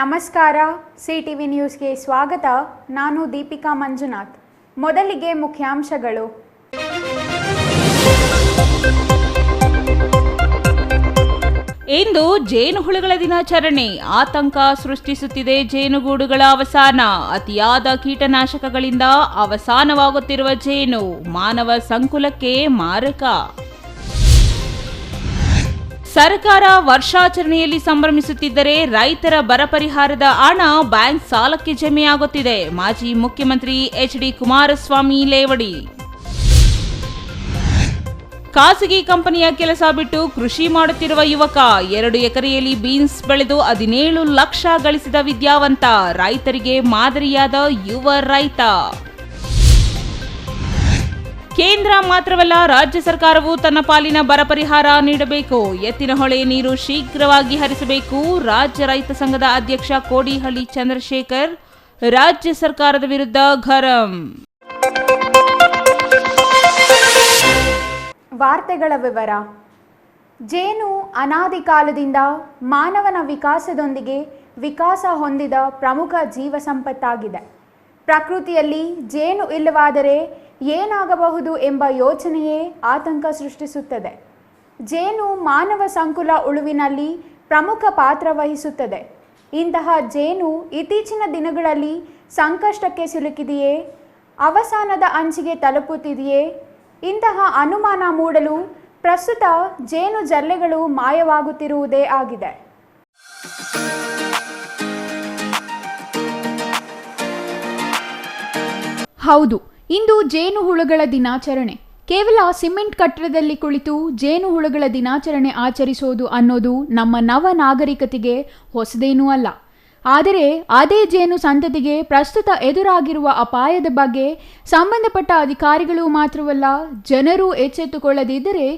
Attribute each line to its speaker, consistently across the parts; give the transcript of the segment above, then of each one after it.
Speaker 1: ನಮಸ್ಕಾರ. CTV ನ್ಯೂಸ್ಗೆ ಸ್ವಾಗತ. ನಾನು ದೀಪಿಕಾ ಮಂಜುನಾಥ್. ಮೊದಲಿಗೆ ಮುಖ್ಯಾಂಶಗಳು.
Speaker 2: ಇಂದು ಜೇನುಹುಳುಗಳ ದಿನಾಚರಣೆ. ಆತಂಕ ಸೃಷ್ಟಿಸುತ್ತಿದೆ ಜೇನುಗೂಡುಗಳ ಅವಸಾನ. ಅತಿಯಾದ ಕೀಟನಾಶಕಗಳಿಂದ ಅವಸಾನವಾಗುತ್ತಿರುವ ಜೇನು ಮಾನವ ಸಂಕುಲಕ್ಕೆ ಮಾರಕ. ಸರ್ಕಾರ ವರ್ಷಾಚರಣೆಯಲ್ಲಿ ಸಂಭ್ರಮಿಸುತ್ತಿದ್ದರೆ ರೈತರ ಬರ ಪರಿಹಾರದ ಹಣ ಬ್ಯಾಂಕ್ ಸಾಲಕ್ಕೆ ಜಮೆಯಾಗುತ್ತಿದೆ. ಮಾಜಿ ಮುಖ್ಯಮಂತ್ರಿ HD ಕುಮಾರಸ್ವಾಮಿ ಲೇವಡಿ. ಖಾಸಗಿ ಕಂಪನಿಯ ಕೆಲಸ ಬಿಟ್ಟು ಕೃಷಿ ಮಾಡುತ್ತಿರುವ ಯುವಕ. 2 ಎಕರೆಯಲ್ಲಿ ಬೀನ್ಸ್ ಬೆಳೆದು 17 ಲಕ್ಷ ಗಳಿಸಿದ ವಿದ್ಯಾವಂತ. ರೈತರಿಗೆ ಮಾದರಿಯಾದ ಯುವ ರೈತ. ಕೇಂದ್ರ ಮಾತ್ರವಲ್ಲ, ರಾಜ್ಯ ಸರ್ಕಾರವು ತನ್ನ ಪಾಲಿನ ಬರ ಪರಿಹಾರ ನೀಡಬೇಕು. ಎತ್ತಿನಹೊಳೆ ನೀರು ಶೀಘ್ರವಾಗಿ ಹರಿಸಬೇಕು. ರಾಜ್ಯ ರೈತ ಸಂಘದ ಅಧ್ಯಕ್ಷ ಕೋಡಿಹಳ್ಳಿ ಚಂದ್ರಶೇಖರ್ ರಾಜ್ಯ ಸರ್ಕಾರದ ವಿರುದ್ಧ ಗರಂ.
Speaker 1: ವಾರ್ತೆಗಳ ವಿವರ. ಜೇನು ಅನಾದಿ ಕಾಲದಿಂದ ಮಾನವನ ವಿಕಾಸದೊಂದಿಗೆ ವಿಕಾಸ ಹೊಂದಿದ ಪ್ರಮುಖ ಜೀವ ಸಂಪತ್ತಾಗಿದೆ. ಪ್ರಕೃತಿಯಲ್ಲಿ ಜೇನು ಇಲ್ಲವಾದರೆ ಏನಾಗಬಹುದು ಎಂಬ ಯೋಚನೆಯೇ ಆತಂಕ ಸೃಷ್ಟಿಸುತ್ತದೆ. ಜೇನು ಮಾನವ ಸಂಕುಲ ಉಳಿವಿನಲ್ಲಿ ಪ್ರಮುಖ ಪಾತ್ರ ವಹಿಸುತ್ತದೆ. ಇಂತಹ ಜೇನು ಇತ್ತೀಚಿನ ದಿನಗಳಲ್ಲಿ ಸಂಕಷ್ಟಕ್ಕೆ ಸಿಲುಕಿದೆಯೇ, ಅವಸಾನದ ಅಂಚಿಗೆ ತಲುಪುತ್ತಿದೆಯೇ? ಇಂತಹ ಅನುಮಾನ ಮೂಡಲು ಪ್ರಸ್ತುತ ಜೇನು ಜಲ್ಲೆಗಳು ಮಾಯವಾಗುತ್ತಿರುವುದೇ ಆಗಿದೆ. ಹೌದು, ಇಂದು ಜೇನುಹುಳುಗಳ ದಿನಾಚರಣೆ. ಕೇವಲ ಸಿಮೆಂಟ್ ಕಟ್ಟಡದಲ್ಲಿ ಕುಳಿತು ಜೇನುಹುಳುಗಳ ದಿನಾಚರಣೆ ಆಚರಿಸೋದು ಅನ್ನೋದು ನಮ್ಮ ನವ ನಾಗರಿಕತೆಗೆ ಹೊಸದೇನೂ ಅಲ್ಲ. ಆದರೆ ಅದೇ ಜೇನು ಸಂತತಿಗೆ ಪ್ರಸ್ತುತ ಎದುರಾಗಿರುವ ಅಪಾಯದ ಬಗ್ಗೆ ಸಂಬಂಧಪಟ್ಟ ಅಧಿಕಾರಿಗಳು ಮಾತ್ರವಲ್ಲ, ಜನರೂ ಎಚ್ಚೆತ್ತುಕೊಳ್ಳದಿದ್ದರೆ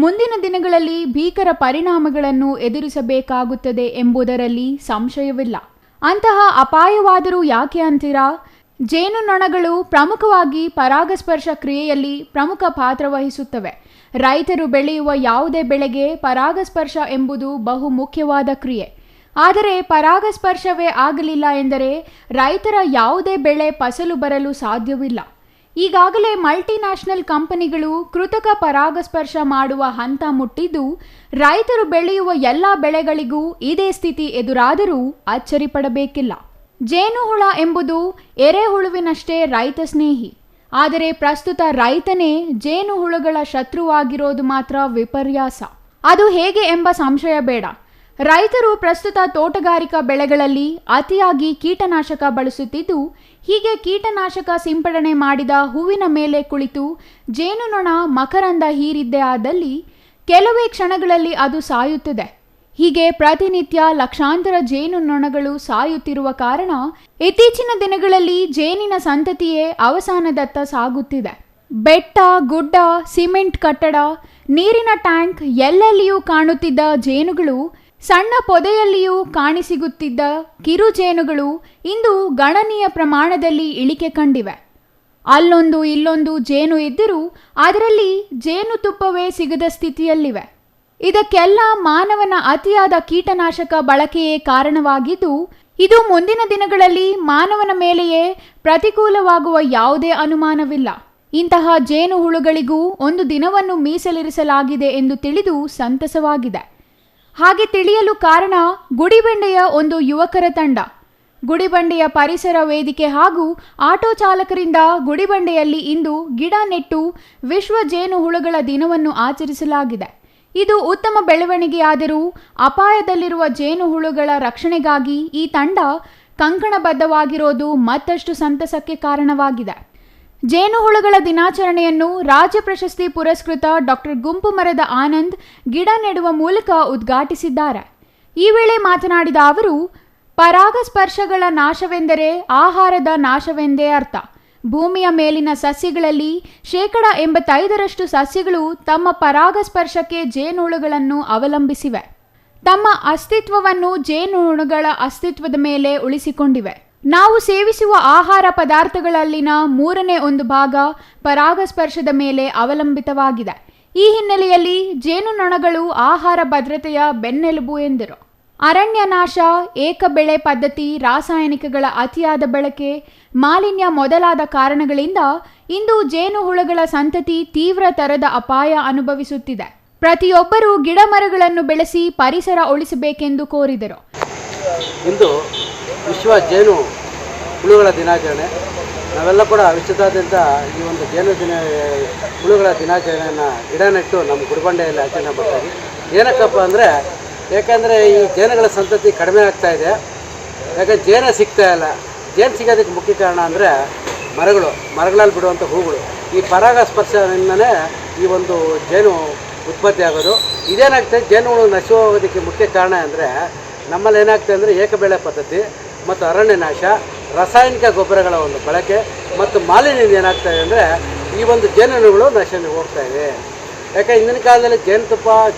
Speaker 1: ಮುಂದಿನ ದಿನಗಳಲ್ಲಿ ಭೀಕರ ಪರಿಣಾಮಗಳನ್ನು ಎದುರಿಸಬೇಕಾಗುತ್ತದೆ ಎಂಬುದರಲ್ಲಿ ಸಂಶಯವಿಲ್ಲ. ಅಂತಹ ಅಪಾಯವಾದರೂ ಯಾಕೆ ಅಂತೀರಾ? ಜೇನುನೊಣಗಳು ಪ್ರಮುಖವಾಗಿ ಪರಾಗಸ್ಪರ್ಶ ಕ್ರಿಯೆಯಲ್ಲಿ ಪ್ರಮುಖ ಪಾತ್ರ ವಹಿಸುತ್ತವೆ. ರೈತರು ಬೆಳೆಯುವ ಯಾವುದೇ ಬೆಳೆಗೆ ಪರಾಗಸ್ಪರ್ಶ ಎಂಬುದು ಬಹು ಮುಖ್ಯವಾದ ಕ್ರಿಯೆ. ಆದರೆ ಪರಾಗಸ್ಪರ್ಶವೇ ಆಗಲಿಲ್ಲ ಎಂದರೆ ರೈತರ ಯಾವುದೇ ಬೆಳೆ ಫಸಲು ಬರಲು ಸಾಧ್ಯವಿಲ್ಲ. ಈಗಾಗಲೇ ಮಲ್ಟಿನ್ಯಾಷನಲ್ ಕಂಪನಿಗಳು ಕೃತಕ ಪರಾಗಸ್ಪರ್ಶ ಮಾಡುವ ಹಂತ ಮುಟ್ಟಿದ್ದು, ರೈತರು ಬೆಳೆಯುವ ಎಲ್ಲ ಬೆಳೆಗಳಿಗೂ ಇದೇ ಸ್ಥಿತಿ ಎದುರಾದರೂ ಅಚ್ಚರಿ ಪಡಬೇಕಿಲ್ಲ. ಜೇನುಹುಳ ಎಂಬುದು ಎರೆಹುಳುವಿನಷ್ಟೇ ರೈತ ಸ್ನೇಹಿ. ಆದರೆ ಪ್ರಸ್ತುತ ರೈತನೇ ಜೇನುಹುಳುಗಳ ಶತ್ರುವಾಗಿರೋದು ಮಾತ್ರ ವಿಪರ್ಯಾಸ. ಅದು ಹೇಗೆ ಎಂಬ ಸಂಶಯ ಬೇಡ. ರೈತರು ಪ್ರಸ್ತುತ ತೋಟಗಾರಿಕಾ ಬೆಳೆಗಳಲ್ಲಿ ಅತಿಯಾಗಿ ಕೀಟನಾಶಕ ಬಳಸುತ್ತಿದ್ದು, ಹೀಗೆ ಕೀಟನಾಶಕ ಸಿಂಪಡಣೆ ಮಾಡಿದ ಹೂವಿನ ಮೇಲೆ ಕುಳಿತು ಜೇನುನೊಣ ಮಕರಂದ ಹೀರಿದ್ದೇ ಆದಲ್ಲಿ ಕೆಲವೇ ಕ್ಷಣಗಳಲ್ಲಿ ಅದು ಸಾಯುತ್ತದೆ. ಹೀಗೆ ಪ್ರತಿನಿತ್ಯ ಲಕ್ಷಾಂತರ ಜೇನುನೊಣಗಳು ಸಾಯುತ್ತಿರುವ ಕಾರಣ ಇತ್ತೀಚಿನ ದಿನಗಳಲ್ಲಿ ಜೇನಿನ ಸಂತತಿಯೇ ಅವಸಾನದತ್ತ ಸಾಗುತ್ತಿದೆ. ಬೆಟ್ಟ, ಗುಡ್ಡ, ಸಿಮೆಂಟ್ ಕಟ್ಟಡ, ನೀರಿನ ಟ್ಯಾಂಕ್ ಎಲ್ಲೆಲ್ಲಿಯೂ ಕಾಣುತ್ತಿದ್ದ ಜೇನುಗಳು, ಸಣ್ಣ ಪೊದೆಯಲ್ಲಿಯೂ ಕಾಣಿಸಿಗುತ್ತಿದ್ದ ಕಿರು ಜೇನುಗಳು ಇಂದು ಗಣನೀಯ ಪ್ರಮಾಣದಲ್ಲಿ ಇಳಿಕೆ ಕಂಡಿವೆ. ಅಲ್ಲೊಂದು ಇಲ್ಲೊಂದು ಜೇನು ಇದ್ದರೂ ಅದರಲ್ಲಿ ಜೇನುತುಪ್ಪವೇ ಸಿಗದ ಸ್ಥಿತಿಯಲ್ಲಿವೆ. ಇದಕ್ಕೆಲ್ಲ ಮಾನವನ ಅತಿಯಾದ ಕೀಟನಾಶಕ ಬಳಕೆಯೇ ಕಾರಣವಾಗಿದ್ದು, ಇದು ಮುಂದಿನ ದಿನಗಳಲ್ಲಿ ಮಾನವನ ಮೇಲೆಯೇ ಪ್ರತಿಕೂಲವಾಗುವ ಯಾವುದೇ ಅನುಮಾನವಿಲ್ಲ. ಇಂತಹ ಜೇನುಹುಳುಗಳಿಗೂ ಒಂದು ದಿನವನ್ನು ಮೀಸಲಿರಿಸಲಾಗಿದೆ ಎಂದು ತಿಳಿದು ಸಂತಸವಾಗಿದೆ. ಹಾಗೆ ತಿಳಿಯಲು ಕಾರಣ ಗುಡಿಬಂಡೆಯ ಒಂದು ಯುವಕರ ತಂಡ. ಗುಡಿಬಂಡೆಯ ಪರಿಸರ ವೇದಿಕೆ ಹಾಗೂ ಆಟೋ ಚಾಲಕರಿಂದ ಗುಡಿಬಂಡೆಯಲ್ಲಿ ಇಂದು ಗಿಡ ನೆಟ್ಟು ವಿಶ್ವ ಜೇನುಹುಳುಗಳ ದಿನವನ್ನು ಆಚರಿಸಲಾಗಿದೆ. ಇದು ಉತ್ತಮ ಬೆಳವಣಿಗೆಯಾದರೂ ಅಪಾಯದಲ್ಲಿರುವ ಜೇನುಹುಳುಗಳ ರಕ್ಷಣೆಗಾಗಿ ಈ ತಂಡ ಕಂಕಣಬದ್ಧವಾಗಿರೋದು ಮತ್ತಷ್ಟು ಸಂತಸಕ್ಕೆ ಕಾರಣವಾಗಿದೆ. ಜೇನುಹುಳುಗಳ ದಿನಾಚರಣೆಯನ್ನು ರಾಜ್ಯ ಪ್ರಶಸ್ತಿ ಪುರಸ್ಕೃತ ಡಾಕ್ಟರ್ ಗುಂಪು ಮರದ ಆನಂದ್ ಗಿಡ ನೆಡುವ ಮೂಲಕ ಉದ್ಘಾಟಿಸಿದ್ದಾರೆ. ಈ ವೇಳೆ ಮಾತನಾಡಿದ ಅವರು, ಪರಾಗಸ್ಪರ್ಶಗಳ ನಾಶವೆಂದರೆ ಆಹಾರದ ನಾಶವೆಂದೇ ಅರ್ಥ. ಭೂಮಿಯ ಮೇಲಿನ ಸಸ್ಯಗಳಲ್ಲಿ 85% ಸಸ್ಯಗಳು ತಮ್ಮ ಪರಾಗಸ್ಪರ್ಶಕ್ಕೆ ಜೇನುಹುಳುಗಳನ್ನು ಅವಲಂಬಿಸಿವೆ. ತಮ್ಮ ಅಸ್ತಿತ್ವವನ್ನು ಜೇನುಹುಳುಗಳ ಅಸ್ತಿತ್ವದ ಮೇಲೆ ಉಳಿಸಿಕೊಂಡಿವೆ. ನಾವು ಸೇವಿಸುವ ಆಹಾರ ಪದಾರ್ಥಗಳಲ್ಲಿನ 1/3 ಭಾಗ ಪರಾಗಸ್ಪರ್ಶದ ಮೇಲೆ ಅವಲಂಬಿತವಾಗಿದೆ. ಈ ಹಿನ್ನೆಲೆಯಲ್ಲಿ ಜೇನುನೊಣಗಳು ಆಹಾರ ಭದ್ರತೆಯ ಬೆನ್ನೆಲುಬು ಎಂದರು. ಅರಣ್ಯ ನಾಶ, ಏಕ ಬೆಳೆ ಪದ್ಧತಿ, ರಾಸಾಯನಿಕಗಳ ಅತಿಯಾದ ಬಳಕೆ, ಮಾಲಿನ್ಯ ಮೊದಲಾದ ಕಾರಣಗಳಿಂದ ಇಂದು ಜೇನುಹುಳುಗಳ ಸಂತತಿ ತೀವ್ರ ತರದ ಅಪಾಯ ಅನುಭವಿಸುತ್ತಿದೆ. ಪ್ರತಿಯೊಬ್ಬರೂ ಗಿಡ ಮರಗಳನ್ನು ಬೆಳೆಸಿ ಪರಿಸರ ಉಳಿಸಬೇಕೆಂದು ಕೋರಿದರು.
Speaker 3: ಇಂದು ವಿಶ್ವ ಜೇನು ಹುಳುಗಳ ದಿನಾಚರಣೆ. ನಾವೆಲ್ಲ ಕೂಡ ವಿಶ್ವದಾದ್ಯಂತ ಈ ಒಂದು ಹುಳುಗಳ ದಿನಾಚರಣೆಯನ್ನು ಗಿಡ ನೆಟ್ಟು ನಮ್ಮ ಗುಡಿಬಂಡೆಯಲ್ಲಿ ಆಚರಣೆ ಮಾಡ್ತಾಯಿದ್ವಿ. ಏನಕ್ಕಪ್ಪ ಅಂದರೆ, ಯಾಕಂದರೆ ಈ ಜೇನುಗಳ ಸಂತತಿ ಕಡಿಮೆ ಆಗ್ತಾ ಇದೆ. ಯಾಕಂದರೆ ಜೇನೇ ಸಿಗ್ತಾ ಇಲ್ಲ. ಜೇನು ಸಿಗೋದಕ್ಕೆ ಮುಖ್ಯ ಕಾರಣ ಅಂದರೆ ಮರಗಳಲ್ಲಿ ಬಿಡುವಂಥ ಹೂಗಳು. ಈ ಪರಾಗಸ್ಪರ್ಶದಿಂದನೇ ಈ ಒಂದು ಜೇನು ಉತ್ಪತ್ತಿ ಆಗೋದು. ಇದೇನಾಗ್ತದೆ, ಜೇನುಹುಳು ನಶಿ ಹೋಗೋದಕ್ಕೆ ಮುಖ್ಯ ಕಾರಣ ಅಂದರೆ ನಮ್ಮಲ್ಲಿ ಏನಾಗ್ತದೆ ಅಂದರೆ ಏಕಬೆಳೆ ಪದ್ಧತಿ ಮತ್ತು ಅರಣ್ಯ ನಾಶ, ರಾಸಾಯನಿಕ ಗೊಬ್ಬರಗಳ ಒಂದು ಬಳಕೆ ಮತ್ತು ಮಾಲಿನ್ಯದಿಂದ ಏನಾಗ್ತಾಯಿದೆ ಅಂದರೆ ಈ ಒಂದು ಜೇನುಹುಳುಗಳು ನಶ ಹೋಗ್ತಾ ಇದೆ. ಯಾಕೆ ಇಂದಿನ ಕಾಲದಲ್ಲಿ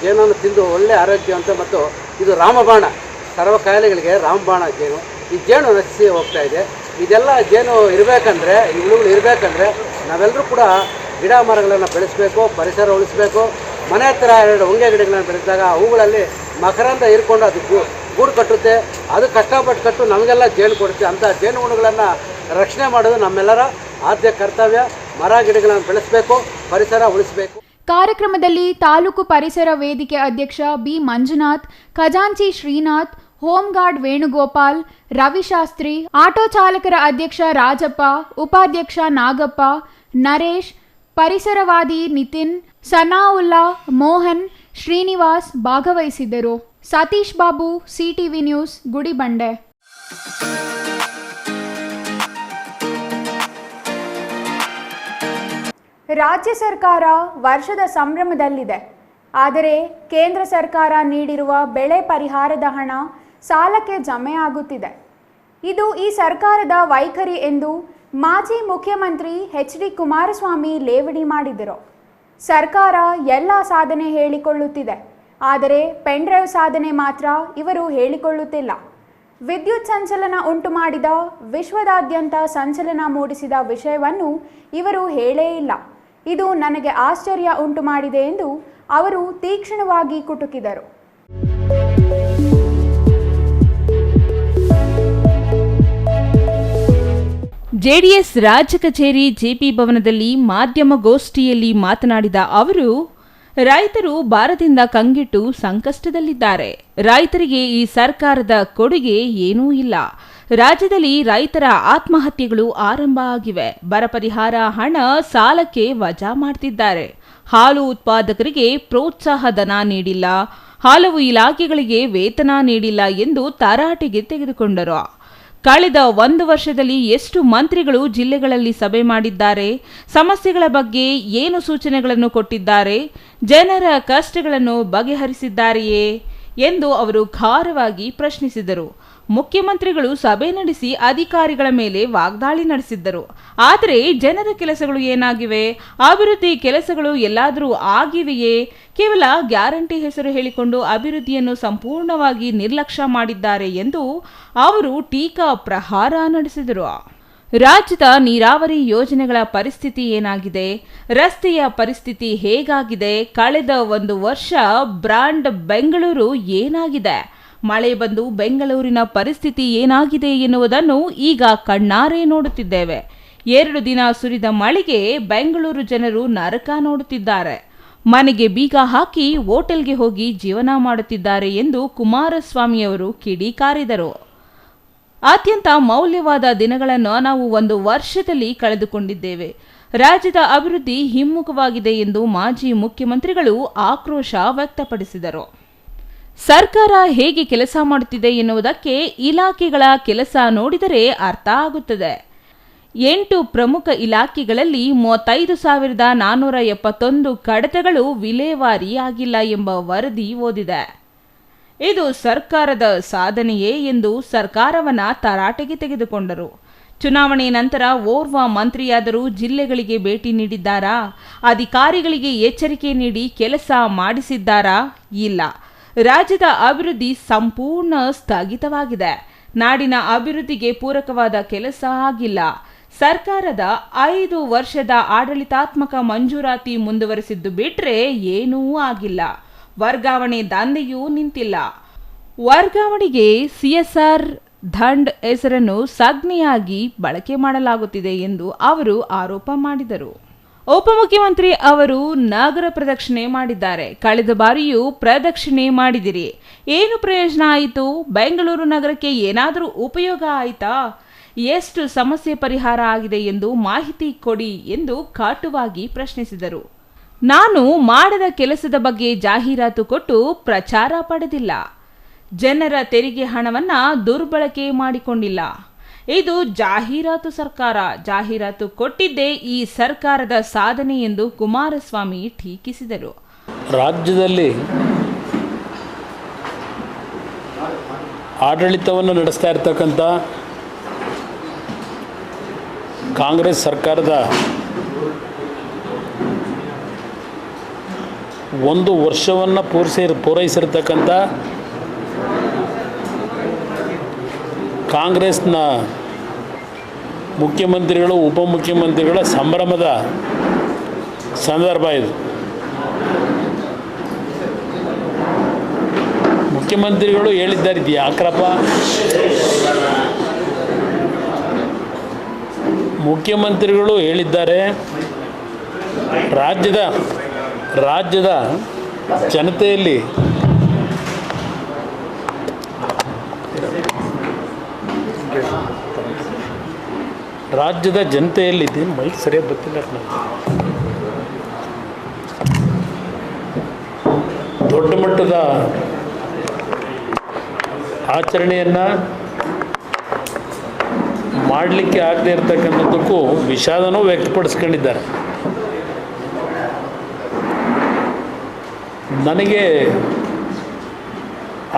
Speaker 3: ಜೇನನ್ನು ತಿಂದು ಒಳ್ಳೆಯ ಆರೋಗ್ಯವಂತ ಮತ್ತು ಇದು ರಾಮಬಾಣ, ಸರ್ವ ಕಾಯಿಲೆಗಳಿಗೆ ರಾಮಬಾಣ ಜೇನು. ಈ ಜೇನು ನಶಿಸಿ ಹೋಗ್ತಾ ಇದೆ. ಇದೆಲ್ಲ ಜೇನು ಇರಬೇಕಂದ್ರೆ, ಈ ಹುಳುಗಳು ಇರಬೇಕಂದ್ರೆ ನಾವೆಲ್ಲರೂ ಕೂಡ ಗಿಡ ಮರಗಳನ್ನು ಬೆಳೆಸಬೇಕು, ಪರಿಸರ ಉಳಿಸಬೇಕು. ಮನೆ ಹತ್ತಿರ 2 ಹೊಂಗೆ ಗಿಡಗಳನ್ನು ಬೆಳೆಸಿದಾಗ ಅವುಗಳಲ್ಲಿ ಮಕರಂದ ಹೀರ್ಕೊಂಡು ಅದು ಗೂಡು ಕಟ್ಟುತ್ತೆ. ಅದು ಕಷ್ಟಪಟ್ಟು ಕಟ್ಟು ನಮಗೆಲ್ಲ ಜೇನು ಕೊಡುತ್ತೆ. ಅಂಥ ಜೇನುಹುಳುಗಳನ್ನು ರಕ್ಷಣೆ ಮಾಡೋದು ನಮ್ಮೆಲ್ಲರ ಆದ್ಯ ಕರ್ತವ್ಯ. ಮರ ಗಿಡಗಳನ್ನು ಬೆಳೆಸಬೇಕು, ಪರಿಸರ ಉಳಿಸಬೇಕು.
Speaker 1: ಕಾರ್ಯಕ್ರಮದಲ್ಲಿ ತಾಲೂಕು ಪರಿಸರ ವೇದಿಕೆ ಅಧ್ಯಕ್ಷ ಬಿ ಮಂಜುನಾಥ್, ಖಜಾಂಚಿ Srinath, home guard Venugopal, Ravishastri, auto ಚಾಲಕರ ಅಧ್ಯಕ್ಷ ರಾಜಪ್ಪ, ಉಪಾಧ್ಯಕ್ಷ ನಾಗಪ್ಪ, ನರೇಶ್, ಪರಿಸರವಾದಿ ನಿತಿನ್, ಸನಾವುಲ್ಲಾ, ಮೋಹನ್, ಶ್ರೀನಿವಾಸ್ ಭಾಗವಹಿಸಿದ್ದರು. Satish Babu, CTV news, Gudibande. ರಾಜ್ಯ ಸರ್ಕಾರ ವರ್ಷದ ಸಂಭ್ರಮದಲ್ಲಿದೆ. ಆದರೆ ಕೇಂದ್ರ ಸರ್ಕಾರ ನೀಡಿರುವ ಬೆಳೆ ಪರಿಹಾರದ ಹಣ ಸಾಲಕ್ಕೆ ಜಮೆಯಾಗುತ್ತಿದೆ. ಇದು ಈ ಸರ್ಕಾರದ ವೈಖರಿ ಎಂದು ಮಾಜಿ ಮುಖ್ಯಮಂತ್ರಿ ಎಚ್.ಡಿ. ಕುಮಾರಸ್ವಾಮಿ ಲೇವಡಿ ಮಾಡಿದರು. ಸರ್ಕಾರ ಎಲ್ಲ ಸಾಧನೆ ಹೇಳಿಕೊಳ್ಳುತ್ತಿದೆ, ಆದರೆ ಪೆನ್ಡ್ರೈವ್ ಸಾಧನೆ ಮಾತ್ರ ಇವರು ಹೇಳಿಕೊಳ್ಳುತ್ತಿಲ್ಲ. ವಿದ್ಯುತ್ ಸಂಚಲನ ಉಂಟು ಮಾಡಿದ, ವಿಶ್ವದಾದ್ಯಂತ ಸಂಚಲನ ಮೂಡಿಸಿದ ವಿಷಯವನ್ನು ಇವರು ಹೇಳೇ ಇಲ್ಲ. ಇದು ನನಗೆ ಆಶ್ಚರ್ಯ ಉಂಟು ಮಾಡಿದೆ ಎಂದು ಅವರು ತೀಕ್ಷ್ಣವಾಗಿ ಕುಟುಕಿದರು.
Speaker 2: ಜೆಡಿಎಸ್ ರಾಜ್ಯ ಕಚೇರಿ ಜೆಪಿ ಭವನದಲ್ಲಿ ಮಾಧ್ಯಮಗೋಷ್ಠಿಯಲ್ಲಿ ಮಾತನಾಡಿದ ಅವರು, ರೈತರು ಭಾರದಿಂದ ಕಂಗೆಟ್ಟು ಸಂಕಷ್ಟದಲ್ಲಿದ್ದಾರೆ. ರೈತರಿಗೆ ಈ ಸರ್ಕಾರದ ಕೊಡುಗೆ ಏನೂ ಇಲ್ಲ. ರಾಜ್ಯದಲ್ಲಿ ರೈತರ ಆತ್ಮಹತ್ಯೆಗಳು ಆರಂಭ ಆಗಿವೆ. ಬರ ಪರಿಹಾರ ಹಣ ಸಾಲಕ್ಕೆ ವಜಾ ಮಾಡ್ತಿದ್ದಾರೆ. ಹಾಲು ಉತ್ಪಾದಕರಿಗೆ ಪ್ರೋತ್ಸಾಹ ಧನ ನೀಡಿಲ್ಲ. ಹಲವು ಇಲಾಖೆಗಳಿಗೆ ವೇತನ ನೀಡಿಲ್ಲ ಎಂದು ತರಾಟೆಗೆ ತೆಗೆದುಕೊಂಡರು. ಕಳೆದ 1 ವರ್ಷದಲ್ಲಿ ಎಷ್ಟು ಮಂತ್ರಿಗಳು ಜಿಲ್ಲೆಗಳಲ್ಲಿ ಸಭೆ ಮಾಡಿದ್ದಾರೆ? ಸಮಸ್ಯೆಗಳ ಬಗ್ಗೆ ಏನು ಸೂಚನೆಗಳನ್ನು ಕೊಟ್ಟಿದ್ದಾರೆ? ಜನರ ಕಷ್ಟಗಳನ್ನು ಬಗೆಹರಿಸಿದ್ದಾರೆಯೇ ಎಂದು ಅವರು ಖಾರವಾಗಿ ಪ್ರಶ್ನಿಸಿದರು. ಮುಖ್ಯಮಂತ್ರಿಗಳು ಸಭೆ ನಡೆಸಿ ಅಧಿಕಾರಿಗಳ ಮೇಲೆ ವಾಗ್ದಾಳಿ ನಡೆಸಿದ್ದರು. ಆದರೆ ಜನರ ಕೆಲಸಗಳು ಏನಾಗಿವೆ? ಅಭಿವೃದ್ಧಿ ಕೆಲಸಗಳು ಎಲ್ಲಾದರೂ ಆಗಿವೆಯೇ? ಕೇವಲ ಗ್ಯಾರಂಟಿ ಹೆಸರು ಹೇಳಿಕೊಂಡು ಅಭಿವೃದ್ಧಿಯನ್ನು ಸಂಪೂರ್ಣವಾಗಿ ನಿರ್ಲಕ್ಷ್ಯ ಮಾಡಿದ್ದಾರೆ ಎಂದು ಅವರು ಟೀಕಾ ಪ್ರಹಾರ ನಡೆಸಿದರು. ರಾಜ್ಯದ ನೀರಾವರಿ ಯೋಜನೆಗಳ ಪರಿಸ್ಥಿತಿ ಏನಾಗಿದೆ? ರಸ್ತೆಯ ಪರಿಸ್ಥಿತಿ ಹೇಗಾಗಿದೆ? ಕಳೆದ 1 ವರ್ಷ ಬ್ರಾಂಡ್ ಬೆಂಗಳೂರು ಏನಾಗಿದೆ? ಮಳೆ ಬಂದು ಬೆಂಗಳೂರಿನ ಪರಿಸ್ಥಿತಿ ಏನಾಗಿದೆ ಎನ್ನುವುದನ್ನು ಈಗ ಕಣ್ಣಾರೆ ನೋಡುತ್ತಿದ್ದೇವೆ. 2 ದಿನ ಸುರಿದ ಮಳೆಗೆ ಬೆಂಗಳೂರು ಜನರು ನರಕ ನೋಡುತ್ತಿದ್ದಾರೆ. ಮನೆಗೆ ಬೀಗ ಹಾಕಿ ಹೋಟೆಲ್ಗೆ ಹೋಗಿ ಜೀವನ ಮಾಡುತ್ತಿದ್ದಾರೆ ಎಂದು ಕುಮಾರಸ್ವಾಮಿಯವರು ಕಿಡಿಕಾರಿದರು. ಅತ್ಯಂತ ಮೌಲ್ಯವಾದ ದಿನಗಳನ್ನು ನಾವು 1 ವರ್ಷದಲ್ಲಿ ಕಳೆದುಕೊಂಡಿದ್ದೇವೆ. ರಾಜ್ಯದ ಅಭಿವೃದ್ಧಿ ಹಿಮ್ಮುಖವಾಗಿದೆ ಎಂದು ಮಾಜಿ ಮುಖ್ಯಮಂತ್ರಿಗಳು ಆಕ್ರೋಶ ವ್ಯಕ್ತಪಡಿಸಿದರು. ಸರ್ಕಾರ ಹೇಗೆ ಕೆಲಸ ಮಾಡುತ್ತಿದೆ ಎನ್ನುವುದಕ್ಕೆ ಇಲಾಖೆಗಳ ಕೆಲಸ ನೋಡಿದರೆ ಅರ್ಥ ಆಗುತ್ತದೆ. 8 ಪ್ರಮುಖ ಇಲಾಖೆಗಳಲ್ಲಿ 35,471 ಕಡತಗಳು ವಿಲೇವಾರಿ ಆಗಿಲ್ಲ ಎಂಬ ವರದಿ ಓದಿದೆ. ಇದು ಸರ್ಕಾರದ ಸಾಧನೆಯೇ ಎಂದು ಸರ್ಕಾರವನ್ನ ತರಾಟೆಗೆ ತೆಗೆದುಕೊಂಡರು. ಚುನಾವಣೆ ನಂತರ ಓರ್ವ ಮಂತ್ರಿಯಾದರೂ ಜಿಲ್ಲೆಗಳಿಗೆ ಭೇಟಿ ನೀಡಿದ್ದಾರಾ? ಅಧಿಕಾರಿಗಳಿಗೆ ಎಚ್ಚರಿಕೆ ನೀಡಿ ಕೆಲಸ ಮಾಡಿಸಿದ್ದಾರಾ? ಇಲ್ಲ. ರಾಜ್ಯದ ಅಭಿವೃದ್ಧಿ ಸಂಪೂರ್ಣ ಸ್ಥಗಿತವಾಗಿದೆ. ನಾಡಿನ ಅಭಿವೃದ್ಧಿಗೆ ಪೂರಕವಾದ ಕೆಲಸ ಆಗಿಲ್ಲ. ಸರ್ಕಾರದ 5 ವರ್ಷದ ಆಡಳಿತಾತ್ಮಕ ಮಂಜೂರಾತಿ ಮುಂದುವರೆಸಿದ್ದು ಬಿಟ್ರೆ ಏನೂ ಆಗಿಲ್ಲ. ವರ್ಗಾವಣೆ ದಂಧೆಯೂ ನಿಂತಿಲ್ಲ. ವರ್ಗಾವಣೆಗೆ ಸಿಎಸ್ಆರ್ ದಂಡ್ ಹೆಸರನ್ನು ಸಂಜ್ಞೆಯಾಗಿ ಬಳಕೆ ಮಾಡಲಾಗುತ್ತಿದೆ ಎಂದು ಅವರು ಆರೋಪ ಮಾಡಿದರು. ಉಪಮುಖ್ಯಮಂತ್ರಿ ಅವರು ನಗರ ಪ್ರದಕ್ಷಿಣೆ ಮಾಡಿದ್ದಾರೆ. ಕಳೆದ ಬಾರಿಯೂ ಪ್ರದಕ್ಷಿಣೆ ಮಾಡಿದಿರಿ, ಏನು ಪ್ರಯೋಜನ ಆಯಿತು? ಬೆಂಗಳೂರು ನಗರಕ್ಕೆ ಏನಾದರೂ ಉಪಯೋಗ ಆಯಿತಾ? ಎಷ್ಟು ಸಮಸ್ಯೆ ಪರಿಹಾರ ಆಗಿದೆ ಎಂದು ಮಾಹಿತಿ ಕೊಡಿ ಎಂದು ಕಾಟುವಾಗಿ ಪ್ರಶ್ನಿಸಿದರು. ನಾನು ಮಾಡದ ಕೆಲಸದ ಬಗ್ಗೆ ಜಾಹೀರಾತು ಕೊಟ್ಟು ಪ್ರಚಾರ ಪಡೆದಿಲ್ಲ. ಜನರ ತೆರಿಗೆ ಹಣವನ್ನ ದುರ್ಬಳಕೆ ಮಾಡಿಕೊಂಡಿಲ್ಲ. ಇದು ಜಾಹೀರಾತು ಸರ್ಕಾರ. ಜಾಹೀರಾತು ಕೊಟ್ಟಿದ್ದೇ ಈ ಸರ್ಕಾರದ ಸಾಧನೆ ಎಂದು ಕುಮಾರಸ್ವಾಮಿ ಟೀಕಿಸಿದರು.
Speaker 4: ರಾಜ್ಯದಲ್ಲಿ ಆಡಳಿತವನ್ನು ನಡೆಸ್ತಾ ಇರತಕ್ಕಂಥ ಕಾಂಗ್ರೆಸ್ ಸರ್ಕಾರದ 1 ವರ್ಷವನ್ನು ಪೂರೈಸಿರ್ತಕ್ಕಂಥ ಕಾಂಗ್ರೆಸ್ನ ಮುಖ್ಯಮಂತ್ರಿಗಳು ಉಪಮುಖ್ಯಮಂತ್ರಿಗಳ ಸಂಭ್ರಮದ ಸಂದರ್ಭ ಇದು. ಮುಖ್ಯಮಂತ್ರಿಗಳು ಹೇಳಿದ್ದಾರೆ, ಇದು ಯಾಕ್ರಪ್ಪ? ಮುಖ್ಯಮಂತ್ರಿಗಳು ಹೇಳಿದ್ದಾರೆ, ರಾಜ್ಯದ ಜನತೆಯಲ್ಲಿ ಇದೇನು ಮೈಕ್ ಸರಿಯಾಗಿ ಗೊತ್ತಿಲ್ಲ, ದೊಡ್ಡ ಮಟ್ಟದ ಆಚರಣೆಯನ್ನು ಮಾಡಲಿಕ್ಕೆ ಆಗದೆ ಇರತಕ್ಕಂಥದ್ದಕ್ಕೂ ವಿಷಾದನೂ ವ್ಯಕ್ತಪಡಿಸ್ಕೊಂಡಿದ್ದಾರೆ. ನನಗೆ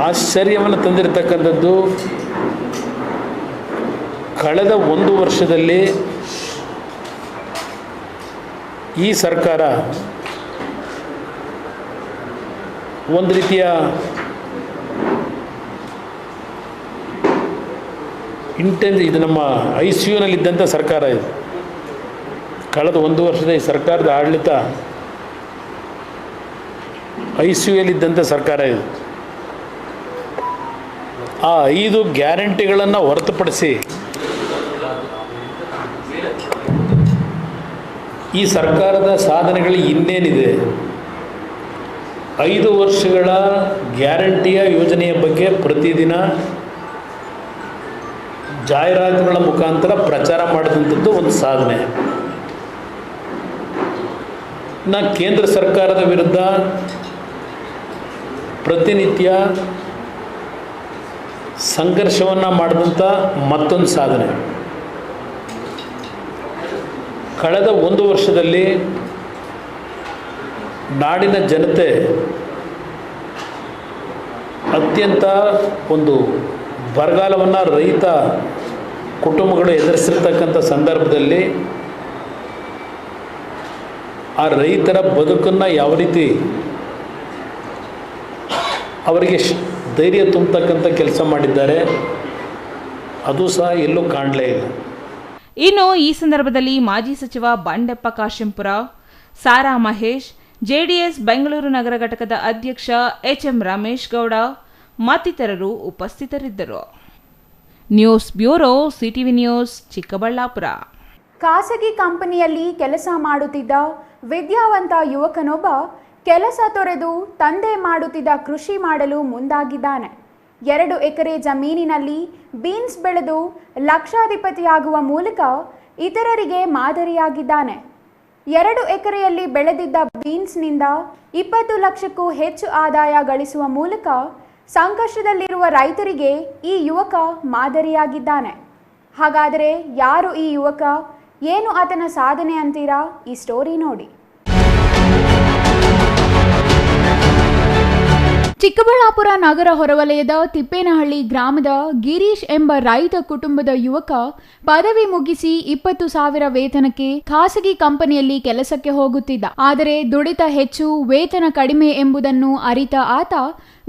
Speaker 4: ಆಶ್ಚರ್ಯವನ್ನು ತಂದಿರತಕ್ಕಂಥದ್ದು, ಕಳೆದ 1 ವರ್ಷದಲ್ಲಿ ಈ ಸರ್ಕಾರ ಒಂದು ರೀತಿಯ ಇದು ನಮ್ಮ ICUನಲ್ಲಿದ್ದಂಥ ಸರ್ಕಾರ ಇದು. ಕಳೆದ 1 ವರ್ಷದ ಈ ಸರ್ಕಾರದ ಆಡಳಿತ ICUಯಲ್ಲಿದ್ದಂಥ ಸರ್ಕಾರ ಇದು. ಆ 5 ಗ್ಯಾರಂಟಿಗಳನ್ನು ಹೊರತುಪಡಿಸಿ ಈ ಸರ್ಕಾರದ ಸಾಧನೆಗಳು ಇನ್ನೇನಿದೆ? 5 ವರ್ಷಗಳ ಗ್ಯಾರಂಟಿಯ ಯೋಜನೆಯ ಬಗ್ಗೆ ಪ್ರತಿದಿನ ಜಾಹೀರಾತುಗಳ ಮುಖಾಂತರ ಪ್ರಚಾರ ಮಾಡಿದಂಥದ್ದು ಒಂದು ಸಾಧನೆ. ಕೇಂದ್ರ ಸರ್ಕಾರದ ವಿರುದ್ಧ ಪ್ರತಿನಿತ್ಯ ಸಂಘರ್ಷವನ್ನು ಮಾಡಿದಂಥ ಮತ್ತೊಂದು ಸಾಧನೆ. ಕಳೆದ 1 ವರ್ಷದಲ್ಲಿ ನಾಡಿನ ಜನತೆ ಅತ್ಯಂತ ಒಂದು ಬರಗಾಲವನ್ನು ರೈತ ಕುಟುಂಬಗಳು ಎದುರಿಸಿರ್ತಕ್ಕಂಥ ಸಂದರ್ಭದಲ್ಲಿ ಆ ರೈತರ ಬದುಕನ್ನು ಯಾವ ರೀತಿ ಅವರಿಗೆ ಧೈರ್ಯ ತುಂಬತಕ್ಕಂಥ ಕೆಲಸ ಮಾಡಿದ್ದಾರೆ, ಅದು ಸಹ ಎಲ್ಲೂ ಕಾಣಲೇ ಇಲ್ಲ.
Speaker 2: ಇನ್ನು ಈ ಸಂದರ್ಭದಲ್ಲಿ ಮಾಜಿ ಸಚಿವ ಬಂಡೆಪ್ಪ ಕಾಶೆಂಪುರ, ಸಾರಾ ಮಹೇಶ್, ಜೆಡಿಎಸ್ ಬೆಂಗಳೂರು ನಗರ ಘಟಕದ ಅಧ್ಯಕ್ಷ HM ರಮೇಶ್ ಗೌಡ ಮತ್ತಿತರರು ಉಪಸ್ಥಿತರಿದ್ದರು. News bureau, CTV news, Chikkaballapur.
Speaker 1: ಖಾಸಗಿ ಕಂಪನಿಯಲ್ಲಿ ಕೆಲಸ ಮಾಡುತ್ತಿದ್ದ ವಿದ್ಯಾವಂತ ಯುವಕನೊಬ್ಬ ಕೆಲಸ ತೊರೆದು ತಂದೆ ಮಾಡುತ್ತಿದ್ದ ಕೃಷಿ ಮಾಡಲು ಮುಂದಾಗಿದ್ದಾನೆ. 2 ಎಕರೆ ಜಮೀನಿನಲ್ಲಿ ಬೀನ್ಸ್ ಬೆಳೆದು ಲಕ್ಷಾಧಿಪತಿಯಾಗುವ ಮೂಲಕ ಇತರರಿಗೆ ಮಾದರಿಯಾಗಿದ್ದಾನೆ. 2 ಎಕರೆಯಲ್ಲಿ ಬೆಳೆದಿದ್ದ ಬೀನ್ಸ್ನಿಂದ 20 ಲಕ್ಷಕ್ಕೂ ಹೆಚ್ಚು ಆದಾಯ ಗಳಿಸುವ ಮೂಲಕ ಸಂಕಷ್ಟದಲ್ಲಿರುವ ರೈತರಿಗೆ ಈ ಯುವಕ ಮಾದರಿಯಾಗಿದ್ದಾನೆ. ಹಾಗಾದರೆ ಯಾರು ಈ ಯುವಕ? ಏನು ಆತನ ಸಾಧನೆ ಅಂತೀರಾ? ಈ ಸ್ಟೋರಿ ನೋಡಿ. ಚಿಕ್ಕಬಳ್ಳಾಪುರ ನಗರ ಹೊರವಲಯದ ತಿಪ್ಪೇನಹಳ್ಳಿ ಗ್ರಾಮದ ಗಿರೀಶ್ ಎಂಬ ರೈತ ಕುಟುಂಬದ ಯುವಕ ಪದವಿ ಮುಗಿಸಿ 20,000 ವೇತನಕ್ಕೆ ಖಾಸಗಿ ಕಂಪನಿಯಲ್ಲಿ ಕೆಲಸಕ್ಕೆ ಹೋಗುತ್ತಿದ್ದ. ಆದರೆ ದುಡಿತ ಹೆಚ್ಚು, ವೇತನ ಕಡಿಮೆ ಎಂಬುದನ್ನು ಅರಿತ ಆತ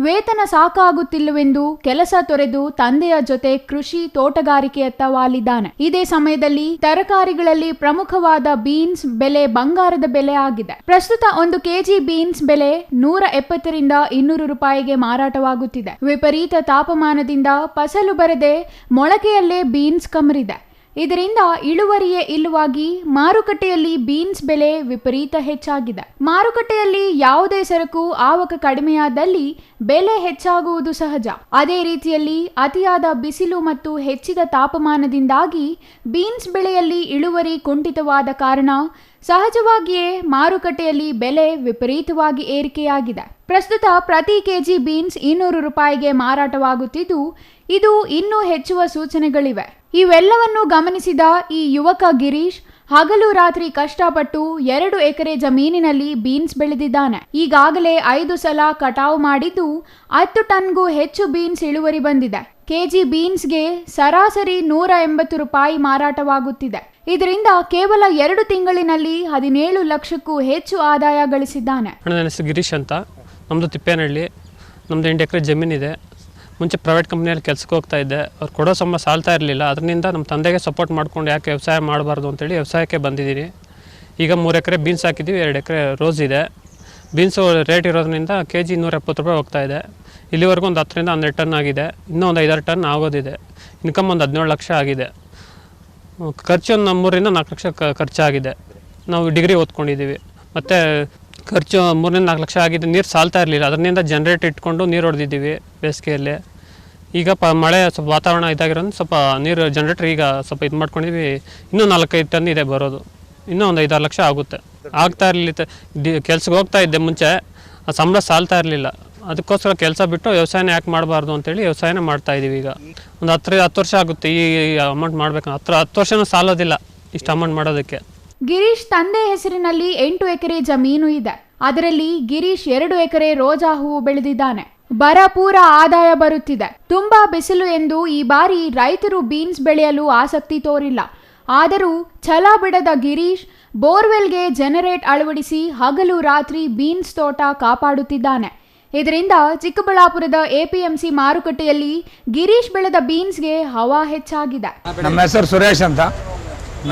Speaker 1: ವೇತನ ಸಾಕಾಗುತ್ತಿಲ್ಲವೆಂದು ಕೆಲಸ ತೊರೆದು ತಂದೆಯ ಜೊತೆ ಕೃಷಿ ತೋಟಗಾರಿಕೆಯತ್ತ ವಾಲಿದ್ದಾನೆ. ಇದೇ ಸಮಯದಲ್ಲಿ ತರಕಾರಿಗಳಲ್ಲಿ ಪ್ರಮುಖವಾದ ಬೀನ್ಸ್ ಬೆಲೆ ಬಂಗಾರದ ಬೆಲೆ ಆಗಿದೆ. ಪ್ರಸ್ತುತ 1 ಕೆಜಿ ಬೀನ್ಸ್ ಬೆಲೆ 170 ರಿಂದ 200 ರೂಪಾಯಿಗೆ ಮಾರಾಟವಾಗುತ್ತಿದೆ. ವಿಪರೀತ ತಾಪಮಾನದಿಂದ ಫಸಲು ಬರದೆ ಮೊಳಕೆಯಲ್ಲೇ ಬೀನ್ಸ್ ಕಮರಿದೆ. ಇದರಿಂದ ಇಳುವರಿಯೇ ಇಲ್ಲವಾಗಿ ಮಾರುಕಟ್ಟೆಯಲ್ಲಿ ಬೀನ್ಸ್ ಬೆಲೆ ವಿಪರೀತ ಹೆಚ್ಚಾಗಿದೆ. ಮಾರುಕಟ್ಟೆಯಲ್ಲಿ ಯಾವುದೇ ಸರಕು ಆವಕ ಕಡಿಮೆಯಾದಲ್ಲಿ ಬೆಲೆ ಹೆಚ್ಚಾಗುವುದು ಸಹಜ. ಅದೇ ರೀತಿಯಲ್ಲಿ ಅತಿಯಾದ ಬಿಸಿಲು ಮತ್ತು ಹೆಚ್ಚಿದ ತಾಪಮಾನದಿಂದಾಗಿ ಬೀನ್ಸ್ ಬೆಳೆಯಲ್ಲಿ ಇಳುವರಿ ಕುಂಠಿತವಾದ ಕಾರಣ ಸಹಜವಾಗಿಯೇ ಮಾರುಕಟ್ಟೆಯಲ್ಲಿ ಬೆಲೆ ವಿಪರೀತವಾಗಿ ಏರಿಕೆಯಾಗಿದೆ. ಪ್ರಸ್ತುತ ಪ್ರತಿ ಕೆಜಿ ಬೀನ್ಸ್ 200 ರೂಪಾಯಿಗೆ ಮಾರಾಟವಾಗುತ್ತಿದ್ದು, ಇದು ಇನ್ನೂ ಹೆಚ್ಚುವ ಸೂಚನೆಗಳಿವೆ. ಇವೆಲ್ಲವನ್ನು ಗಮನಿಸಿದ ಈ ಯುವಕ ಗಿರೀಶ್ ಹಗಲು ರಾತ್ರಿ ಕಷ್ಟಪಟ್ಟು 2 ಎಕರೆ ಜಮೀನಿನಲ್ಲಿ ಬೀನ್ಸ್ ಬೆಳೆದಿದ್ದಾನೆ. ಈಗಾಗಲೇ 5 ಸಲ ಕಟಾವು ಮಾಡಿದ್ದು 10 ಟನ್ಗೂ ಹೆಚ್ಚು ಬೀನ್ಸ್ ಇಳುವರಿ ಬಂದಿದೆ. ಕೆಜಿ ಬೀನ್ಸ್ಗೆ ಸರಾಸರಿ 180 ರೂಪಾಯಿ ಮಾರಾಟವಾಗುತ್ತಿದೆ. ಇದರಿಂದ ಕೇವಲ 2 ತಿಂಗಳಿನಲ್ಲಿ 17 ಲಕ್ಷಕ್ಕೂ ಹೆಚ್ಚು ಆದಾಯ ಗಳಿಸಿದ್ದಾನೆ.
Speaker 5: ನನ್ನ ಹೆಸರು ಗಿರೀಶ್ ಅಂತ. ನಮ್ಮದು ತಿಪ್ಪೇನಹಳ್ಳಿ. ನಮ್ಮದು 8 ಎಕರೆ ಜಮೀನಿದೆ. ಮುಂಚೆ ಪ್ರೈವೇಟ್ ಕಂಪ್ನಿಯಲ್ಲಿ ಕೆಲಸಕ್ಕೆ ಹೋಗ್ತಾ ಇದ್ದೆ. ಅವ್ರು ಕೊಡೋ ಸಂಬಳ ಸಾಲ್ತಾ ಇರಲಿಲ್ಲ. ಅದರಿಂದ ನಮ್ಮ ತಂದೆಗೆ ಸಪೋರ್ಟ್ ಮಾಡ್ಕೊಂಡು ಯಾಕೆ ವ್ಯವಸಾಯ ಮಾಡಬಾರ್ದು ಅಂತೇಳಿ ವ್ಯವಸಾಯಕ್ಕೆ ಬಂದಿದ್ದೀನಿ. ಈಗ 3 ಎಕರೆ ಬೀನ್ಸ್ ಹಾಕಿದ್ದೀವಿ, 2 ಎಕರೆ ರೋಸ್ ಇದೆ. ಬೀನ್ಸು ರೇಟ್ ಇರೋದ್ರಿಂದ ಕೆಜಿ 170 ರೂಪಾಯಿ ಹೋಗ್ತಾ ಇದೆ. ಇಲ್ಲಿವರೆಗೂ ಒಂದು 10 ರಿಂದ 12 ಟನ್ ಆಗಿದೆ. ಇನ್ನೂ ಒಂದು 5-6 ಟನ್ ಆಗೋದಿದೆ. ಇನ್ಕಮ್ ಒಂದು 17 ಲಕ್ಷ ಆಗಿದೆ. ಖರ್ಚು ಒಂದು 3 ರಿಂದ 4 ಲಕ್ಷ ಖರ್ಚಾಗಿದೆ. ನಾವು ಡಿಗ್ರಿ ಓದ್ಕೊಂಡಿದ್ದೀವಿ. ಮತ್ತು ಖರ್ಚು 3 ರಿಂದ 4 ಲಕ್ಷ ಆಗಿದೆ. ನೀರು ಸಾಲ್ತಾ ಇರಲಿಲ್ಲ. ಅದರಿಂದ ಜನ್ರೇಟ್ ಇಟ್ಕೊಂಡು ನೀರು ಹೊಡೆದಿದ್ದೀವಿ ಬೇಸಿಗೆಯಲ್ಲಿ. ಈಗ ಮಳೆ ಸ್ವಲ್ಪ ವಾತಾವರಣ ಇದಾಗಿರೋದು ಸ್ವಲ್ಪ ನೀರು ಜನ್ರೇಟ್ರ್ ಈಗ ಸ್ವಲ್ಪ ಇದು ಮಾಡ್ಕೊಂಡಿದ್ದೀವಿ. ಇನ್ನೂ 4-5 ಟನ್ ಇದೆ ಬರೋದು. ಇನ್ನೂ ಒಂದು 5-6 ಲಕ್ಷ ಆಗುತ್ತೆ. ಆಗ್ತಾ ಇರಲಿಲ್ಲ. ಕೆಲ್ಸಕ್ಕೆ ಹೋಗ್ತಾ ಇದ್ದೆ ಮುಂಚೆ, ಆ ಸಂಬಳ ಸಾಲ್ತಾ ಇರಲಿಲ್ಲ. ಅದಕ್ಕೋಸ್ಕರ ಕೆಲಸ ಬಿಟ್ಟು ವ್ಯವಸಾಯನ ಯಾಕೆ ಮಾಡಬಾರ್ದು ಅಂತೇಳಿ ವ್ಯವಸಾಯನ ಮಾಡ್ತಾಯಿದ್ದೀವಿ. ಈಗ ಒಂದು 10 ವರ್ಷ ಆಗುತ್ತೆ ಈ ಅಮೌಂಟ್ ಮಾಡಬೇಕು. 10 ವರ್ಷನೂ ಸಾಲೋದಿಲ್ಲ ಇಷ್ಟು ಅಮೌಂಟ್ ಮಾಡೋದಕ್ಕೆ.
Speaker 1: ಗಿರೀಶ್ ತಂದೆ ಹೆಸರಿನಲ್ಲಿ 8 ಎಕರೆ ಜಮೀನು ಇದೆ. ಅದರಲ್ಲಿ ಗಿರೀಶ್ 2 ಎಕರೆ ರೋಜಾ ಹೂವು ಬೆಳೆದಿದ್ದಾನೆ. ಭರಪೂರ ಆದಾಯ ಬರುತ್ತಿದೆ. ತುಂಬಾ ಬಿಸಿಲು ಎಂದು ಈ ಬಾರಿ ರೈತರು ಬೀನ್ಸ್ ಬೆಳೆಯಲು ಆಸಕ್ತಿ ತೋರಿಲ್ಲ. ಆದರೂ ಛಲ ಬಿಡದ ಗಿರೀಶ್ ಬೋರ್ವೆಲ್ಗೆ ಜನರೇಟ್ ಅಳವಡಿಸಿ ಹಗಲು ರಾತ್ರಿ ಬೀನ್ಸ್ ತೋಟ ಕಾಪಾಡುತ್ತಿದ್ದಾನೆ. ಇದರಿಂದ ಚಿಕ್ಕಬಳ್ಳಾಪುರದ ಎಪಿಎಂಸಿ ಮಾರುಕಟ್ಟೆಯಲ್ಲಿ ಗಿರೀಶ್ ಬೆಳೆದ ಬೀನ್ಸ್ಗೆ ಹವಾ ಹೆಚ್ಚಾಗಿದೆ.
Speaker 6: ನಮ್ಮ ಹೆಸರು ಸುರೇಶ್ ಅಂತ.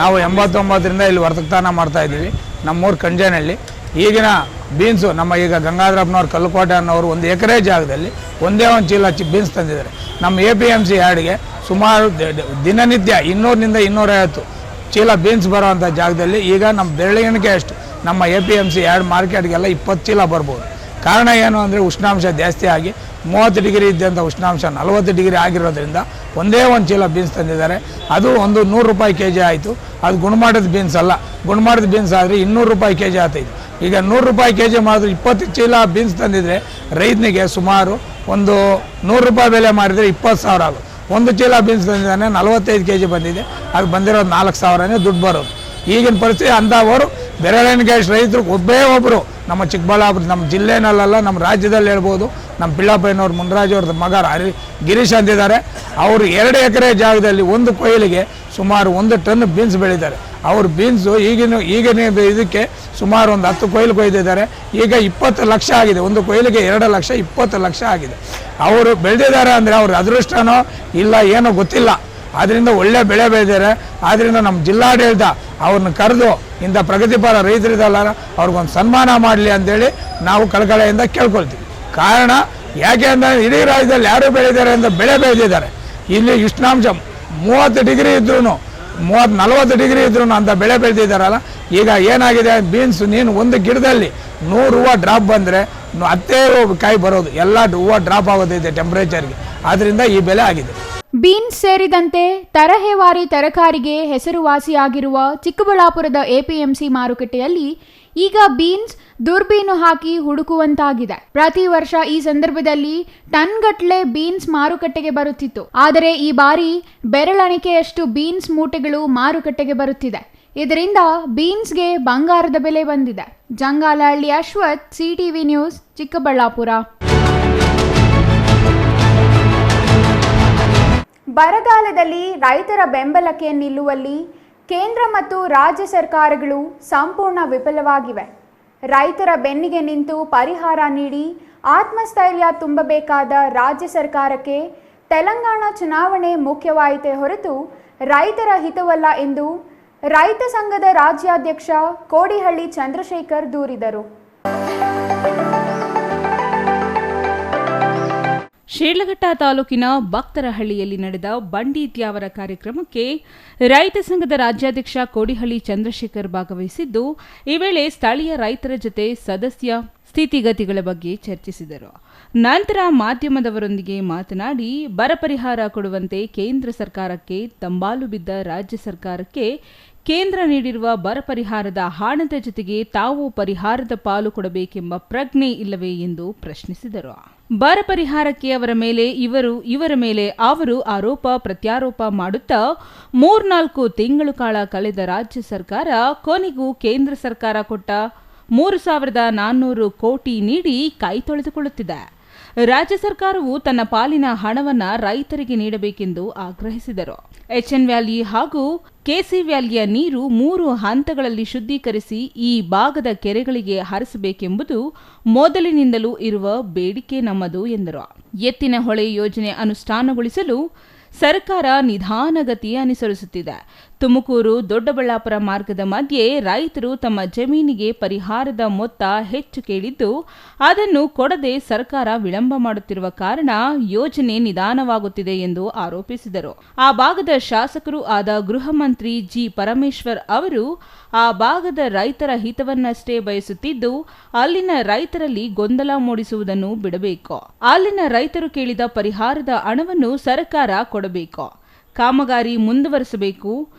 Speaker 6: ನಾವು 89ರಿಂದ ಇಲ್ಲಿ ವರ್ತಕತಾನ ಮಾಡ್ತಾ ಇದ್ದೀವಿ. ನಮ್ಮೂರು ಕಂಜೇನಹಳ್ಳಿ. ಈಗಿನ ಬೀನ್ಸು ನಮ್ಮ ಈಗ ಗಂಗಾಧರಪ್ಪನವ್ರು ಕಲ್ಲುಕೋಟೆ ಅನ್ನೋರು 1 ಎಕರೆ ಜಾಗದಲ್ಲಿ ಒಂದೇ ಒಂದು ಚೀಲ ಬೀನ್ಸ್ ತಂದಿದ್ದಾರೆ. ನಮ್ಮ APMC ಯಾರ್ಡ್ಗೆ ಸುಮಾರು ದಿನನಿತ್ಯ 200ರಿಂದ 250 ಚೀಲ ಬೀನ್ಸ್ ಬರೋವಂಥ ಜಾಗದಲ್ಲಿ ಈಗ ನಮ್ಮ ಬೆರಳಿಗೆ ಅಷ್ಟು ನಮ್ಮ APMC ಯಾರ್ಡ್ ಮಾರ್ಕೆಟ್ಗೆಲ್ಲ 20 ಚೀಲ ಬರ್ಬೋದು. ಕಾರಣ ಏನು ಅಂದರೆ ಉಷ್ಣಾಂಶ ಜಾಸ್ತಿ ಆಗಿ 30 ಡಿಗ್ರಿ ಇದ್ದಂಥ ಉಷ್ಣಾಂಶ 40 ಡಿಗ್ರಿ ಆಗಿರೋದ್ರಿಂದ ಒಂದೇ ಒಂದು ಚೀಲ ಬೀನ್ಸ್ ತಂದಿದ್ದಾರೆ. ಅದು ಒಂದು 100 ರೂಪಾಯಿ ಕೆಜಿ ಆಯಿತು. ಅದು ಗುಣಮಟ್ಟದ ಬೀನ್ಸ್ ಅಲ್ಲ. ಗುಣಮಟ್ಟದ ಬೀನ್ಸ್ ಆದರೆ 200 ರೂಪಾಯಿ ಕೆಜಿ ಆಗ್ತೈತೆ. ಈಗ 100 ರೂಪಾಯಿ ಕೆಜಿ ಮಾಡಿದ್ರೆ 20 ಚೀಲ ಬೀನ್ಸ್ ತಂದಿದ್ರೆ ರೈತನಿಗೆ ಸುಮಾರು ಒಂದು 100 ರೂಪಾಯಿ ಬೆಲೆ ಮಾಡಿದರೆ 20,000 ಆಗುತ್ತೆ. ಒಂದು ಚೀಲ ಬೀನ್ಸ್ ತಂದಿದ್ದಾನೆ, 45 ಕೆಜಿ ಬಂದಿದೆ. ಅದು ಬಂದಿರೋದು 4,000ನೇ ದುಡ್ಡು ಬರೋದು. ಈಗಿನ ಪರಿಸ್ಥಿತಿ ಅಂಥವರು ಬೆರಳೆಣಿಕೆ ರೈತರು ಒಬ್ಬೇ ಒಬ್ಬರು ನಮ್ಮ ಚಿಕ್ಕಬಳ್ಳಾಪುರ ನಮ್ಮ ಜಿಲ್ಲೆನಲ್ಲ ನಮ್ಮ ರಾಜ್ಯದಲ್ಲಿ ಹೇಳ್ಬೋದು. ನಮ್ಮ ಪಿಳ್ಳಪ್ಪಯ್ಯನವ್ರು ಮುನ್ರಾಜ್ ಅವ್ರದ್ದು ಮಗ ಗಿರೀಶ್ ಅಂತಿದ್ದಾರೆ. ಅವರು 2 ಎಕರೆ ಜಾಗದಲ್ಲಿ ಒಂದು ಕೊಯ್ಲಿಗೆ ಸುಮಾರು 1 ಟನ್ ಬೀನ್ಸ್ ಬೆಳೀತಾರೆ. ಅವ್ರ ಬೀನ್ಸು ಈಗಿನ ಇದಕ್ಕೆ ಸುಮಾರು ಒಂದು 10 ಕೊಯ್ಲು ಕೊಯ್ದಿದ್ದಾರೆ. ಈಗ 20 ಲಕ್ಷ ಆಗಿದೆ. ಒಂದು ಕೊಯ್ಲಿಗೆ 2 ಲಕ್ಷ 20 ಲಕ್ಷ ಆಗಿದೆ. ಅವರು ಬೆಳೆದಿದ್ದಾರೆ ಅಂದರೆ ಅವ್ರ ಅದೃಷ್ಟನೋ ಇಲ್ಲ ಏನೋ ಗೊತ್ತಿಲ್ಲ. ಆದ್ದರಿಂದ ಒಳ್ಳೆ ಬೆಳೆ ಬೆಳೆದಿದ್ದಾರೆ. ಆದ್ದರಿಂದ ನಮ್ಮ ಜಿಲ್ಲಾಡಳಿತ ಅವ್ರನ್ನ ಕರೆದು ಇಂಥ ಪ್ರಗತಿಪರ ರೈತರಿದಲ್ಲ ಅವ್ರಿಗೊಂದು ಸನ್ಮಾನ ಮಾಡಲಿ ಅಂತೇಳಿ ನಾವು ಕಳಕಳೆಯಿಂದ ಕೇಳ್ಕೊಳ್ತೀವಿ. ಕಾರಣ ಯಾಕೆ ಅಂದರೆ ಇಡೀ ರಾಜ್ಯದಲ್ಲಿ ಯಾರು ಬೆಳೆದಿದ್ದಾರೆ ಅಂತ ಬೆಳೆ ಬೆಳೆದಿದ್ದಾರೆ. ಇಲ್ಲಿ ಉಷ್ಣಾಂಶ 30 ಡಿಗ್ರಿ ಇದ್ರೂ 30-40 ಡಿಗ್ರಿ ಇದ್ರೂ ಅಂತ ಬೆಳೆ ಬೆಳೆದಿದ್ದಾರಲ್ಲ. ಈಗ ಏನಾಗಿದೆ ಬೀನ್ಸ್ ನೀನು ಒಂದು ಗಿಡದಲ್ಲಿ 100 ಹೂವು ಡ್ರಾಪ್ ಬಂದರೆ 10 ಕಾಯಿ ಬರೋದು. ಎಲ್ಲ ಹೂವು ಡ್ರಾಪ್ ಆಗೋದೈತೆ ಟೆಂಪ್ರೇಚರ್ಗೆ. ಆದ್ದರಿಂದ ಈ ಬೆಲೆ ಆಗಿದೆ.
Speaker 1: ಬೀನ್ಸ್ ಸೇರಿದಂತೆ ತರಹೇವಾರಿ ತರಕಾರಿಗೆ ಹೆಸರುವಾಸಿಯಾಗಿರುವ ಚಿಕ್ಕಬಳ್ಳಾಪುರದ APMC ಮಾರುಕಟ್ಟೆಯಲ್ಲಿ ಈಗ ಬೀನ್ಸ್ ದುರ್ಬೀನು ಹಾಕಿ ಹುಡುಕುವಂತಾಗಿದೆ. ಪ್ರತಿ ವರ್ಷ ಈ ಸಂದರ್ಭದಲ್ಲಿ ಟನ್ಗಟ್ಲೆ ಬೀನ್ಸ್ ಮಾರುಕಟ್ಟೆಗೆ ಬರುತ್ತಿತ್ತು. ಆದರೆ ಈ ಬಾರಿ ಬೆರಳೆಣಿಕೆಯಷ್ಟು ಬೀನ್ಸ್ ಮೂಟೆಗಳು ಮಾರುಕಟ್ಟೆಗೆ ಬರುತ್ತಿದೆ. ಇದರಿಂದ ಬೀನ್ಸ್ಗೆ ಬಂಗಾರದ ಬೆಲೆ ಬಂದಿದೆ. Jangalahalli Ashwath, CTV news, Chikkaballapur. ಬರಗಾಲದಲ್ಲಿ ರೈತರ ಬೆಂಬಲಕ್ಕೆ ನಿಲ್ಲುವಲ್ಲಿ ಕೇಂದ್ರ ಮತ್ತು ರಾಜ್ಯ ಸರ್ಕಾರಗಳು ಸಂಪೂರ್ಣ ವಿಫಲವಾಗಿವೆ. ರೈತರ ಬೆನ್ನಿಗೆ ನಿಂತು ಪರಿಹಾರ ನೀಡಿ ಆತ್ಮಸ್ಥೈರ್ಯ ತುಂಬಬೇಕಾದ ರಾಜ್ಯ ಸರ್ಕಾರಕ್ಕೆ ತೆಲಂಗಾಣ ಚುನಾವಣೆ ಮುಖ್ಯವಾಯಿತೇ ಹೊರತು ರೈತರ ಹಿತವಲ್ಲ ಎಂದು ರೈತ ಸಂಘದ ರಾಜ್ಯಾಧ್ಯಕ್ಷ ಕೋಡಿಹಳ್ಳಿ ಚಂದ್ರಶೇಖರ್ ದೂರಿದರು.
Speaker 2: ಶಿಡ್ಲಘಟ್ಟ ತಾಲೂಕಿನ ಭಕ್ತರಹಳ್ಳಿಯಲ್ಲಿ ನಡೆದ ಬಂಡಿ ತ್ಯಾವರ ಕಾರ್ಯಕ್ರಮಕ್ಕೆ ರೈತ ಸಂಘದ ರಾಜ್ಯಾಧ್ಯಕ್ಷ ಕೋಡಿಹಳ್ಳಿ ಚಂದ್ರಶೇಖರ್ ಭಾಗವಹಿಸಿದ್ದು, ಈ ವೇಳೆ ಸ್ಥಳೀಯ ರೈತರ ಜೊತೆ ಸದಸ್ಯ ಸ್ಥಿತಿಗತಿಗಳ ಬಗ್ಗೆ ಚರ್ಚಿಸಿದರು. ನಂತರ ಮಾಧ್ಯಮದವರೊಂದಿಗೆ ಮಾತನಾಡಿ ಬರ ಪರಿಹಾರ ಕೊಡುವಂತೆ ಕೇಂದ್ರ ಸರ್ಕಾರಕ್ಕೆ ತಂಬಾಲು ಬಿದ್ದ ರಾಜ್ಯ ಸರ್ಕಾರಕ್ಕೆ ಕೇಂದ್ರ ನೀಡಿರುವ ಬರ ಪರಿಹಾರದ ಹಣದ ಜೊತೆಗೆ ತಾವು ಪರಿಹಾರದ ಪಾಲು ಕೊಡಬೇಕೆಂಬ ಪ್ರಜ್ಞೆ ಇಲ್ಲವೇ ಎಂದು ಪ್ರಶ್ನಿಸಿದರು. ಬರ ಪರಿಹಾರಕ್ಕೆ ಇವರ ಮೇಲೆ ಅವರು ಆರೋಪ ಪ್ರತ್ಯಾರೋಪ ಮಾಡುತ್ತಾ 3-4 ತಿಂಗಳು ಕಾಲ ಕಳೆದ ರಾಜ್ಯ ಸರ್ಕಾರ ಕೊನೆಗೂ ಕೇಂದ್ರ ಸರ್ಕಾರ ಕೊಟ್ಟ 3,400 ಕೋಟಿ ನೀಡಿ ಕೈ ತೊಳೆದುಕೊಳ್ಳುತ್ತಿದೆ. ರಾಜ್ಯ ಸರ್ಕಾರವು ತನ್ನ ಪಾಲಿನ ಹಣವನ್ನು ರೈತರಿಗೆ ನೀಡಬೇಕೆಂದು ಆಗ್ರಹಿಸಿದರು. ಎಚ್ಎನ್ ವ್ಯಾಲಿ ಹಾಗೂ ಕೆಸಿ ವ್ಯಾಲಿಯ ನೀರು 3 ಹಂತಗಳಲ್ಲಿ ಶುದ್ಧೀಕರಿಸಿ ಈ ಭಾಗದ ಕೆರೆಗಳಿಗೆ ಹರಿಸಬೇಕೆಂಬುದು ಮೊದಲಿನಿಂದಲೂ ಇರುವ ಬೇಡಿಕೆ ನಮ್ಮದು ಎಂದರು. ಎತ್ತಿನ ಹೊಳೆ ಯೋಜನೆ ಅನುಷ್ಠಾನಗೊಳಿಸಲು ಸರ್ಕಾರ ನಿಧಾನಗತಿ ಅನುಸರಿಸುತ್ತಿದೆ. ತುಮಕೂರು ದೊಡ್ಡಬಳ್ಳಾಪುರ ಮಾರ್ಗದ ಮಧ್ಯೆ ರೈತರು ತಮ್ಮ ಜಮೀನಿಗೆ ಪರಿಹಾರದ ಮೊತ್ತ ಹೆಚ್ಚು ಕೇಳಿದ್ದು, ಅದನ್ನು ಕೊಡದೆ ಸರ್ಕಾರ ವಿಳಂಬ ಮಾಡುತ್ತಿರುವ ಕಾರಣ ಯೋಜನೆ ನಿಧಾನವಾಗುತ್ತಿದೆ ಎಂದು ಆರೋಪಿಸಿದರು. ಆ ಭಾಗದ ಶಾಸಕರು ಆದ ಗೃಹ ಮಂತ್ರಿ ಜಿ ಪರಮೇಶ್ವರ್ ಅವರು ಆ ಭಾಗದ ರೈತರ ಹಿತವನ್ನಷ್ಟೇ ಬಯಸುತ್ತಿದ್ದು, ಅಲ್ಲಿನ ರೈತರಲ್ಲಿ ಗೊಂದಲ ಮೂಡಿಸುವುದನ್ನು ಬಿಡಬೇಕು. ಅಲ್ಲಿನ ರೈತರು ಕೇಳಿದ ಪರಿಹಾರದ ಹಣವನ್ನು ಸರ್ಕಾರ ಕೊಡಬೇಕು. ಕಾಮಗಾರಿ ಮುಂದುವರಿಸಬೇಕು.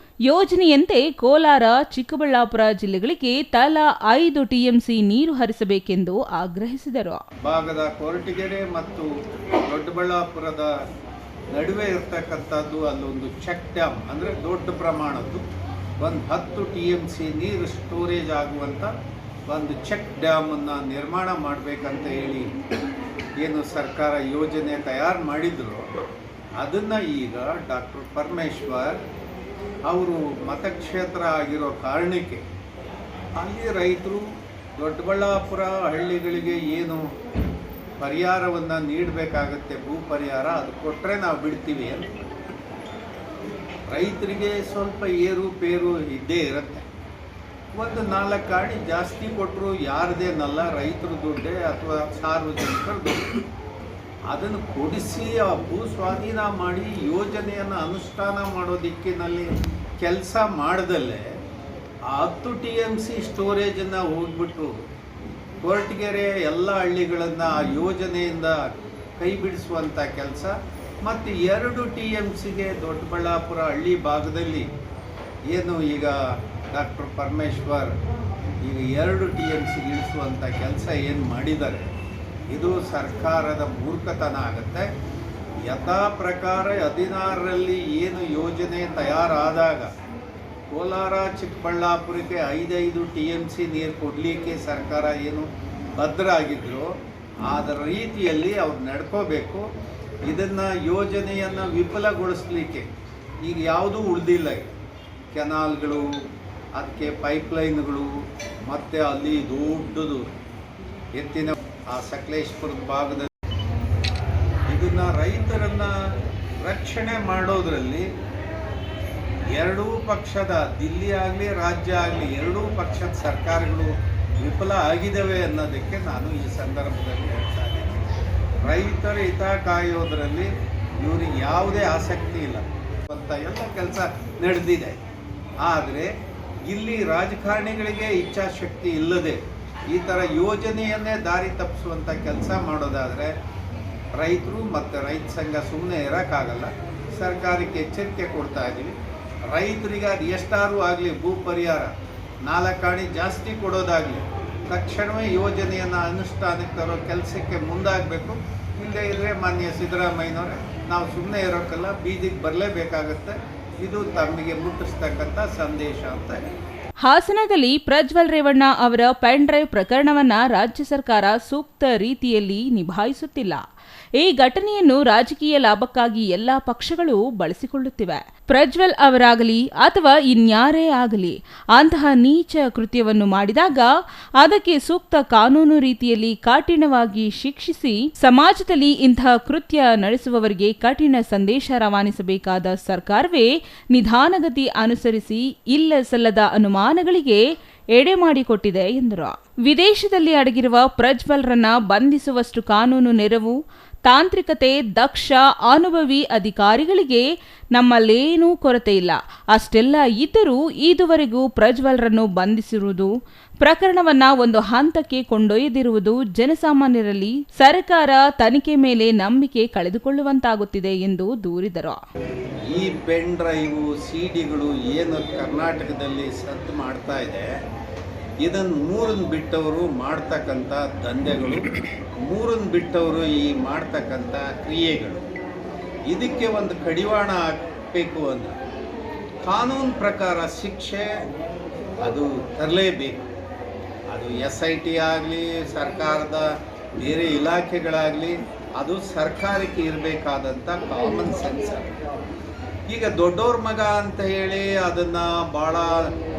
Speaker 2: ಯೋಜನೆಯಂತೆ ಕೋಲಾರ, ಚಿಕ್ಕಬಳ್ಳಾಪುರ ಜಿಲ್ಲೆಗಳಿಗೆ ತಲಾ 5 ಟಿಎಂಸಿ ನೀರು ಹರಿಸಬೇಕೆಂದು ಆಗ್ರಹಿಸಿದರು.
Speaker 7: ಭಾಗದ ಕೊರಟಗೆರೆ ಮತ್ತು ದೊಡ್ಡಬಳ್ಳಾಪುರದ ನಡುವೆ ಇರತಕ್ಕಂಥದ್ದು ಅಲ್ಲೊಂದು ಚೆಕ್ ಡ್ಯಾಮ್, ಅಂದರೆ ದೊಡ್ಡ ಪ್ರಮಾಣದ್ದು ಒಂದು 10 TMC ನೀರು ಸ್ಟೋರೇಜ್ ಆಗುವಂಥ ಒಂದು ಚೆಕ್ ಡ್ಯಾಮನ್ನು ನಿರ್ಮಾಣ ಮಾಡಬೇಕಂತ ಹೇಳಿ ಏನು ಸರ್ಕಾರ ಯೋಜನೆ ತಯಾರು ಮಾಡಿದ್ರು, ಅದನ್ನು ಈಗ ಡಾಕ್ಟರ್ ಪರಮೇಶ್ವರ್ ಅವರು ಮತಕ್ಷೇತ್ರ ಆಗಿರೋ ಕಾರಣಕ್ಕೆ ಅಲ್ಲಿ ರೈತರು ದೊಡ್ಡಬಳ್ಳಾಪುರ ಹಳ್ಳಿಗಳಿಗೆ ಏನು ಪರಿಹಾರವನ್ನು ನೀಡಬೇಕಾಗತ್ತೆ, ಭೂ ಪರಿಹಾರ, ಅದು ಕೊಟ್ಟರೆ ನಾವು ಬಿಡ್ತೀವಿ ಅಂತ ರೈತರಿಗೆ ಸ್ವಲ್ಪ ಏರುಪೇರು ಇದ್ದೇ ಇರುತ್ತೆ. ಒಂದು 4 ಕಾಣಿ ಜಾಸ್ತಿ ಕೊಟ್ಟರು ಯಾರದೇನಲ್ಲ, ರೈತರ ದುಡ್ಡೇ ಅಥವಾ ಸಾರ್ವಜನಿಕರ ದುಡ್ಡು. ಅದನ್ನು ಕೊಡಿಸಿ ಆ ಭೂ ಸ್ವಾಧೀನ ಮಾಡಿ ಯೋಜನೆಯನ್ನು ಅನುಷ್ಠಾನ ಮಾಡೋ ದಿಕ್ಕಿನಲ್ಲಿ ಕೆಲಸ ಮಾಡದಲ್ಲೇ ಆ 10 TMC ಸ್ಟೋರೇಜನ್ನು ಹೋಗ್ಬಿಟ್ಟು ಕೊರಟಗೆರೆ ಎಲ್ಲ ಹಳ್ಳಿಗಳನ್ನು ಆ ಯೋಜನೆಯಿಂದ ಕೈ ಬಿಡಿಸುವಂಥ ಕೆಲಸ, ಮತ್ತು 2 TMCಗೆ ದೊಡ್ಡಬಳ್ಳಾಪುರ ಹಳ್ಳಿ ಭಾಗದಲ್ಲಿ ಏನು ಈಗ ಡಾಕ್ಟರ್ ಪರಮೇಶ್ವರ್ ಈಗ 2 TMC ಇಳಿಸುವಂಥ ಕೆಲಸ ಏನು ಮಾಡಿದ್ದಾರೆ, ಇದು ಸರ್ಕಾರದ ಮೂರ್ಖತನ ಆಗುತ್ತೆ. ಯಥಾ ಪ್ರಕಾರ 16ರಲ್ಲಿ ಏನು ಯೋಜನೆ ತಯಾರಾದಾಗ ಕೋಲಾರ ಚಿಕ್ಕಬಳ್ಳಾಪುರಕ್ಕೆ 5 TMC ನೀರು ಕೊಡಲಿಕ್ಕೆ ಸರ್ಕಾರ ಏನು ಭದ್ರ ಆಗಿದ್ರು, ಅದರ ರೀತಿಯಲ್ಲಿ ಅವ್ರು ನಡ್ಕೋಬೇಕು. ಇದನ್ನು ಯೋಜನೆಯನ್ನು ವಿಫಲಗೊಳಿಸಲಿಕ್ಕೆ ಈಗ ಯಾವುದೂ ಉಳಿದಿಲ್ಲ. ಕೆನಾಲ್ಗಳು, ಅದಕ್ಕೆ ಪೈಪ್ಲೈನ್ಗಳು, ಮತ್ತು ಅಲ್ಲಿ ದೊಡ್ಡದು ಎತ್ತಿನ ಆ ಸಕಲೇಶ್ಪುರದ ಭಾಗದಲ್ಲಿ ಇದನ್ನು ರೈತರನ್ನು ರಕ್ಷಣೆ ಮಾಡೋದರಲ್ಲಿ ಎರಡೂ ಪಕ್ಷದ, ದಿಲ್ಲಿ ಆಗಲಿ ರಾಜ್ಯ ಆಗಲಿ, ಎರಡೂ ಪಕ್ಷದ ಸರ್ಕಾರಗಳು ವಿಫಲ ಆಗಿದ್ದಾವೆ ಅನ್ನೋದಕ್ಕೆ ನಾನು ಈ ಸಂದರ್ಭದಲ್ಲಿ ಹೇಳ್ತಾ ಇದ್ದೀನಿ. ರೈತರ ಹಿತ ಕಾಯೋದರಲ್ಲಿ ಇವರಿಗೆ ಯಾವುದೇ ಆಸಕ್ತಿ ಇಲ್ಲ ಅಂತ ಎಲ್ಲ ಕೆಲಸ ನಡೆದಿದೆ. ಆದರೆ ಇಲ್ಲಿ ರಾಜಕಾರಣಿಗಳಿಗೆ ಇಚ್ಛಾಶಕ್ತಿ ಇಲ್ಲದೆ ಈ ಥರ ಯೋಜನೆಯನ್ನೇ ದಾರಿ ತಪ್ಪಿಸುವಂಥ ಕೆಲಸ ಮಾಡೋದಾದರೆ ರೈತರು ಮತ್ತು ರೈತ ಸಂಘ ಸುಮ್ಮನೆ ಇರೋಕ್ಕಾಗಲ್ಲ. ಸರ್ಕಾರಕ್ಕೆ ಎಚ್ಚರಿಕೆ ಕೊಡ್ತಾ ಇದ್ದೀವಿ. ರೈತರಿಗೆ ಅದು ಎಷ್ಟಾರು ಆಗಲಿ ಭೂ ಪರಿಹಾರ 4 ಕಾಣಿ ಜಾಸ್ತಿ ಕೊಡೋದಾಗಲಿ ತಕ್ಷಣವೇ ಯೋಜನೆಯನ್ನು ಅನುಷ್ಠಾನಕ್ಕೆ ತರೋ ಕೆಲಸಕ್ಕೆ ಮುಂದಾಗಬೇಕು. ಇಲ್ಲದೇ ಇದ್ದರೆ ಮಾನ್ಯ ಸಿದ್ದರಾಮಯ್ಯನವರೇ, ನಾವು ಸುಮ್ಮನೆ ಇರೋಕ್ಕಲ್ಲ, ಬೀದಿಗೆ ಬರಲೇಬೇಕಾಗತ್ತೆ. ಇದು ತಮಗೆ ಮುಟ್ಟಿಸ್ತಕ್ಕಂಥ ಸಂದೇಶ ಅಂತ
Speaker 2: ಹಾಸನದಲ್ಲಿ ಪ್ರಜ್ವಲ್ ರೇವಣ್ಣ ಅವರ ಪೆನ್ ಡ್ರೈವ್ ಪ್ರಕರಣವನ್ನ ರಾಜ್ಯ ಸರ್ಕಾರ ಸೂಕ್ತ ರೀತಿಯಲ್ಲಿ ನಿಭಾಯಿಸುತ್ತಿಲ್ಲ. ಈ ಘಟನೆಯನ್ನು ರಾಜಕೀಯ ಲಾಭಕ್ಕಾಗಿ ಎಲ್ಲಾ ಪಕ್ಷಗಳು ಬಳಸಿಕೊಳ್ಳುತ್ತಿವೆ. ಪ್ರಜ್ವಲ್ ಅವರಾಗಲಿ ಅಥವಾ ಇನ್ಯಾರೇ ಆಗಲಿ ಅಂತಹ ನೀಚ ಕೃತ್ಯವನ್ನು ಮಾಡಿದಾಗ ಅದಕ್ಕೆ ಸೂಕ್ತ ಕಾನೂನು ರೀತಿಯಲ್ಲಿ ಕಠಿಣವಾಗಿ ಶಿಕ್ಷಿಸಿ ಸಮಾಜದಲ್ಲಿ ಇಂತಹ ಕೃತ್ಯ ನಡೆಸುವವರಿಗೆ ಕಠಿಣ ಸಂದೇಶ ರವಾನಿಸಬೇಕಾದ ಸರ್ಕಾರವೇ ನಿಧಾನಗತಿ ಅನುಸರಿಸಿ ಇಲ್ಲ ಸಲ್ಲದ ಅನುಮಾನಗಳಿಗೆ ಎಡೆ ಮಾಡಿಕೊಟ್ಟಿದೆ ಎಂದರು. ವಿದೇಶದಲ್ಲಿ ಅಡಗಿರುವ ಪ್ರಜ್ವಲ್ರನ್ನ ಬಂಧಿಸುವಷ್ಟು ಕಾನೂನು ನೆರವು, ತಾಂತ್ರಿಕತೆ, ದಕ್ಷ, ಅನುಭವಿ ಅಧಿಕಾರಿಗಳಿಗೆ ನಮ್ಮಲ್ಲೇನೂ ಕೊರತೆ ಇಲ್ಲ. ಅಷ್ಟೆಲ್ಲ ಇದ್ದರೂ ಇದುವರೆಗೂ ಪ್ರಜ್ವಲ್ರನ್ನು ಬಂಧಿಸಿರುವುದು, ಪ್ರಕರಣವನ್ನ ಒಂದು ಹಂತಕ್ಕೆ ಕೊಂಡೊಯ್ದಿರುವುದು ಜನಸಾಮಾನ್ಯರಲ್ಲಿ ಸರ್ಕಾರ ತನಿಖೆ ಮೇಲೆ ನಂಬಿಕೆ ಕಳೆದುಕೊಳ್ಳುವಂತಾಗುತ್ತಿದೆ ಎಂದು ದೂರಿದರು.
Speaker 7: ಈ ಪೆನ್ ಡ್ರೈವು ಸಿಡಿಗಳು ಏನು ಕರ್ನಾಟಕದಲ್ಲಿ ಸದ್ದು ಮಾಡ್ತಾ ಇದೆ, ಇದನ್ನು ಮೂರನ್ನು ಬಿಟ್ಟವರು ಮಾಡ್ತಕ್ಕಂಥ ದಂಧೆಗಳು, ಮೂರನ್ನು ಬಿಟ್ಟವರು ಈ ಮಾಡ್ತಕ್ಕಂಥ ಕ್ರಿಯೆಗಳು, ಇದಕ್ಕೆ ಒಂದು ಕಡಿವಾಣ ಹಾಕಬೇಕು ಅಂದರೆ ಕಾನೂನು ಪ್ರಕಾರ ಶಿಕ್ಷೆ ಅದು ತರಲೇಬೇಕು. ಅದು SIT ಆಗಲಿ, ಸರ್ಕಾರದ ಬೇರೆ ಇಲಾಖೆಗಳಾಗಲಿ, ಅದು ಸರ್ಕಾರಕ್ಕೆ ಇರಬೇಕಾದಂಥ ಕಾಮನ್ ಸೆನ್ಸ್. ಈಗ ದೊಡ್ಡವ್ರ ಮಗ ಅಂತ ಹೇಳಿ ಅದನ್ನು ಭಾಳ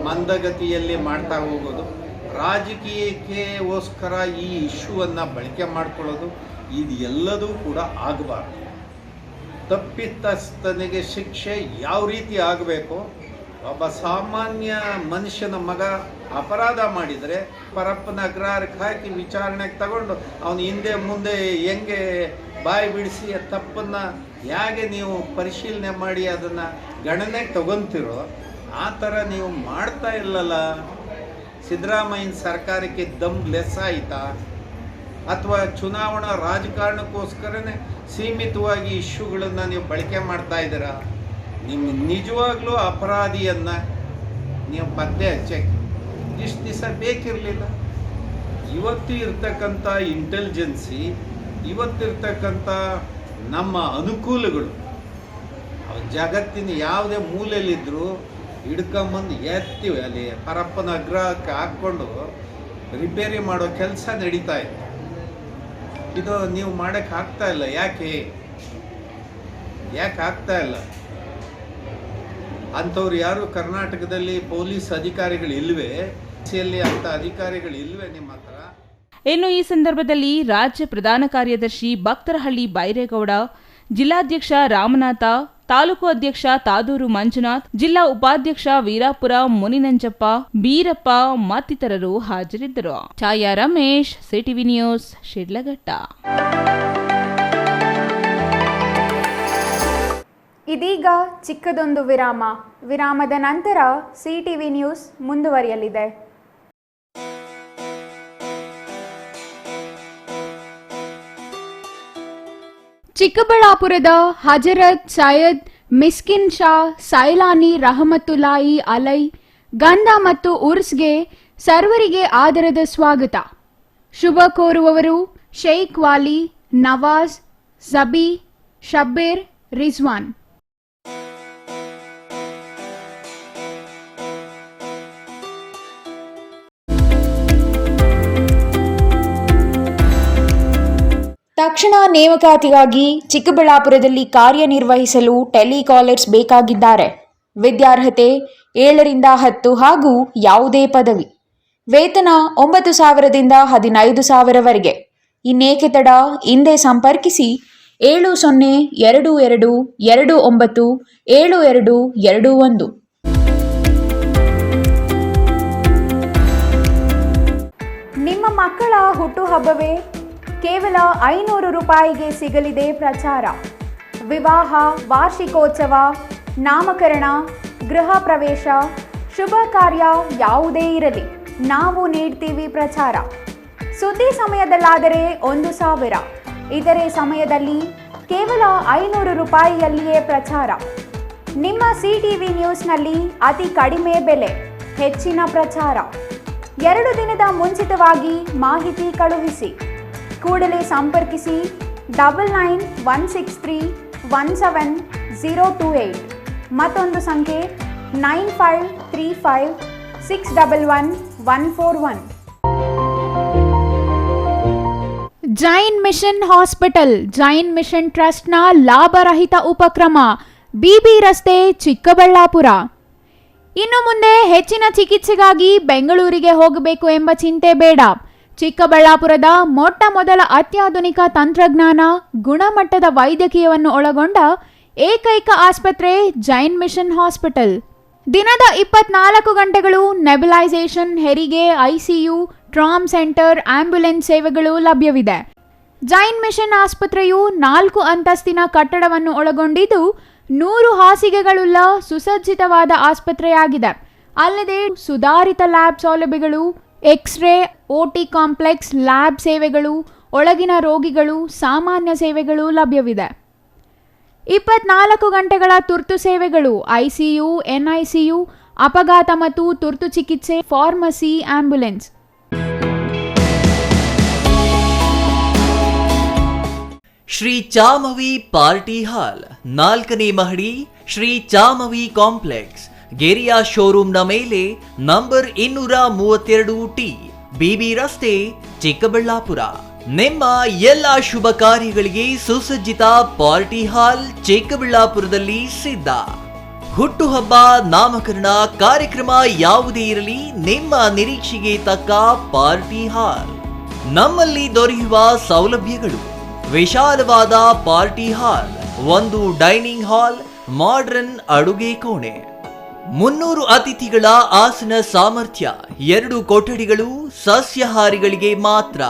Speaker 7: ಮಂದಗತಿಯಲ್ಲಿ ಮಾಡ್ತಾ ಹೋಗೋದು, ರಾಜಕೀಯಕ್ಕೋಸ್ಕರ ಈ ಇಶ್ಯೂವನ್ನು ಬಳಕೆ ಮಾಡ್ಕೊಳ್ಳೋದು, ಇದು ಎಲ್ಲದೂ ಕೂಡ ಆಗಬಾರ್ದು. ತಪ್ಪಿತಸ್ಥನಿಗೆ ಶಿಕ್ಷೆ ಯಾವ ರೀತಿ ಆಗಬೇಕು, ಒಬ್ಬ ಸಾಮಾನ್ಯ ಮನುಷ್ಯನ ಮಗ ಅಪರಾಧ ಮಾಡಿದರೆ ಪರಪ್ಪನ ಅಗ್ರಹಾರಕ್ಕೆ ಹಾಕಿ ವಿಚಾರಣೆಗೆ ತಗೊಂಡು ಅವನು ಹಿಂದೆ ಮುಂದೆ ಹೆಂಗೆ ಬಾಯಿ ಬಿಡಿಸಿ ತಪ್ಪನ್ನು ಹೇಗೆ ನೀವು ಪರಿಶೀಲನೆ ಮಾಡಿ ಅದನ್ನು ಗಣನೆಗೆ ತಗೊಂತಿರೋ ಆ ಥರ ನೀವು ಮಾಡ್ತಾ ಇಲ್ಲಲ್ಲ. ಸಿದ್ದರಾಮಯ್ಯನ ಸರ್ಕಾರಕ್ಕೆ ದಮ್ ಲೆಸ್ ಆಯಿತಾ, ಅಥವಾ ಚುನಾವಣಾ ರಾಜಕಾರಣಕ್ಕೋಸ್ಕರನೇ ಸೀಮಿತವಾಗಿ ಇಶ್ಯೂಗಳನ್ನು ನೀವು ಬಳಕೆ ಮಾಡ್ತಾ ಇದ್ದೀರಾ? ನಿಮ್ಮ ನಿಜವಾಗ್ಲೂ ಅಪರಾಧಿಯನ್ನು ನೀವು ಪತ್ತೆ ಹಚ್ಚಕ್ಕೆ ಇಷ್ಟು ದಿವಸ ಬೇಕಿರಲಿಲ್ಲ. ಇವತ್ತು ಇರ್ತಕ್ಕಂಥ ಇಂಟೆಲಿಜೆನ್ಸಿ, ಇವತ್ತಿರ್ತಕ್ಕಂಥ ನಮ್ಮ ಅನುಕೂಲಗಳು ಜಗತ್ತಿನ ಯಾವುದೇ ಮೂಲೆಯಲ್ಲಿದ್ದರೂ ಹಿಡ್ಕೊಂಬಂದು ಎತ್ತೀವಿ ಅಲ್ಲಿ ಪರಪ್ಪನ ಅಗ್ರಹಕ್ಕೆ ಹಾಕ್ಕೊಂಡು ರಿಪೇರಿ ಮಾಡೋ ಕೆಲಸ ನಡೀತಾ ಇತ್ತು. ಇದು ನೀವು ಮಾಡೋಕ್ಕೆ ಆಗ್ತಾ ಇಲ್ಲ. ಯಾಕೆ ಆಗ್ತಾ ಇಲ್ಲ? ಅಂಥವ್ರು ಯಾರು ಕರ್ನಾಟಕದಲ್ಲಿ ಪೊಲೀಸ್ ಅಧಿಕಾರಿಗಳು ಇಲ್ವೇ? ಅಂಥ ಅಧಿಕಾರಿಗಳು ಇಲ್ವೇ ನಿಮ್ಮ ಹತ್ರ?
Speaker 2: ಇನ್ನು ಈ ಸಂದರ್ಭದಲ್ಲಿ ರಾಜ್ಯ ಪ್ರಧಾನ ಕಾರ್ಯದರ್ಶಿ ಭಕ್ತರಹಳ್ಳಿ ಬೈರೇಗೌಡ, ಜಿಲ್ಲಾಧ್ಯಕ್ಷ ರಾಮನಾಥ, ತಾಲೂಕು ಅಧ್ಯಕ್ಷ ತಾದೂರು ಮಂಜುನಾಥ್, ಜಿಲ್ಲಾ ಉಪಾಧ್ಯಕ್ಷ ವೀರಾಪುರ ಮುನಿನಂಜಪ್ಪ, ಬೀರಪ್ಪ ಮತ್ತಿತರರು ಹಾಜರಿದ್ದರು. ಛಾಯಾ ರಮೇಶ್, ಸಿಟಿವಿ ನ್ಯೂಸ್, ಶಿಡ್ಲಘಟ್ಟ.
Speaker 1: ಇದೀಗ ಚಿಕ್ಕದೊಂದು ವಿರಾಮ. ವಿರಾಮದ ನಂತರ ಸಿಟಿವಿ ನ್ಯೂಸ್ ಮುಂದುವರಿಯಲಿದೆ. ಚಿಕ್ಕಬಳ್ಳಾಪುರದ ಹಜರತ್ ಸೈಯದ್ ಮಿಸ್ಕಿನ್ ಶಾ ಸೈಲಾನಿ ರಹಮತುಲ್ಲಾಹಿ ಅಲೈ ಗಂಧ ಮತ್ತು ಉರ್ಸ್ಗೆ ಸರ್ವರಿಗೆ ಆದರದ ಸ್ವಾಗತ. ಶುಭ ಕೋರುವವರು ಶೇಖ್ ವಾಲಿ, ನವಾಜ್, ಜಬಿ, ಶಬ್ಬೀರ್, ರಿಜ್ವಾನ್. ತಕ್ಷಣ ನೇಮಕಾತಿಗಾಗಿ ಚಿಕ್ಕಬಳ್ಳಾಪುರದಲ್ಲಿ ಕಾರ್ಯನಿರ್ವಹಿಸಲು ಟೆಲಿಕಾಲರ್ಸ್ ಬೇಕಾಗಿದ್ದಾರೆ. ವಿದ್ಯಾರ್ಹತೆ 7ರಿಂದ 10 ಹಾಗೂ ಯಾವುದೇ ಪದವಿ. ವೇತನ 9,000ದಿಂದ 15,000ವರೆಗೆ. ಇನ್ನೇಕೆ ತಡ, ಹಿಂದೆ ಸಂಪರ್ಕಿಸಿ 7022297221. ನಿಮ್ಮ ಮಕ್ಕಳ ಹುಟ್ಟುಹಬ್ಬವೇ ಕೇವಲ 500 ರೂಪಾಯಿಗೆ ಸಿಗಲಿದೆ ಪ್ರಚಾರ. ವಿವಾಹ, ವಾರ್ಷಿಕೋತ್ಸವ, ನಾಮಕರಣ, ಗೃಹ ಪ್ರವೇಶ, ಶುಭ ಕಾರ್ಯ ಯಾವುದೇ ಇರಲಿ, ನಾವು ನೀಡ್ತೀವಿ ಪ್ರಚಾರ. ಸುದ್ದಿ ಸಮಯದಲ್ಲಾದರೆ 1,000, ಇತರೆ ಸಮಯದಲ್ಲಿ ಕೇವಲ 500 ರೂಪಾಯಿಯಲ್ಲಿಯೇ ಪ್ರಚಾರ. ನಿಮ್ಮ ಸಿಟಿವಿ ನ್ಯೂಸ್ನಲ್ಲಿ ಅತಿ ಕಡಿಮೆ ಬೆಲೆ, ಹೆಚ್ಚಿನ ಪ್ರಚಾರ. 2 ದಿನದ ಮುಂಚಿತವಾಗಿ ಮಾಹಿತಿ ಕಳುಹಿಸಿ. ಕೂಡಲೇ ಸಂಪರ್ಕಿಸಿ 9916317028. ಮತ್ತೊಂದು ಸಂಖ್ಯೆ 9535 611-141. Jain Mission Hospital, Jain Mission ಟ್ರಸ್ಟ್ನ ಲಾಭರಹಿತ ಉಪಕ್ರಮ, ಬಿಬಿ ರಸ್ತೆ, ಚಿಕ್ಕಬಳ್ಳಾಪುರ. ಇನ್ನು ಮುಂದೆ ಹೆಚ್ಚಿನ ಚಿಕಿತ್ಸೆಗಾಗಿ ಬೆಂಗಳೂರಿಗೆ ಹೋಗಬೇಕು ಎಂಬ ಚಿಂತೆ ಬೇಡ. ಚಿಕ್ಕಬಳ್ಳಾಪುರದ ಮೊಟ್ಟ ಮೊದಲ ಅತ್ಯಾಧುನಿಕ ತಂತ್ರಜ್ಞಾನ, ಗುಣಮಟ್ಟದ ವೈದ್ಯಕೀಯವನ್ನು ಒಳಗೊಂಡ ಏಕೈಕ ಆಸ್ಪತ್ರೆ ಜೈನ್ ಮಿಷನ್ ಹಾಸ್ಪಿಟಲ್. ದಿನದ 24 ಗಂಟೆಗಳು ನೆಬುಲೈಸೇಷನ್, ಹೆರಿಗೆ, ಐಸಿಯು, ಟ್ರಾಮ್ ಸೆಂಟರ್, ಆಂಬ್ಯುಲೆನ್ಸ್ ಸೇವೆಗಳು ಲಭ್ಯವಿದೆ. ಜೈನ್ ಮಿಷನ್ ಆಸ್ಪತ್ರೆಯು 4 ಅಂತಸ್ತಿನ ಕಟ್ಟಡವನ್ನು ಒಳಗೊಂಡಿದ್ದು 100 ಹಾಸಿಗೆಗಳುಳ್ಳ ಸುಸಜ್ಜಿತವಾದ ಆಸ್ಪತ್ರೆಯಾಗಿದೆ. ಅಲ್ಲದೆ ಸುಧಾರಿತ ಲ್ಯಾಬ್ ಸೌಲಭ್ಯಗಳು, ಎಕ್ಸ್ರೇ, ಓಟಿ ಕಾಂಪ್ಲೆಕ್ಸ್, ಲ್ಯಾಬ್ ಸೇವೆಗಳು, ಒಳಗಿನ ರೋಗಿಗಳು, ಸಾಮಾನ್ಯ ಸೇವೆಗಳು ಲಭ್ಯವಿದೆ. 24 ಗಂಟೆಗಳ ತುರ್ತು ಸೇವೆಗಳು, ಐಸಿಯು, ಎನ್ಐಸಿಯು, ಅಪಘಾತ ಮತ್ತು ತುರ್ತು ಚಿಕಿತ್ಸೆ, ಫಾರ್ಮಸಿ, ಆಂಬ್ಯುಲೆನ್ಸ್.
Speaker 8: ಶ್ರೀ ಚಾಮವಿ ಪಾರ್ಟಿ ಹಾಲ್, 4ನೇ ಮಹಡಿ, ಶ್ರೀ ಚಾಮವಿ ಕಾಂಪ್ಲೆಕ್ಸ್, ಗೆರಿಯಾ ಶೋರೂಮ್ನ ಮೇಲೆ, ನಂಬರ್ 232T, ಬಿಬಿ ರಸ್ತೆ, ಚಿಕ್ಕಬಳ್ಳಾಪುರ. ನಿಮ್ಮ ಎಲ್ಲ ಶುಭ ಕಾರ್ಯಗಳಿಗೆ ಸುಸಜ್ಜಿತ ಪಾರ್ಟಿ ಹಾಲ್ ಚಿಕ್ಕಬಳ್ಳಾಪುರದಲ್ಲಿ ಸಿದ್ಧ. ಹುಟ್ಟುಹಬ್ಬ, ನಾಮಕರಣ, ಕಾರ್ಯಕ್ರಮ ಯಾವುದೇ ಇರಲಿ, ನಿಮ್ಮ ನಿರೀಕ್ಷೆಗೆ ತಕ್ಕ ಪಾರ್ಟಿ ಹಾಲ್. ನಮ್ಮಲ್ಲಿ ದೊರೆಯುವ ಸೌಲಭ್ಯಗಳು: ವಿಶಾಲವಾದ party hall, 1 dining hall, modern ಅಡುಗೆ ಕೋಣೆ, 300 ಅತಿಥಿಗಳ ಆಸನ ಸಾಮರ್ಥ್ಯ, 2 ಕೊಠಡಿಗಳು ಸಸ್ಯಾಹಾರಿಗಳಿಗೆ ಮಾತ್ರ,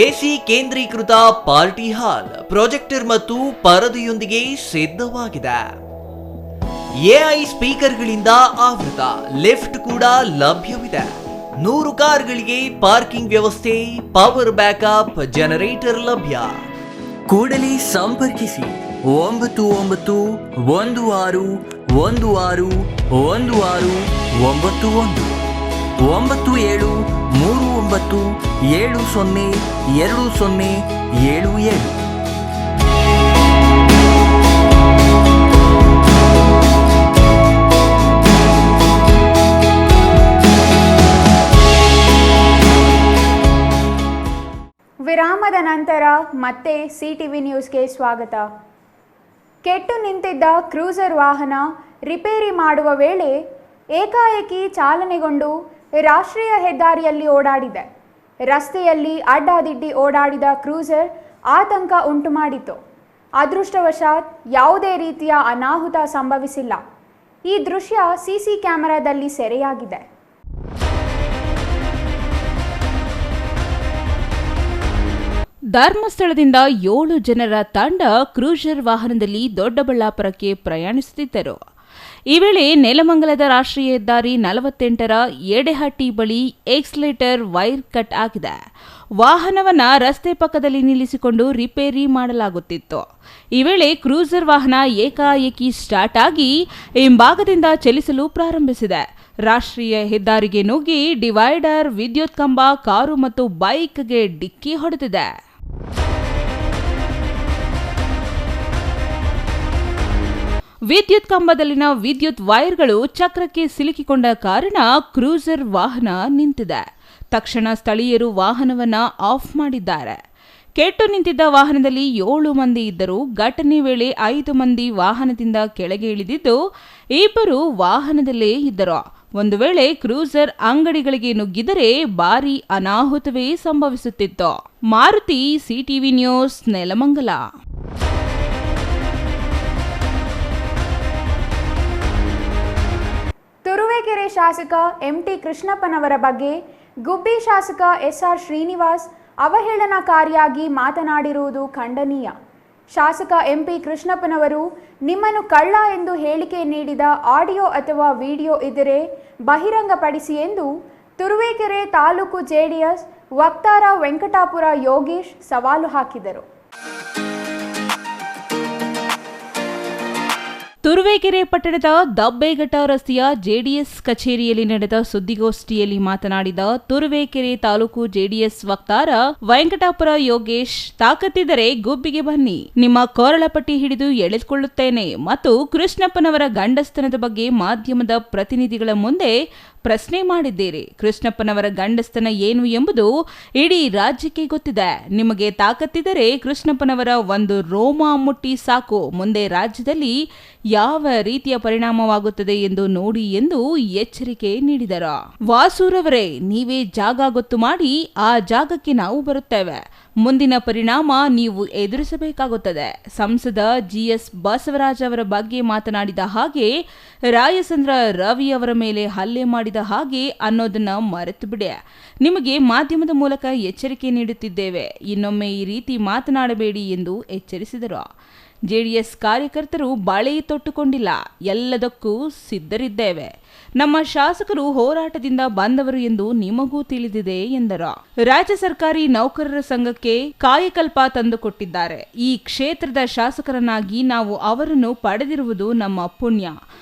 Speaker 8: ಎಸಿ ಕೇಂದ್ರೀಕೃತ ಪಾರ್ಟಿ ಹಾಲ್, ಪ್ರೊಜೆಕ್ಟರ್ ಮತ್ತು ಪರದೆಯೊಂದಿಗೆ ಸಿದ್ಧವಾಗಿದೆ. ಎಐ ಸ್ಪೀಕರ್ಗಳಿಂದ ಆವೃತ, ಲಿಫ್ಟ್ ಕೂಡ ಲಭ್ಯವಿದೆ. 100 ಕಾರ್ಗಳಿಗೆ ಪಾರ್ಕಿಂಗ್ ವ್ಯವಸ್ಥೆ, ಪವರ್ ಬ್ಯಾಕಪ್, ಜನರೇಟರ್ ಲಭ್ಯ. ಕೂಡಲೇ ಸಂಪರ್ಕಿಸಿ 9916161691 9739702077.
Speaker 1: ವಿರಾಮದ ನಂತರ ಮತ್ತೆ ಸಿಟಿವಿ ನ್ಯೂಸ್ಗೆ ಸ್ವಾಗತ. ಕೆಟ್ಟು ನಿಂತಿದ್ದ ಕ್ರೂಸರ್ ವಾಹನ ರಿಪೇರಿ ಮಾಡುವ ವೇಳೆ ಏಕಾಏಕಿ ಚಾಲನೆಗೊಂಡು ರಾಷ್ಟ್ರೀಯ ಹೆದ್ದಾರಿಯಲ್ಲಿ ಓಡಾಡಿದೆ. ರಸ್ತೆಯಲ್ಲಿ ಅಡ್ಡಾದಿಡ್ಡಿ ಓಡಾಡಿದ ಕ್ರೂಸರ್ ಆತಂಕ ಉಂಟುಮಾಡಿತು. ಅದೃಷ್ಟವಶಾತ್ ಯಾವುದೇ ರೀತಿಯ ಅನಾಹುತ ಸಂಭವಿಸಿಲ್ಲ. ಈ ದೃಶ್ಯ ಸಿಸಿ ಕ್ಯಾಮೆರಾದಲ್ಲಿ ಸೆರೆಯಾಗಿದೆ.
Speaker 2: ಧರ್ಮಸ್ಥಳದಿಂದ 7 ಜನರ ತಂಡ ಕ್ರೂಸರ್ ವಾಹನದಲ್ಲಿ ದೊಡ್ಡಬಳ್ಳಾಪುರಕ್ಕೆ ಪ್ರಯಾಣಿಸುತ್ತಿದ್ದರು. ಈ ವೇಳೆ ನೆಲಮಂಗಲದ ರಾಷ್ಟ್ರೀಯ ಹೆದ್ದಾರಿ 48ರ ಎಡೆಹಟ್ಟಿ ಬಳಿ ಎಕ್ಸಲೇಟರ್ ವೈರ್ ಕಟ್ ಆಗಿದೆ. ವಾಹನವನ್ನ ರಸ್ತೆ ಪಕ್ಕದಲ್ಲಿ ನಿಲ್ಲಿಸಿಕೊಂಡು ರಿಪೇರಿ ಮಾಡಲಾಗುತ್ತಿತ್ತು. ಈ ವೇಳೆ ಕ್ರೂಸರ್ ವಾಹನ ಏಕಾಏಕಿ ಸ್ಟಾರ್ಟ್ ಆಗಿ ಹಿಂಭಾಗದಿಂದ ಚಲಿಸಲು ಪ್ರಾರಂಭಿಸಿದೆ. ರಾಷ್ಟ್ರೀಯ ಹೆದ್ದಾರಿಗೆ ನುಗ್ಗಿ ಡಿವೈಡರ್, ವಿದ್ಯುತ್ ಕಂಬ, ಕಾರು ಮತ್ತು ಬೈಕ್ಗೆ ಡಿಕ್ಕಿ ಹೊಡೆದಿದೆ. ವಿದ್ಯುತ್ ಕಂಬದಲ್ಲಿನ ವಿದ್ಯುತ್ ವೈರ್ಗಳು ಚಕ್ರಕ್ಕೆ ಸಿಲುಕಿಕೊಂಡ ಕಾರಣ ಕ್ರೂಸರ್ ವಾಹನ ನಿಂತಿದೆ. ತಕ್ಷಣ ಸ್ಥಳೀಯರು ವಾಹನವನ್ನ ಆಫ್ ಮಾಡಿದ್ದಾರೆ. ಕೆಟ್ಟು ನಿಂತಿದ್ದ ವಾಹನದಲ್ಲಿ 7 ಮಂದಿ ಇದ್ದರು. ಘಟನೆ ವೇಳೆ 5 ಮಂದಿ ವಾಹನದಿಂದ ಕೆಳಗೆ ಇಳಿದಿದ್ದು, 2 ವಾಹನದಲ್ಲೇ ಇದ್ದರು. ಒಂದು ವೇಳೆ ಕ್ರೂಸರ್ ಅಂಗಡಿಗಳಿಗೆ ನುಗ್ಗಿದರೆ ಭಾರೀ ಅನಾಹುತವೇ ಸಂಭವಿಸುತ್ತಿತ್ತು. Maruti, CTV news, Nelamangala.
Speaker 1: ತುರುವೇಕೆರೆ ಶಾಸಕ ಎಂಟಿ ಕೃಷ್ಣಪ್ಪನವರ ಬಗ್ಗೆ ಗುಬ್ಬಿ ಶಾಸಕ ಎಸ್ಆರ್ ಶ್ರೀನಿವಾಸ್ ಅವಹೇಳನಕಾರಿಯಾಗಿ ಮಾತನಾಡಿರುವುದು ಖಂಡನೀಯ. ಶಾಸಕ ಎಂಪಿ ಕೃಷ್ಣಪ್ಪನವರು ನಿಮ್ಮನ್ನು ಕಳ್ಳ ಎಂದು ಹೇಳಿಕೆ ನೀಡಿದ ಆಡಿಯೋ ಅಥವಾ ವಿಡಿಯೋ ಇದ್ದರೆ ಬಹಿರಂಗಪಡಿಸಿ ಎಂದು ತುರುವೇಕೆರೆ ತಾಲೂಕು ಜೆಡಿಎಸ್ ವಕ್ತಾರ ವೆಂಕಟಾಪುರ ಯೋಗೇಶ್ ಸವಾಲು ಹಾಕಿದರು.
Speaker 2: ತುರುವೇಕೆರೆ ಪಟ್ಟಣದ ದಬ್ಬೆಘಟ್ಟ ರಸ್ತೆಯ ಜೆಡಿಎಸ್ ಕಚೇರಿಯಲ್ಲಿ ನಡೆದ ಸುದ್ದಿಗೋಷ್ಠಿಯಲ್ಲಿ ಮಾತನಾಡಿದ ತುರುವೇಕೆರೆ ತಾಲೂಕು ಜೆಡಿಎಸ್ ವಕ್ತಾರ ವೆಂಕಟಾಪುರ ಯೋಗೇಶ್, ತಾಕತ್ತಿದ್ದರೆ ಗುಬ್ಬಿಗೆ ಬನ್ನಿ, ನಿಮ್ಮ ಕೋರಳಪಟ್ಟಿ ಹಿಡಿದು ಎಳೆದುಕೊಳ್ಳುತ್ತೇನೆ ಮತ್ತು ಕೃಷ್ಣಪ್ಪನವರ ಗಂಡಸ್ತನದ ಬಗ್ಗೆ ಮಾಧ್ಯಮದ ಪ್ರತಿನಿಧಿಗಳ ಮುಂದೆ ಪ್ರಶ್ನೆ ಮಾಡಿದ್ದೀರಿ. ಕೃಷ್ಣಪ್ಪನವರ ಗಂಡಸ್ತನ ಏನು ಎಂಬುದು ಇಡೀ ರಾಜ್ಯಕ್ಕೆ ಗೊತ್ತಿದೆ. ನಿಮಗೆ ತಾಕತ್ತಿದ್ದರೆ ಕೃಷ್ಣಪ್ಪನವರ ಒಂದು ರೋಮ ಮುಟ್ಟಿ ಸಾಕು, ಮುಂದೆ ರಾಜ್ಯದಲ್ಲಿ ಯಾವ ರೀತಿಯ ಪರಿಣಾಮವಾಗುತ್ತದೆ ಎಂದು ನೋಡಿ ಎಂದು ಎಚ್ಚರಿಕೆ ನೀಡಿದರು. ವಾಸೂರವರೇ, ನೀವೇ ಜಾಗ ಗೊತ್ತು ಮಾಡಿ ಆ ಜಾಗಕ್ಕೆ ನಾವು ಬರುತ್ತೇವೆ. ಮುಂದಿನ ಪರಿಣಾಮ ನೀವು ಎದುರಿಸಬೇಕಾಗುತ್ತದೆ. ಸಂಸದ GS ಬಸವರಾಜ್ ಅವರ ಬಗ್ಗೆ ಮಾತನಾಡಿದ ಹಾಗೆ, ರಾಯಚಂದ್ರ ರವಿ ಅವರ ಮೇಲೆ ಹಲ್ಲೆ ಮಾಡಿದ ಹಾಗೆ ಅನ್ನೋದನ್ನ ಮರೆತು ಬಿಡಿ. ನಿಮಗೆ ಮಾಧ್ಯಮದ ಮೂಲಕ ಎಚ್ಚರಿಕೆ ನೀಡುತ್ತಿದ್ದೇವೆ. ಇನ್ನೊಮ್ಮೆ ಈ ರೀತಿ ಮಾತನಾಡಬೇಡಿ ಎಂದು ಎಚ್ಚರಿಸಿದರು. JDS ಕಾರ್ಯಕರ್ತರು ಬಳೆ ತೊಟ್ಟುಕೊಂಡಿಲ್ಲ, ಎಲ್ಲದಕ್ಕೂ ಸಿದ್ಧರಿದ್ದೇವೆ. ನಮ್ಮ ಶಾಸಕರು ಹೋರಾಟದಿಂದ ಬಂದವರು ಎಂದು ನಿಮಗೂ ತಿಳಿದಿದೆ ಎಂದರು. ರಾಜ್ಯ ಸರ್ಕಾರಿ ನೌಕರರ ಸಂಘಕ್ಕೆ ಕಾಯಕಲ್ಪ ತಂದುಕೊಟ್ಟಿದ್ದಾರೆ. ಈ ಕ್ಷೇತ್ರದ ಶಾಸಕರನ್ನಾಗಿ ನಾವು ಅವರನ್ನು ಪಡೆದಿರುವುದು ನಮ್ಮ ಪುಣ್ಯ.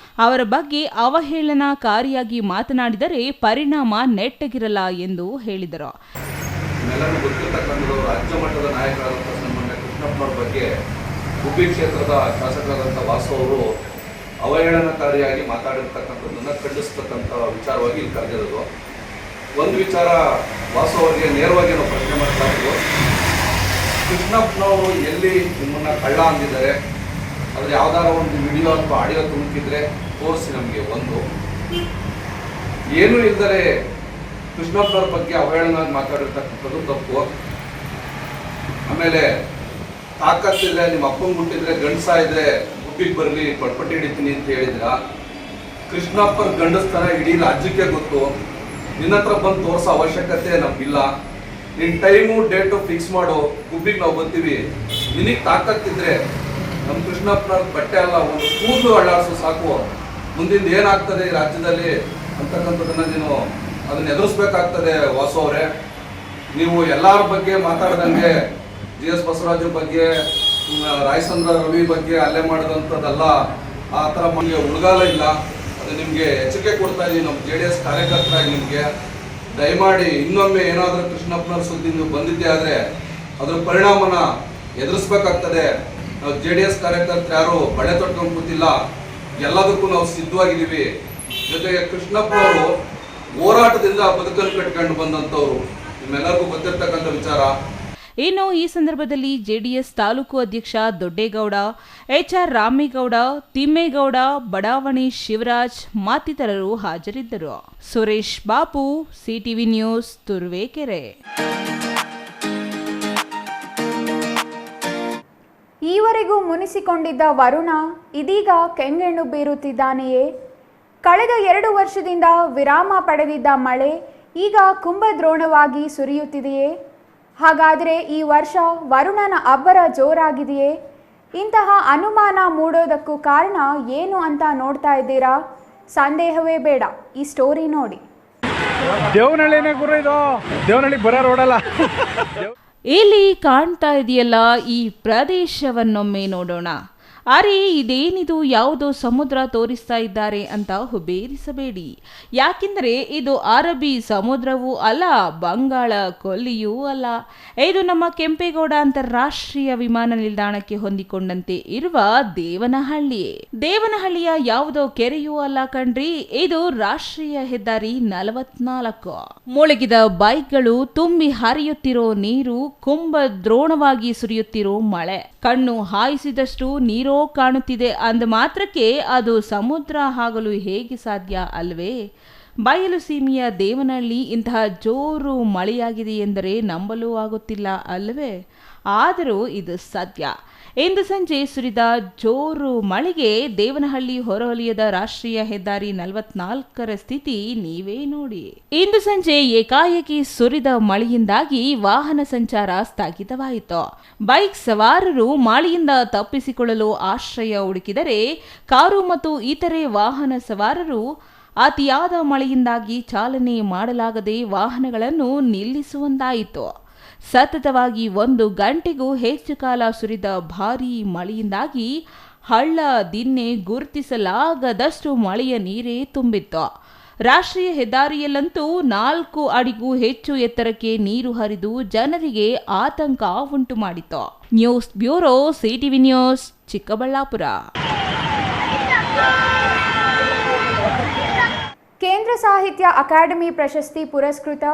Speaker 2: ಅವರ ಬಗ್ಗೆ ಅವಹೇಳನಕಾರಿಯಾಗಿ ಮಾತನಾಡಿದರೆ ಪರಿಣಾಮ ನೆಟ್ಟಗಿರಲ್ಲ ಎಂದು ಹೇಳಿದರು.
Speaker 9: ರಾಜ್ಯ ಮಟ್ಟದ ನಾಯಕರಾದಂಥ ಸನ್ಮಾನ್ಯ ಕೃಷ್ಣಪ್ಪನವ್ರ ಬಗ್ಗೆ ಗುಬ್ಬಿ ಕ್ಷೇತ್ರದ ಶಾಸಕರಾದಂಥ ವಾಸು ಅವರು ಅವಹೇಳನಕಾರಿಯಾಗಿ ಮಾತಾಡಿರ್ತಕ್ಕಂಥದ್ದನ್ನು ಖಂಡಿಸ್ತಕ್ಕಂಥ ವಿಚಾರವಾಗಿ ಇಲ್ಲಿ ಕರೆದಿರೋದು. ಒಂದು ವಿಚಾರ ವಾಸು ಅವರಿಗೆ ನೇರವಾಗಿ ನಾವು ಪ್ರಶ್ನೆ ಮಾಡ್ತಾ ಇರೋದು, ಕೃಷ್ಣಪ್ಪನವರು ಎಲ್ಲಿ ನಿಮ್ಮನ್ನು ಕಳ್ಳ ಅಂದಿದ್ದಾರೆ, ಅದ್ರ ಯಾವ್ದಾರ ಒಂದು ವಿಡಿಯೋ ಅಥವಾ ಆಡಿಯೋ ತುಣುಕಿದ್ರೆ ತೋರಿಸಿ ನಮಗೆ. ಒಂದು ಏನೂ ಇಲ್ಲದರೆ ಕೃಷ್ಣಪ್ಪನವ್ರ ಬಗ್ಗೆ ಅವಹೇಳನವಾಗಿ ಮಾತಾಡಿರ್ತಕ್ಕಂಥದ್ದು ತಪ್ಪು. ಆಮೇಲೆ ತಾಕತ್ತಿದ್ರೆ ನಿಮ್ಮ ಅಪ್ಪನ ಮುಟ್ಟಿದ್ರೆ ಗಂಡಸ ಇದ್ರೆ ಗುಬ್ಬಿಗೆ ಬರಲಿ ಪಟ್ಪಟ್ಟಿ ಹಿಡಿತೀನಿ ಅಂತ ಹೇಳಿದ್ರ. ಕೃಷ್ಣಪ್ಪನ ಗಂಡಸ್ತನ ಇಡೀ ರಾಜ್ಯಕ್ಕೆ ಗೊತ್ತು. ನಿನ್ನ ಹತ್ರ ಬಂದು ತೋರಿಸೋ ಅವಶ್ಯಕತೆ ನಮ್ಗಿಲ್ಲ. ನಿನ್ನ ಟೈಮು ಡೇಟು ಫಿಕ್ಸ್ ಮಾಡು, ಗುಬ್ಬಿಗೆ ನಾವು ಬರ್ತೀವಿ. ನಿನಗೆ ತಾಕತ್ತಿದ್ರೆ ನಮ್ಮ ಕೃಷ್ಣಪ್ಪನ ಬಟ್ಟೆ ಅಲ್ಲ, ಒಂದು ಕೂದಲು ಅಳ್ಳಾಡಿಸು ಸಾಕು. ಮುಂದಿಂದ ಏನಾಗ್ತದೆ ಈ ರಾಜ್ಯದಲ್ಲಿ ಅಂತಕ್ಕಂಥದ್ದನ್ನ ನೀನು ಅದನ್ನ ಎದುರಿಸ್ಬೇಕಾಗ್ತದೆ. ವಾಸು ಅವರೇ, ನೀವು ಎಲ್ಲರ ಬಗ್ಗೆ ಮಾತಾಡ್ದಂಗೆ GS ಬಸವರಾಜ್ ಬಗ್ಗೆ, ರಾಯಚಂದ್ರ ರವಿ ಬಗ್ಗೆ ಹಲ್ಲೆ ಮಾಡಿದಂಥದ್ದಲ್ಲ. ಆ ಥರ ನಮಗೆ ಉಳ್ಗಾಲ ಇಲ್ಲ. ಅದು ನಿಮಗೆ ಎಚ್ಚರಿಕೆ ಕೊಡ್ತಾ ಇದ್ದೀವಿ ನಮ್ಮ JDS ಕಾರ್ಯಕರ್ತರಾಗಿ. ನಿಮಗೆ ದಯಮಾಡಿ ಇನ್ನೊಮ್ಮೆ ಏನಾದರೂ ಕೃಷ್ಣಪ್ಪನವ್ರ ಸುದ್ದಿ ನೀವು ಬಂದಿದ್ದೆ ಆದರೆ ಅದ್ರ ಪರಿಣಾಮನ ಎದುರಿಸ್ಬೇಕಾಗ್ತದೆ. ನಾವು JDS ಕಾರ್ಯಕರ್ತರು ಯಾರು ಬಳೆ ತೊಟ್ಕೊಂಡು ಕೂತಿಲ್ಲ, ಎಲ್ಲದಕ್ಕೂ ನಾವು ಸಿದ್ಧವಾಗಿದ್ದೀವಿ. ಜೊತೆಗೆ ಕೃಷ್ಣಪ್ಪನವರು ಹೋರಾಟದಿಂದ ಬದುಕನ್ನು ಕಟ್ಕೊಂಡು ಬಂದಂಥವ್ರು, ನಿಮ್ಮೆಲ್ಲರಿಗೂ ಗೊತ್ತಿರ್ತಕ್ಕಂಥ ವಿಚಾರ.
Speaker 2: ಇನ್ನು ಈ ಸಂದರ್ಭದಲ್ಲಿ JDS ತಾಲೂಕು ಅಧ್ಯಕ್ಷ ದೊಡ್ಡೇಗೌಡ, HR ರಾಮೇಗೌಡ, ತಿಮ್ಮೇಗೌಡ, ಬಡಾವಣೆ ಶಿವರಾಜ್ ಮತ್ತಿತರರು ಹಾಜರಿದ್ದರು. Suresh Bapu, CTV news, Turuvekere.
Speaker 1: ಈವರೆಗೂ ಮುನಿಸಿಕೊಂಡಿದ್ದ ವರುಣ ಇದೀಗ ಕೆಂಗೆಣ್ಣು ಬೀರುತ್ತಿದ್ದಾನೆಯೇ? ಕಳೆದ 2 ವರ್ಷದಿಂದ ವಿರಾಮ ಪಡೆದಿದ್ದ ಮಳೆ ಈಗ ಕುಂಭದ್ರೋಣವಾಗಿ ಸುರಿಯುತ್ತಿದೆಯೇ? ಹಾಗಾದರೆ ಈ ವರ್ಷ ವರುಣನ ಅಬ್ಬರ ಜೋರಾಗಿದೆಯೇ? ಇಂತಹ ಅನುಮಾನ ಮೂಡೋದಕ್ಕೂ ಕಾರಣ ಏನು ಅಂತ ನೋಡ್ತಾ ಇದ್ದೀರಾ? ಸಂದೇಹವೇ ಬೇಡ, ಈ ಸ್ಟೋರಿ ನೋಡಿ.
Speaker 6: ದೇವನಹಳ್ಳಿನೇ ಗುರು, ಇದು ದೇವನಹಳ್ಳಿ ಬರೋ ರೋಡಲ್ಲ.
Speaker 2: ಇಲ್ಲಿ ಕಾಣ್ತಾ ಇದೆಯಲ್ಲ, ಈ ಪ್ರದೇಶವನ್ನೊಮ್ಮೆ ನೋಡೋಣ. ಅರೆ, ಇದೇನಿದು, ಯಾವುದೋ ಸಮುದ್ರ ತೋರಿಸ್ತಾ ಇದ್ದಾರೆ ಅಂತ ಹುಬೇರಿಸಬೇಡಿ. ಯಾಕೆಂದರೆ ಇದು ಅರಬ್ಬಿ ಸಮುದ್ರವೂ ಅಲ್ಲ, ಬಂಗಾಳ ಕೊಲ್ಲಿಯೂ ಅಲ್ಲ. ಇದು ನಮ್ಮ ಕೆಂಪೇಗೌಡ ಅಂತಾರಾಷ್ಟ್ರೀಯ ವಿಮಾನ ನಿಲ್ದಾಣಕ್ಕೆ ಹೊಂದಿಕೊಂಡಂತೆ ಇರುವ ದೇವನಹಳ್ಳಿ. ದೇವನಹಳ್ಳಿಯ ಯಾವುದೋ ಕೆರೆಯೂ ಅಲ್ಲ ಕಣ್ರಿ, ಇದು ರಾಷ್ಟ್ರೀಯ ಹೆದ್ದಾರಿ 44. ಮುಳುಗಿದ ಬೈಕ್ಗಳು, ತುಂಬಿ ಹರಿಯುತ್ತಿರೋ ನೀರು, ಕುಂಭದ್ರೋಣವಾಗಿ ಸುರಿಯುತ್ತಿರೋ ಮಳೆ, ಕಣ್ಣು ಹಾಯಿಸಿದಷ್ಟು ನೀರೋ ಕಾಣುತ್ತಿದೆ ಅಂದ ಮಾತ್ರಕ್ಕೆ ಅದು ಸಮುದ್ರ ಆಗಲು ಹೇಗೆ ಸಾಧ್ಯ ಅಲ್ವೇ? ಬಯಲು ಸೀಮೆಯ ದೇವನಹಳ್ಳಿ ಇಂತಹ ಜೋರು ಮಳೆಯಾಗಿದೆ ಎಂದರೆ ನಂಬಲೂ ಆಗುತ್ತಿಲ್ಲ ಅಲ್ಲವೇ? ಆದರೂ ಇದು ಸತ್ಯ. ಇಂದು ಸಂಜೆ ಸುರಿದ ಜೋರು ಮಳೆಗೆ ದೇವನಹಳ್ಳಿ ಹೊರವಲಯದ ರಾಷ್ಟ್ರೀಯ ಹೆದ್ದಾರಿ 44ರ ಸ್ಥಿತಿ ನೀವೇ ನೋಡಿ. ಇಂದು ಸಂಜೆ ಏಕಾಏಕಿ ಸುರಿದ ಮಳೆಯಿಂದಾಗಿ ವಾಹನ ಸಂಚಾರ ಸ್ಥಗಿತವಾಯಿತು. ಬೈಕ್ ಸವಾರರು ಮಳೆಯಿಂದ ತಪ್ಪಿಸಿಕೊಳ್ಳಲು ಆಶ್ರಯ ಹುಡುಕಿದರೆ, ಕಾರು ಮತ್ತು ಇತರೆ ವಾಹನ ಸವಾರರು ಅತಿಯಾದ ಮಳೆಯಿಂದಾಗಿ ಚಾಲನೆ ಮಾಡಲಾಗದೆ ವಾಹನಗಳನ್ನು ನಿಲ್ಲಿಸುವಂತಾಯಿತು. ಸತತವಾಗಿ 1 ಗಂಟೆಗೂ ಹೆಚ್ಚು ಕಾಲ ಸುರಿದ ಭಾರೀ ಮಳೆಯಿಂದಾಗಿ ಹಳ್ಳ ದಿನ್ನೆ ಗುರುತಿಸಲಾಗದಷ್ಟು ಮಳೆಯ ನೀರೇ ತುಂಬಿತ್ತು. ರಾಷ್ಟ್ರೀಯ ಹೆದ್ದಾರಿಯಲ್ಲಂತೂ 4 ಅಡಿಗೂ ಹೆಚ್ಚು ಎತ್ತರಕ್ಕೆ ನೀರು ಹರಿದು ಜನರಿಗೆ ಆತಂಕ ಉಂಟು ಮಾಡಿತು. News bureau, CTV news, Chikkaballapur.
Speaker 1: Kendra Sahitya academy ಪ್ರಶಸ್ತಿ ಪುರಸ್ಕೃತ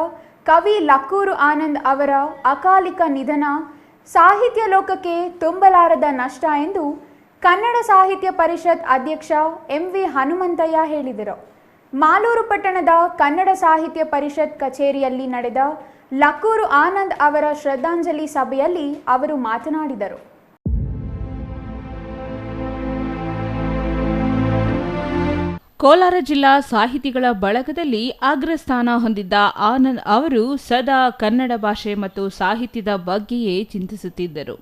Speaker 1: ಕವಿ ಲಕ್ಕೂರು ಆನಂದ್ ಅವರ ಅಕಾಲಿಕ ನಿಧನ ಸಾಹಿತ್ಯ ಲೋಕಕ್ಕೆ ತುಂಬಲಾರದ ನಷ್ಟ ಎಂದು ಕನ್ನಡ ಸಾಹಿತ್ಯ ಪರಿಷತ್ ಅಧ್ಯಕ್ಷ MV ಹನುಮಂತಯ್ಯ ಹೇಳಿದರು. ಮಾಲೂರು ಪಟ್ಟಣದ ಕನ್ನಡ ಸಾಹಿತ್ಯ ಪರಿಷತ್ ಕಚೇರಿಯಲ್ಲಿ ನಡೆದ ಲಕ್ಕೂರು ಆನಂದ್ ಅವರ ಶ್ರದ್ಧಾಂಜಲಿ ಸಭೆಯಲ್ಲಿ ಅವರು ಮಾತನಾಡಿದರು.
Speaker 2: ಕೋಲಾರ ಜಿಲ್ಲಾ ಸಾಹಿತಿಗಳ ಬಳಗದಲ್ಲಿ ಅಗ್ರಸ್ಥಾನ ಹೊಂದಿದ್ದ ಆನಂದ್ ಅವರು ಸದಾ ಕನ್ನಡ ಭಾಷೆ ಮತ್ತು ಸಾಹಿತ್ಯದ ಬಗ್ಗೆಯೇ ಚಿಂತಿಸುತ್ತಿದ್ದರು.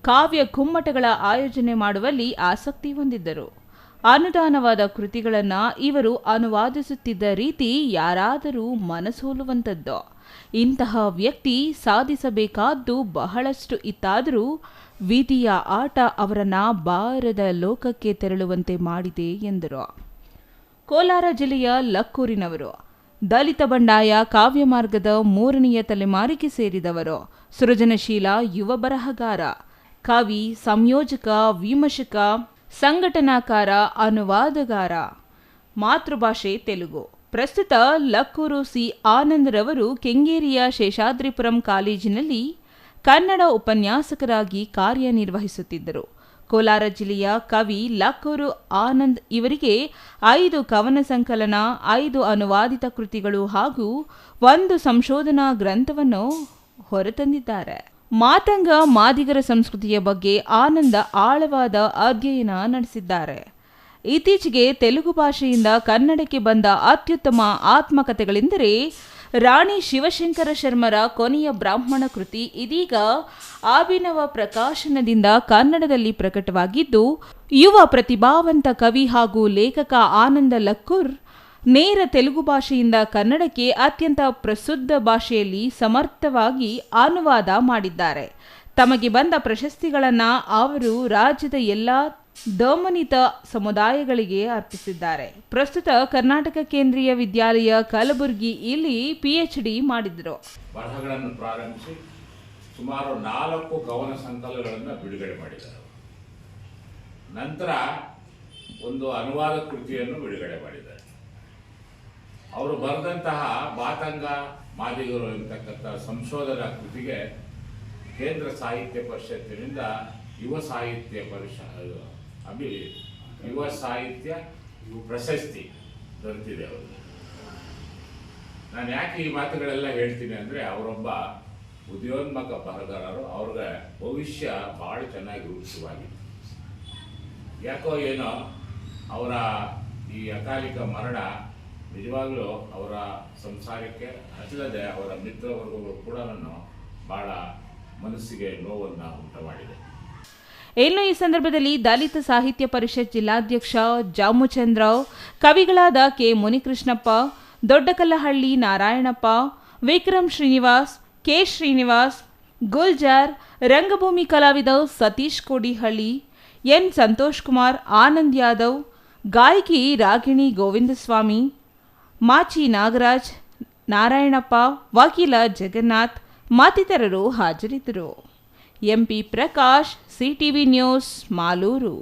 Speaker 2: ಕಾವ್ಯ ಕುಮ್ಮಟಗಳ ಆಯೋಜನೆ ಮಾಡುವಲ್ಲಿ ಆಸಕ್ತಿ ಹೊಂದಿದ್ದರು. ಅನುದಾನವಾದ ಕೃತಿಗಳನ್ನು ಇವರು ಅನುವಾದಿಸುತ್ತಿದ್ದ ರೀತಿ ಯಾರಾದರೂ ಮನಸೋಲುವಂಥದ್ದು. ಇಂತಹ ವ್ಯಕ್ತಿ ಸಾಧಿಸಬೇಕಾದ್ದು ಬಹಳಷ್ಟು ಇತ್ತಾದರೂ ವಿಧಿಯ ಆಟ ಅವರನ್ನು ಬಾರದ ಲೋಕಕ್ಕೆ ತೆರಳುವಂತೆ ಮಾಡಿದೆ ಎಂದರು. ಕೋಲಾರ ಜಿಲ್ಲೆಯ ಲಕ್ಕೂರಿನವರು. ದಲಿತ ಬಂಡಾಯ ಕಾವ್ಯ ಮಾರ್ಗದ 3ನೆಯ ತಲೆಮಾರಿಗೆ ಸೇರಿದವರು. ಸೃಜನಶೀಲ ಯುವ ಬರಹಗಾರ, ಕವಿ, ಸಂಯೋಜಕ, ವಿಮರ್ಶಕ, ಸಂಘಟನಾಕಾರ, ಅನುವಾದಗಾರ. ಮಾತೃಭಾಷೆ ತೆಲುಗು. ಪ್ರಸ್ತುತ ಲಕ್ಕೂರು ಸಿ ಆನಂದ್ ರವರು ಕೆಂಗೇರಿಯ ಶೇಷಾದ್ರಿಪುರಂ ಕಾಲೇಜಿನಲ್ಲಿ ಕನ್ನಡ ಉಪನ್ಯಾಸಕರಾಗಿ ಕಾರ್ಯನಿರ್ವಹಿಸುತ್ತಿದ್ದರು. ಕೋಲಾರ ಜಿಲ್ಲೆಯ ಕವಿ ಲಕ್ಕೂರು ಆನಂದ್ ಇವರಿಗೆ 5 ಕವನ ಸಂಕಲನ, 5 ಅನುವಾದಿತ ಕೃತಿಗಳು ಹಾಗೂ 1 ಸಂಶೋಧನಾ ಗ್ರಂಥವನ್ನು ಹೊರತಂದಿದ್ದಾರೆ. ಮಾತಂಗ ಮಾದಿಗರ ಸಂಸ್ಕೃತಿಯ ಬಗ್ಗೆ ಆನಂದ ಆಳವಾದ ಅಧ್ಯಯನ ನಡೆಸಿದ್ದಾರೆ. ಇತ್ತೀಚೆಗೆ ತೆಲುಗು ಭಾಷೆಯಿಂದ ಕನ್ನಡಕ್ಕೆ ಬಂದ ಅತ್ಯುತ್ತಮ ಆತ್ಮಕಥೆಗಳೆಂದರೆ ರಾಣಿ ಶಿವಶಂಕರ ಶರ್ಮರ ಕೊನೆಯ ಬ್ರಾಹ್ಮಣ ಕೃತಿ ಇದೀಗ ಅಭಿನವ ಪ್ರಕಾಶನದಿಂದ ಕನ್ನಡದಲ್ಲಿ ಪ್ರಕಟವಾಗಿದ್ದು, ಯುವ ಪ್ರತಿಭಾವಂತ ಕವಿ ಹಾಗೂ ಲೇಖಕ ಆನಂದ ಲಕ್ಕೂರ್ ನೇರ ತೆಲುಗು ಭಾಷೆಯಿಂದ ಕನ್ನಡಕ್ಕೆ ಅತ್ಯಂತ ಪ್ರಸಿದ್ಧ ಭಾಷೆಯಲ್ಲಿ ಸಮರ್ಥವಾಗಿ ಅನುವಾದ ಮಾಡಿದ್ದಾರೆ. ತಮಗೆ ಬಂದ ಪ್ರಶಸ್ತಿಗಳನ್ನು ಅವರು ರಾಜ್ಯದ ಎಲ್ಲ ದಮನಿತ ಸಮುದಾಯಗಳಿಗೆ ಅರ್ಪಿಸಿದ್ದಾರೆ. ಪ್ರಸ್ತುತ ಕರ್ನಾಟಕ ಕೇಂದ್ರೀಯ ವಿದ್ಯಾಲಯ ಕಲಬುರಗಿ ಇಲ್ಲಿ PhD ಮಾಡಿದರು.
Speaker 10: ಬರಹಗಳನ್ನು ಪ್ರಾರಂಭಿಸಿ ಸುಮಾರು 4 ಕವನ ಸಂಕಲನಗಳನ್ನು ಬಿಡುಗಡೆ ಮಾಡಿದ್ದಾರೆ. ನಂತರ ಒಂದು ಅನುವಾದ ಕೃತಿಯನ್ನು ಬಿಡುಗಡೆ ಮಾಡಿದ್ದಾರೆ. ಅವರು ಬರೆದಂತಹ ಮಾತಂಗ ಮಾದಿಗರು ಎಂತಕ್ಕಂಥ ಸಂಶೋಧನಾ ಕೃತಿಗೆ ಕೇಂದ್ರ ಸಾಹಿತ್ಯ ಪರಿಷತ್ತಿನಿಂದ ಯುವ ಸಾಹಿತ್ಯ ಪ್ರಶಸ್ತಿ ದೊರೆತಿದೆ ಅವರು. ನಾನು ಯಾಕೆ ಈ ಮಾತುಗಳೆಲ್ಲ ಹೇಳ್ತೀನಿ ಅಂದರೆ, ಅವರೊಬ್ಬ ಉದ್ಯೋನ್ಮುಖ ಬರಹಗಾರರು. ಅವ್ರಿಗೆ ಭವಿಷ್ಯ ಭಾಳ ಚೆನ್ನಾಗಿ ರೂಪಿಸುವಾಗಿತ್ತು. ಯಾಕೋ ಏನೋ ಅವರ ಈ ಅಕಾಲಿಕ ಮರಣ ನಿಜವಾಗ್ಲೂ ಅವರ ಸಂಸಾರಕ್ಕೆ ಅಲ್ಲದೆ ಅವರ ಮಿತ್ರವರ್ಗಗಳು ಕೂಡ ಭಾಳ ಮನಸ್ಸಿಗೆ ನೋವನ್ನು ಉಂಟು ಮಾಡಿದೆ.
Speaker 2: ಇನ್ನು ಈ ಸಂದರ್ಭದಲ್ಲಿ ದಲಿತ ಸಾಹಿತ್ಯ ಪರಿಷತ್ ಜಿಲ್ಲಾಧ್ಯಕ್ಷ ಜಾಮುಚಂದ್ರರಾವ್, ಕವಿಗಳಾದ ಕೆ ಮುನಿಕೃಷ್ಣಪ್ಪ, ದೊಡ್ಡಕಲ್ಲಹಳ್ಳಿ ನಾರಾಯಣಪ್ಪ, ವಿಕ್ರಮ್ ಶ್ರೀನಿವಾಸ್, ಕೆ ಶ್ರೀನಿವಾಸ್, ಗುಲ್ಜಾರ್, ರಂಗಭೂಮಿ ಕಲಾವಿದ ಸತೀಶ್ ಕೋಡಿಹಳ್ಳಿ, ಎನ್ ಸಂತೋಷ್ ಕುಮಾರ್, ಆನಂದ್ ಯಾದವ್, ಗಾಯಕಿ ರಾಗಿಣಿ ಗೋವಿಂದಸ್ವಾಮಿ, ಮಾಚಿ ನಾಗರಾಜ್, ನಾರಾಯಣಪ್ಪ, ವಕೀಲ ಜಗನ್ನಾಥ್ ಮತ್ತಿತರರು ಹಾಜರಿದ್ದರು. MP Prakash, CTV news, Malur.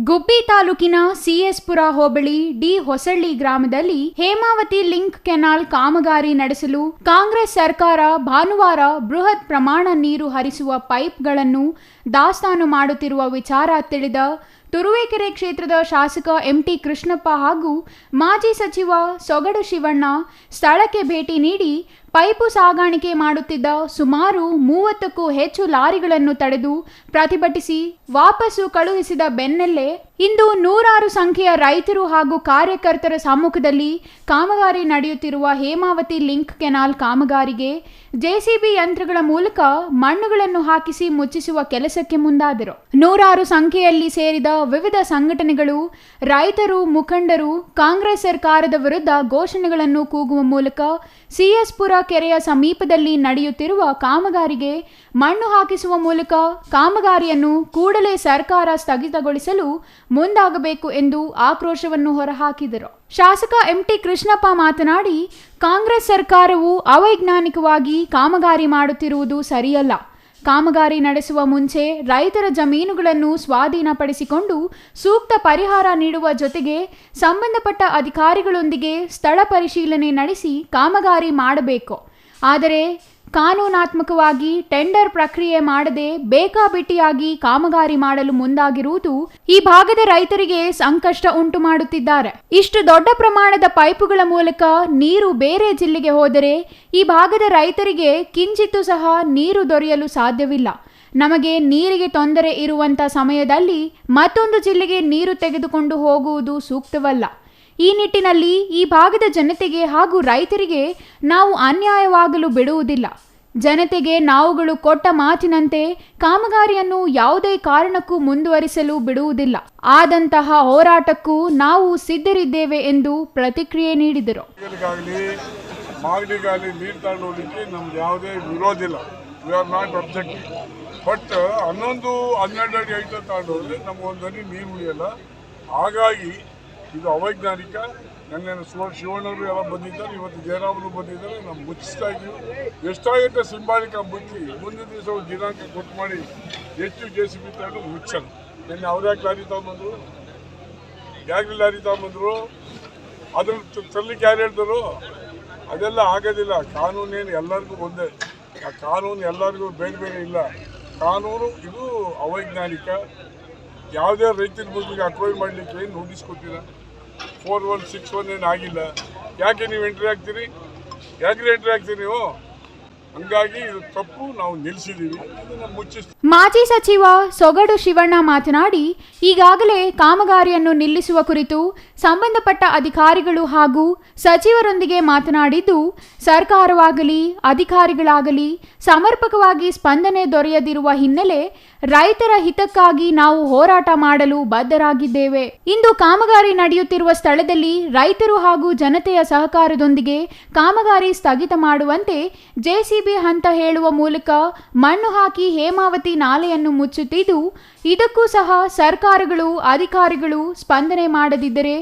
Speaker 1: Gubbi ತಾಲೂಕಿನ CS ಪುರ ಹೋಬಳಿ ಡಿ ಹೊಸಳ್ಳಿ ಗ್ರಾಮದಲ್ಲಿ ಹೇಮಾವತಿ ಲಿಂಕ್ ಕೆನಾಲ್ ಕಾಮಗಾರಿ ನಡೆಸಲು ಕಾಂಗ್ರೆಸ್ ಸರ್ಕಾರ ಭಾನುವಾರ ಬೃಹತ್ ಪ್ರಮಾಣ ನೀರು ಹರಿಸುವ ಪೈಪ್ಗಳನ್ನು ದಾಸ್ತಾನು ಮಾಡುತ್ತಿರುವ ವಿಚಾರ ತಿಳಿದ ತುರುವೇಕೆರೆ ಕ್ಷೇತ್ರದ ಶಾಸಕ MT ಕೃಷ್ಣಪ್ಪ ಹಾಗೂ ಮಾಜಿ ಸಚಿವ ಸೊಗಡು ಶಿವಣ್ಣ ಸ್ಥಳಕ್ಕೆ ಭೇಟಿ ನೀಡಿ ಪೈಪು ಸಾಗಾಣಿಕೆ ಮಾಡುತ್ತಿದ್ದ ಸುಮಾರು 30ಕ್ಕೂ ಹೆಚ್ಚು ಲಾರಿಗಳನ್ನು ತಡೆದು ಪ್ರತಿಭಟಿಸಿ ವಾಪಸ್ಸು ಕಳುಹಿಸಿದ ಬೆನ್ನಲ್ಲೇ ಇಂದು ನೂರಾರು ಸಂಖ್ಯೆಯ ರೈತರು ಹಾಗೂ ಕಾರ್ಯಕರ್ತರ ಸಮ್ಮುಖದಲ್ಲಿ ಕಾಮಗಾರಿ ನಡೆಯುತ್ತಿರುವ ಹೇಮಾವತಿ ಲಿಂಕ್ ಕೆನಾಲ್ ಕಾಮಗಾರಿಗೆ JCB ಯಂತ್ರಗಳ ಮೂಲಕ ಮಣ್ಣುಗಳನ್ನು ಹಾಕಿಸಿ ಮುಚ್ಚಿಸುವ ಕೆಲಸಕ್ಕೆ ಮುಂದಾದರು. ನೂರಾರು ಸಂಖ್ಯೆಯಲ್ಲಿ ಸೇರಿದ ವಿವಿಧ ಸಂಘಟನೆಗಳು, ರೈತರು, ಮುಖಂಡರು ಕಾಂಗ್ರೆಸ್ ಸರ್ಕಾರದ ವಿರುದ್ಧ ಘೋಷಣೆಗಳನ್ನು ಕೂಗುವ ಮೂಲಕ CS ಪುರ ಕೆರೆಯ ಸಮೀಪದಲ್ಲಿ ನಡೆಯುತ್ತಿರುವ ಕಾಮಗಾರಿಗೆ ಮಣ್ಣು ಹಾಕಿಸುವ ಮೂಲಕ ಕಾಮಗಾರಿಯನ್ನು ಕೂಡಲೇ ಸರ್ಕಾರ ಸ್ಥಗಿತಗೊಳಿಸಲು ಮುಂದಾಗಬೇಕು ಎಂದು ಆಕ್ರೋಶವನ್ನು ಹೊರಹಾಕಿದರು. ಶಾಸಕ MT ಕೃಷ್ಣಪ್ಪ ಮಾತನಾಡಿ, ಕಾಂಗ್ರೆಸ್ ಸರ್ಕಾರವು ಅವೈಜ್ಞಾನಿಕವಾಗಿ ಕಾಮಗಾರಿ ಮಾಡುತ್ತಿರುವುದು ಸರಿಯಲ್ಲ. ಕಾಮಗಾರಿ ನಡೆಸುವ ಮುಂಚೆ ರೈತರ ಜಮೀನುಗಳನ್ನು ಸ್ವಾಧೀನಪಡಿಸಿಕೊಂಡು ಸೂಕ್ತ ಪರಿಹಾರ ನೀಡುವ ಜೊತೆಗೆ ಸಂಬಂಧಪಟ್ಟ ಅಧಿಕಾರಿಗಳೊಂದಿಗೆ ಸ್ಥಳ ಪರಿಶೀಲನೆ ನಡೆಸಿ ಕಾಮಗಾರಿ ಮಾಡಬೇಕು. ಆದರೆ ಕಾನೂನಾತ್ಮಕವಾಗಿ ಟೆಂಡರ್ ಪ್ರಕ್ರಿಯೆ ಮಾಡದೆ ಬೇಕಾಬಿಟ್ಟಿಯಾಗಿ ಕಾಮಗಾರಿ ಮಾಡಲು ಮುಂದಾಗಿರುವುದು ಈ ಭಾಗದ ರೈತರಿಗೆ ಸಂಕಷ್ಟ ಉಂಟು ಮಾಡುತ್ತಿದ್ದಾರೆ. ಇಷ್ಟು ದೊಡ್ಡ ಪ್ರಮಾಣದ ಪೈಪುಗಳ ಮೂಲಕ ನೀರು ಬೇರೆ ಜಿಲ್ಲೆಗೆ ಹೋದರೆ ಈ ಭಾಗದ ರೈತರಿಗೆ ಕಿಂಚಿತ್ತೂ ಸಹ ನೀರು ದೊರೆಯಲು ಸಾಧ್ಯವಿಲ್ಲ. ನಮಗೆ ನೀರಿಗೆ ತೊಂದರೆ ಇರುವಂಥ ಸಮಯದಲ್ಲಿ ಮತ್ತೊಂದು ಜಿಲ್ಲೆಗೆ ನೀರು ತೆಗೆದುಕೊಂಡು ಹೋಗುವುದು ಸೂಕ್ತವಲ್ಲ. ಈ ನಿಟ್ಟಿನಲ್ಲಿ ಈ ಭಾಗದ ಜನತೆಗೆ ಹಾಗೂ ರೈತರಿಗೆ ನಾವು ಅನ್ಯಾಯವಾಗಲು ಬಿಡುವುದಿಲ್ಲ. ಜನತೆಗೆ ನಾವುಗಳು ಕೊಟ್ಟ ಮಾತಿನಂತೆ ಕಾಮಗಾರಿಯನ್ನು ಯಾವುದೇ ಕಾರಣಕ್ಕೂ ಮುಂದುವರಿಸಲು ಬಿಡುವುದಿಲ್ಲ. ಆದಂತಹ ಹೋರಾಟಕ್ಕೂ ನಾವು ಸಿದ್ಧರಿದ್ದೇವೆ ಎಂದು ಪ್ರತಿಕ್ರಿಯೆ ನೀಡಿದರು.
Speaker 11: ಮಾಗಡಿಗಾಲಿ ನೀರು ತಗೊಂಡೋಗ್ಲಿಕ್ಕೆ ನಮ್ದು ಯಾವುದೇ ವಿರೋಧ ಇಲ್ಲ. We are not objective. But 11-12 ಅಡಿ ಐಟ ತಗೊಂಡೋದ್ರೆ ನಮಗೊಂದು ಹನಿ ನೀರು ಉಳಿಯಲ್ಲ. ಹಾಗಾಗಿ ಇದು ಅವೈಜ್ಞಾನಿಕ. ನೆನ್ನೆ ಶಿವಣ್ಣವರು ಎಲ್ಲ ಬಂದಿದ್ದಾರೆ, ಇವತ್ತು ಜಯರಾಮರು ಬಂದಿದ್ದಾರೆ. ನಾವು ಮುಚ್ಚಿಸ್ತಾ ಇದ್ದೀವಿ. ಎಷ್ಟಾಗುತ್ತೆ ಸಿಂಬಾಲಿಕ ಮುಚ್ಚಿ ಮುಂದಿನ ದಿವಸ ಒಂದು ದಿನಾಂಕ ಕೊಟ್ಟು ಮಾಡಿ ಎಷ್ಟು JCB ತಗೊಂಡು ಮುಚ್ಚಲ್ಲ. ನೆನ್ನೆ ಅವ್ರು ಯಾಕೆ ಲಾರಿ ತಗೊಂಬಂದರು, ಲಾರಿ ತಗೊಂಬಂದರು, ಅದನ್ನು ತರಲಿಕ್ಕೆ ಯಾರು ಹೇಳ್ದರು? ಅದೆಲ್ಲ ಆಗೋದಿಲ್ಲ. ಕಾನೂನೇನು ಎಲ್ಲರಿಗೂ ಒಂದೇ. ಆ ಕಾನೂನು ಎಲ್ಲರಿಗೂ ಬೇರೆ ಬೇರೆ ಇಲ್ಲ. ಕಾನೂನು ಇದು ಅವೈಜ್ಞಾನಿಕ. ಯಾವುದೇ ರೈತರ ಭೂಮಿಗೆ ಅಕ್ವೈರ್ ಮಾಡಲಿಕ್ಕೆ ಏನು ನೋಟಿಸ್ ಕೊಟ್ಟಿಲ್ಲ. 4161 ಏನು ಆಗಿಲ್ಲ. ಯಾಕೆ ನೀವು ಎಂಟ್ರಿ ಆಗ್ತೀರಿ? ನೀವು? ಹಂಗಾಗಿ ಇದು ತಪ್ಪು. ನಾವು ನಿಲ್ಲಿಸಿದ್ದೀವಿ, ಅದನ್ನು ಮುಚ್ಚಿಸ್ತೀವಿ.
Speaker 1: ಮಾಜಿ ಸಚಿವ ಸೊಗಡು ಶಿವಣ್ಣ ಮಾತನಾಡಿ, ಈಗಾಗಲೇ ಕಾಮಗಾರಿಯನ್ನು ನಿಲ್ಲಿಸುವ ಕುರಿತು ಸಂಬಂಧಪಟ್ಟ ಅಧಿಕಾರಿಗಳು ಹಾಗೂ ಸಚಿವರೊಂದಿಗೆ ಮಾತನಾಡಿದ್ದು, ಸರ್ಕಾರವಾಗಲಿ ಅಧಿಕಾರಿಗಳಾಗಲಿ ಸಮರ್ಪಕವಾಗಿ ಸ್ಪಂದನೆ ದೊರೆಯದಿರುವ ಹಿನ್ನೆಲೆ ರೈತರ ಹಿತಕ್ಕಾಗಿ ನಾವು ಹೋರಾಟ ಮಾಡಲು ಬದ್ಧರಾಗಿದ್ದೇವೆ. ಇಂದು ಕಾಮಗಾರಿ ನಡೆಯುತ್ತಿರುವ ಸ್ಥಳದಲ್ಲಿ ರೈತರು ಹಾಗೂ ಜನತೆಯ ಸಹಕಾರದೊಂದಿಗೆ ಕಾಮಗಾರಿ ಸ್ಥಗಿತ ಮಾಡುವಂತೆ JCB ಹಂತ ಹೇಳುವ ಮೂಲಕ ಮಣ್ಣು ಹಾಕಿ ಹೇಮಾವತಿ ನಾಲೆಯನ್ನು ಮುಚ್ಚುತ್ತಿದ್ದು, ಇದಕ್ಕೂ ಸಹ ಸರ್ಕಾರಗಳು ಅಧಿಕಾರಿಗಳು ಸ್ಪಂದನೆ ಮಾಡದಿದ್ದರೆ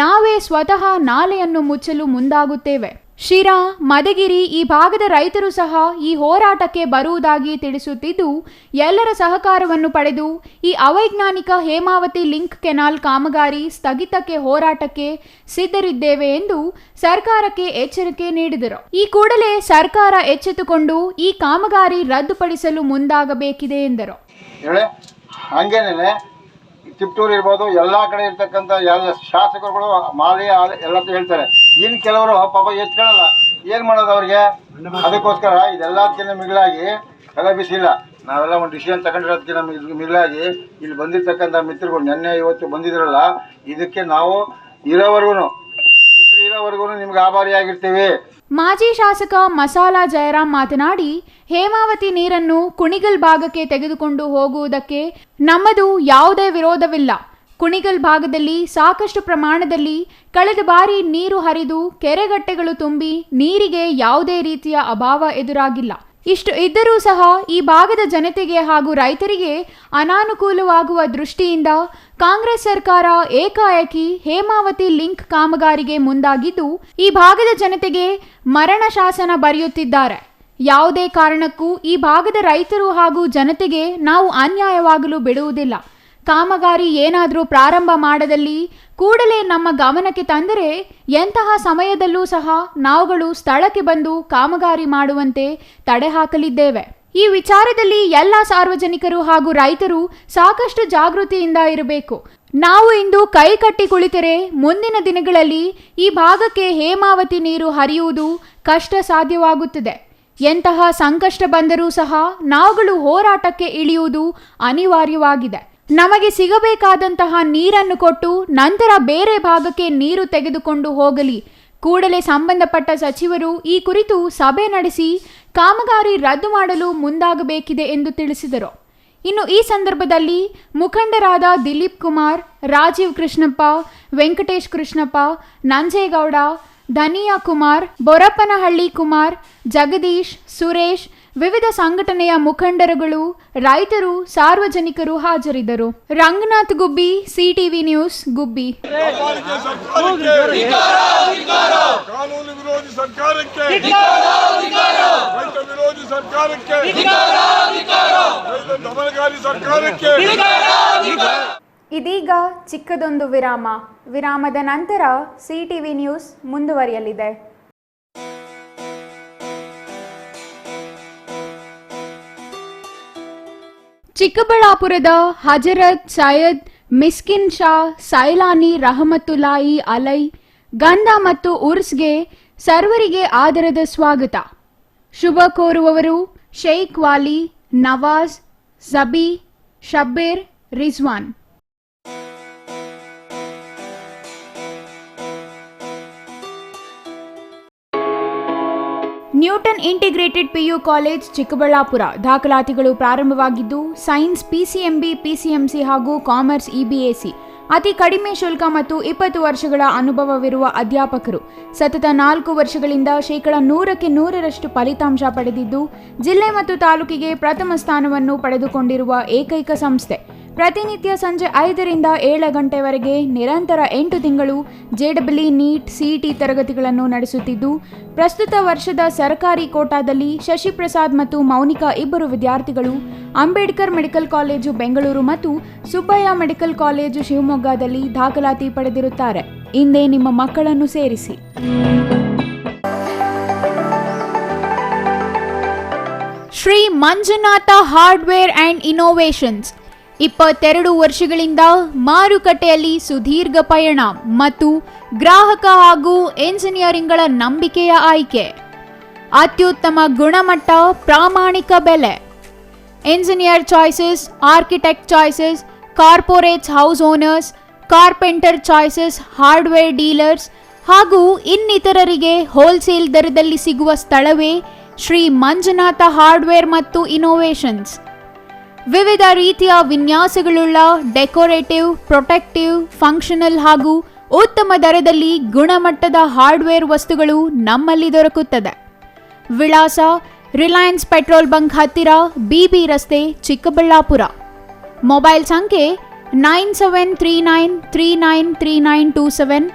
Speaker 1: ನಾವೇ ಸ್ವತಃ ನಾಲೆಯನ್ನು ಮುಚ್ಚಲು ಮುಂದಾಗುತ್ತೇವೆ. ಶಿರಾ, ಮದಗಿರಿ ಈ ಭಾಗದ ರೈತರು ಸಹ ಈ ಹೋರಾಟಕ್ಕೆ ಬರುವುದಾಗಿ ತಿಳಿಸುತ್ತಿದ್ದು, ಎಲ್ಲರ ಸಹಕಾರವನ್ನು ಪಡೆದು ಈ ಅವೈಜ್ಞಾನಿಕ ಹೇಮಾವತಿ ಲಿಂಕ್ ಕೆನಾಲ್ ಕಾಮಗಾರಿ ಸ್ಥಗಿತಕ್ಕೆ ಹೋರಾಟಕ್ಕೆ ಸಿದ್ಧರಿದ್ದೇವೆ ಎಂದು ಸರ್ಕಾರಕ್ಕೆ ಎಚ್ಚರಿಕೆ ನೀಡಿದರು. ಈ ಕೂಡಲೇ ಸರ್ಕಾರ ಎಚ್ಚೆತ್ತುಕೊಂಡು ಈ ಕಾಮಗಾರಿ ರದ್ದುಪಡಿಸಲು ಮುಂದಾಗಬೇಕಿದೆ ಎಂದರು.
Speaker 12: ಹಂಗೇನೆ ತಿಪ್ಟೂರು ಇರ್ಬೋದು, ಎಲ್ಲ ಕಡೆ ಇರ್ತಕ್ಕಂಥ ಎಲ್ಲ ಶಾಸಕರುಗಳು ಮಾಲಿ ಎಲ್ಲ ಹೇಳ್ತಾರೆ. ಇನ್ನು ಕೆಲವರು ಪಾಪ ಎತ್ಕೊಳ್ಳಲ್ಲ. ಏನು ಮಾಡೋದು ಅವ್ರಿಗೆ? ಅದಕ್ಕೋಸ್ಕರ ಇದೆಲ್ಲದಕ್ಕಿಂತ ಮಿಗಿಲಾಗಿ ಎಲ್ಲ ಬಿಸಿಲ್ಲ. ನಾವೆಲ್ಲ ಒಂದು ಡಿಸಿಷನ್ ತಗೊಂಡಿರೋದಕ್ಕಿಂತ ಮಿಗಿಲಾಗಿ ಇಲ್ಲಿ ಬಂದಿರ್ತಕ್ಕಂಥ ಮಿತ್ರಗಳು ನೆನ್ನೆ ಇವತ್ತು ಬಂದಿದ್ರಲ್ಲ, ಇದಕ್ಕೆ ನಾವು ಇರೋವರೆಗೂ ನಿಮ್ಗೆ ಆಭಾರಿಯಾಗಿರ್ತೀವಿ.
Speaker 1: ಮಾಜಿ ಶಾಸಕ ಮಸಾಲಾ ಜಯರಾಮ್ ಮಾತನಾಡಿ, ಹೇಮಾವತಿ ನೀರನ್ನು ಕುಣಿಗಲ್ ಭಾಗಕ್ಕೆ ತೆಗೆದುಕೊಂಡು ಹೋಗುವುದಕ್ಕೆ ನಮ್ಮದು ಯಾವುದೇ ವಿರೋಧವಿಲ್ಲ. ಕುಣಿಗಲ್ ಭಾಗದಲ್ಲಿ ಸಾಕಷ್ಟು ಪ್ರಮಾಣದಲ್ಲಿ ಕಳೆದ ಬಾರಿ ನೀರು ಹರಿದು ಕೆರೆಗಟ್ಟೆಗಳು ತುಂಬಿ ನೀರಿಗೆ ಯಾವುದೇ ರೀತಿಯ ಅಭಾವ ಎದುರಾಗಿಲ್ಲ. ಇಷ್ಟು ಇದ್ದರೂ ಸಹ ಈ ಭಾಗದ ಜನತೆಗೆ ಹಾಗೂ ರೈತರಿಗೆ ಅನಾನುಕೂಲವಾಗುವ ದೃಷ್ಟಿಯಿಂದ ಕಾಂಗ್ರೆಸ್ ಸರ್ಕಾರ ಏಕಾಏಕಿ ಹೇಮಾವತಿ ಲಿಂಕ್ ಕಾಮಗಾರಿಗೆ ಮುಂದಾಗಿದ್ದು, ಈ ಭಾಗದ ಜನತೆಗೆ ಮರಣ ಶಾಸನ ಬರೆಯುತ್ತಿದ್ದಾರೆ. ಯಾವುದೇ ಕಾರಣಕ್ಕೂ ಈ ಭಾಗದ ರೈತರು ಹಾಗೂ ಜನತೆಗೆ ನಾವು ಅನ್ಯಾಯವಾಗಲು ಬಿಡುವುದಿಲ್ಲ. ಕಾಮಗಾರಿ ಏನಾದರೂ ಪ್ರಾರಂಭ ಮಾಡದಲ್ಲಿ ಕೂಡಲೇ ನಮ್ಮ ಗಮನಕ್ಕೆ ತಂದರೆ ಎಂತಹ ಸಮಯದಲ್ಲೂ ಸಹ ನಾವುಗಳು ಸ್ಥಳಕ್ಕೆ ಬಂದು ಕಾಮಗಾರಿ ಮಾಡುವಂತೆ ತಡೆ ಹಾಕಲಿದ್ದೇವೆ. ಈ ವಿಚಾರದಲ್ಲಿ ಎಲ್ಲ ಸಾರ್ವಜನಿಕರು ಹಾಗೂ ರೈತರು ಸಾಕಷ್ಟು ಜಾಗೃತಿಯಿಂದ ಇರಬೇಕು. ನಾವು ಇಂದು ಕೈಕಟ್ಟಿ ಕುಳಿತರೆ ಮುಂದಿನ ದಿನಗಳಲ್ಲಿ ಈ ಭಾಗಕ್ಕೆ ಹೇಮಾವತಿ ನೀರು ಹರಿಯುವುದು ಕಷ್ಟ ಸಾಧ್ಯವಾಗುತ್ತದೆ. ಎಂತಹ ಸಂಕಷ್ಟ ಬಂದರೂ ಸಹ ನಾವುಗಳು ಹೋರಾಟಕ್ಕೆ ಇಳಿಯುವುದು ಅನಿವಾರ್ಯವಾಗಿದೆ. ನಮಗೆ ಸಿಗಬೇಕಾದಂತಹ ನೀರನ್ನು ಕೊಟ್ಟು ನಂತರ ಬೇರೆ ಭಾಗಕ್ಕೆ ನೀರು ತೆಗೆದುಕೊಂಡು ಹೋಗಲಿ. ಕೂಡಲೇ ಸಂಬಂಧಪಟ್ಟ ಸಚಿವರು ಈ ಕುರಿತು ಸಭೆ ನಡೆಸಿ ಕಾಮಗಾರಿ ರದ್ದು ಮಾಡಲು ಮುಂದಾಗಬೇಕಿದೆ ಎಂದು ತಿಳಿಸಿದರು. ಇನ್ನು ಈ ಸಂದರ್ಭದಲ್ಲಿ ಮುಖಂಡರಾದ ದಿಲೀಪ್ ಕುಮಾರ್, ರಾಜೀವ್ ಕೃಷ್ಣಪ್ಪ, ವೆಂಕಟೇಶ್ ಕೃಷ್ಣಪ್ಪ, ನಂಜೇಗೌಡ, ಧನಿಯಾ ಕುಮಾರ್, ಬೊರಪ್ಪನಹಳ್ಳಿ ಕುಮಾರ್, ಜಗದೀಶ್, ಸುರೇಶ್, ವಿವಿಧ ಸಂಘಟನೆಯ ಮುಖಂಡರುಗಳು, ರೈತರು, ಸಾರ್ವಜನಿಕರು ಹಾಜರಿದ್ದರು. ರಂಗನಾಥ್ ಗುಬ್ಬಿ, CTV ನ್ಯೂಸ್, ಗುಬ್ಬಿ.
Speaker 11: ಕಾನೂನು ವಿರೋಧಿ ಸರ್ಕಾರಕ್ಕೆ, ರೈತ ವಿರೋಧಿ ಸರ್ಕಾರಕ್ಕೆ, ರೈತ ದಮನಕಾರಿ ಸರ್ಕಾರಕ್ಕೆ.
Speaker 1: ಇದೀಗ ಚಿಕ್ಕದೊಂದು ವಿರಾಮದ ನಂತರ ಸಿಟಿವಿ ನ್ಯೂಸ್ ಮುಂದುವರಿಯಲಿದೆ. ಚಿಕ್ಕಬಳ್ಳಾಪುರದ ಹಜರತ್ ಸೈಯದ್ ಮಿಸ್ಕಿನ್ ಶಾ ಸೈಲಾನಿ ರಹಮತುಲ್ಲಾಹಿ ಅಲೈ ಗಂಧ ಮತ್ತು ಉರ್ಸ್ಗೆ ಸರ್ವರಿಗೆ ಆದರದ ಸ್ವಾಗತ. ಶುಭ ಕೋರುವವರು Sheikh Wali, Nawaz, Jabi, Shabbir, Rizwan. Newton integrated PU college Chikkaballapur. ದಾಖಲಾತಿಗಳು ಪ್ರಾರಂಭವಾಗಿದ್ದು ಸೈನ್ಸ್ PCMB, PCMC ಹಾಗೂ ಕಾಮರ್ಸ್ EBAC. ಅತಿ ಕಡಿಮೆ ಶುಲ್ಕ ಮತ್ತು 20 ವರ್ಷಗಳ ಅನುಭವವಿರುವ ಅಧ್ಯಾಪಕರು. ಸತತ 4 ವರ್ಷಗಳಿಂದ 100% ಫಲಿತಾಂಶ ಪಡೆದಿದ್ದು ಜಿಲ್ಲೆ ಮತ್ತು ತಾಲೂಕಿಗೆ ಪ್ರಥಮ ಸ್ಥಾನವನ್ನು ಪಡೆದುಕೊಂಡಿರುವ ಏಕೈಕ ಸಂಸ್ಥೆ. ಪ್ರತಿನಿತ್ಯ ಸಂಜೆ 5ರಿಂದ 7 ಗಂಟೆವರೆಗೆ ನಿರಂತರ 8 ತಿಂಗಳು JEE, NEET, CET ತರಗತಿಗಳನ್ನು ನಡೆಸುತ್ತಿದ್ದು ಪ್ರಸ್ತುತ ವರ್ಷದ ಸರ್ಕಾರಿ ಕೋಟಾದಲ್ಲಿ ಶಶಿಪ್ರಸಾದ್ ಮತ್ತು ಮೌನಿಕಾ ಇಬ್ಬರು ವಿದ್ಯಾರ್ಥಿಗಳು ಅಂಬೇಡ್ಕರ್ ಮೆಡಿಕಲ್ ಕಾಲೇಜು ಬೆಂಗಳೂರು ಮತ್ತು ಸುಬ್ಬಯ್ಯ ಮೆಡಿಕಲ್ ಕಾಲೇಜು ಶಿವಮೊಗ್ಗದಲ್ಲಿ ದಾಖಲಾತಿ ಪಡೆದಿರುತ್ತಾರೆ. ಇಂದೇ ನಿಮ್ಮ ಮಕ್ಕಳನ್ನು ಸೇರಿಸಿ. Shri Manjunatha Hardware and Innovations 22 ವರ್ಷಗಳಿಂದ ಮಾರುಕಟ್ಟೆಯಲ್ಲಿ ಸುದೀರ್ಘ ಪಯಣ ಮತ್ತು ಗ್ರಾಹಕ ಹಾಗೂ ಎಂಜಿನಿಯರಿಂಗ್ಗಳ ನಂಬಿಕೆಯ ಆಯ್ಕೆ. ಅತ್ಯುತ್ತಮ ಗುಣಮಟ್ಟ, ಪ್ರಾಮಾಣಿಕ ಬೆಲೆ. Engineer choices, architect choices, corporates house owners, carpenter choices, hardware dealers ಹಾಗೂ ಇನ್ನಿತರರಿಗೆ ಹೋಲ್ಸೇಲ್ ದರದಲ್ಲಿ ಸಿಗುವ ಸ್ಥಳವೇ ಶ್ರೀ ಮಂಜುನಾಥ ಹಾರ್ಡ್ವೇರ್ ಮತ್ತು ಇನ್ನೋವೇಷನ್ಸ್. ವಿವಿಧ ರೀತಿಯ ವಿನ್ಯಾಸಗಳುಳ್ಳ ಡೆಕೋರೇಟಿವ್, ಪ್ರೊಟೆಕ್ಟಿವ್, ಫಂಕ್ಷನಲ್ ಹಾಗೂ ಉತ್ತಮ ದರದಲ್ಲಿ ಗುಣಮಟ್ಟದ ಹಾರ್ಡ್ವೇರ್ ವಸ್ತುಗಳು ನಮ್ಮಲ್ಲಿ ದೊರಕುತ್ತದೆ. ವಿಳಾಸ ರಿಲಯನ್ಸ್ ಪೆಟ್ರೋಲ್ ಬಂಕ್ ಹತ್ತಿರ, BB ರಸ್ತೆ, ಚಿಕ್ಕಬಳ್ಳಾಪುರ. ಮೊಬೈಲ್ ಸಂಖ್ಯೆ 9739393927,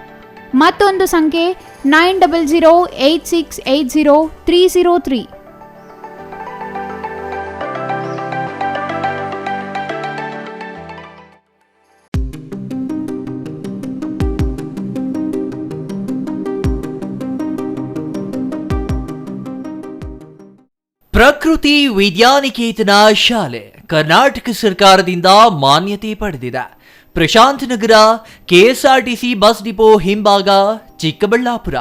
Speaker 1: ಮತ್ತೊಂದು ಸಂಖ್ಯೆ 9008680303.
Speaker 8: ಪ್ರಕೃತಿ ವಿದ್ಯಾನಿಕೇತನ ಶಾಲೆ ಕರ್ನಾಟಕ ಸರ್ಕಾರದಿಂದ ಮಾನ್ಯತೆ ಪಡೆದಿದೆ. ಪ್ರಶಾಂತ್ ನಗರ, KSRTC ಬಸ್ ಡಿಪೋ ಹಿಂಭಾಗ, ಚಿಕ್ಕಬಳ್ಳಾಪುರ.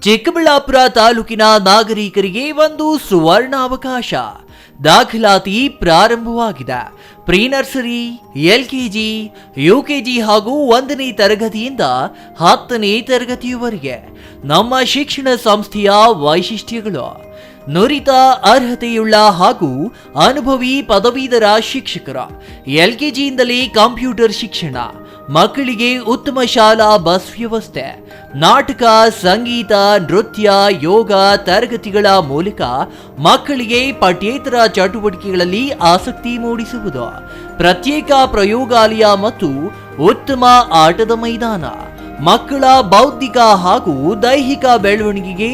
Speaker 8: ಚಿಕ್ಕಬಳ್ಳಾಪುರ ತಾಲೂಕಿನ ನಾಗರಿಕರಿಗೆ ಒಂದು ಸುವರ್ಣಾವಕಾಶ. ದಾಖಲಾತಿ ಪ್ರಾರಂಭವಾಗಿದೆ. ಪ್ರೀ ನರ್ಸರಿ, LKG, UKG ಹಾಗೂ 1ನೇ ತರಗತಿಯಿಂದ 10ನೇ ತರಗತಿಯವರೆಗೆ. ನಮ್ಮ ಶಿಕ್ಷಣ ಸಂಸ್ಥೆಯ ವೈಶಿಷ್ಟ್ಯಗಳು: ನುರಿತ ಅರ್ಹತೆಯುಳ್ಳ ಹಾಗೂ ಅನುಭವಿ ಪದವೀಧರ ಶಿಕ್ಷಕರ. LKGಯಿಂದಲೇ ಕಂಪ್ಯೂಟರ್ ಶಿಕ್ಷಣ. ಮಕ್ಕಳಿಗೆ ಉತ್ತಮ ಶಾಲಾ ಬಸ್ ವ್ಯವಸ್ಥೆ. ನಾಟಕ, ಸಂಗೀತ, ನೃತ್ಯ, ಯೋಗ ತರಗತಿಗಳ ಮೂಲಕ ಮಕ್ಕಳಿಗೆ ಪಠ್ಯೇತರ ಚಟುವಟಿಕೆಗಳಲ್ಲಿ ಆಸಕ್ತಿ ಮೂಡಿಸುವುದು. ಪ್ರತ್ಯೇಕ ಪ್ರಯೋಗಾಲಯ ಮತ್ತು ಉತ್ತಮ ಆಟದ ಮೈದಾನ. ಮಕ್ಕಳ ಬೌದ್ಧಿಕ ಹಾಗೂ ದೈಹಿಕ ಬೆಳವಣಿಗೆಗೆ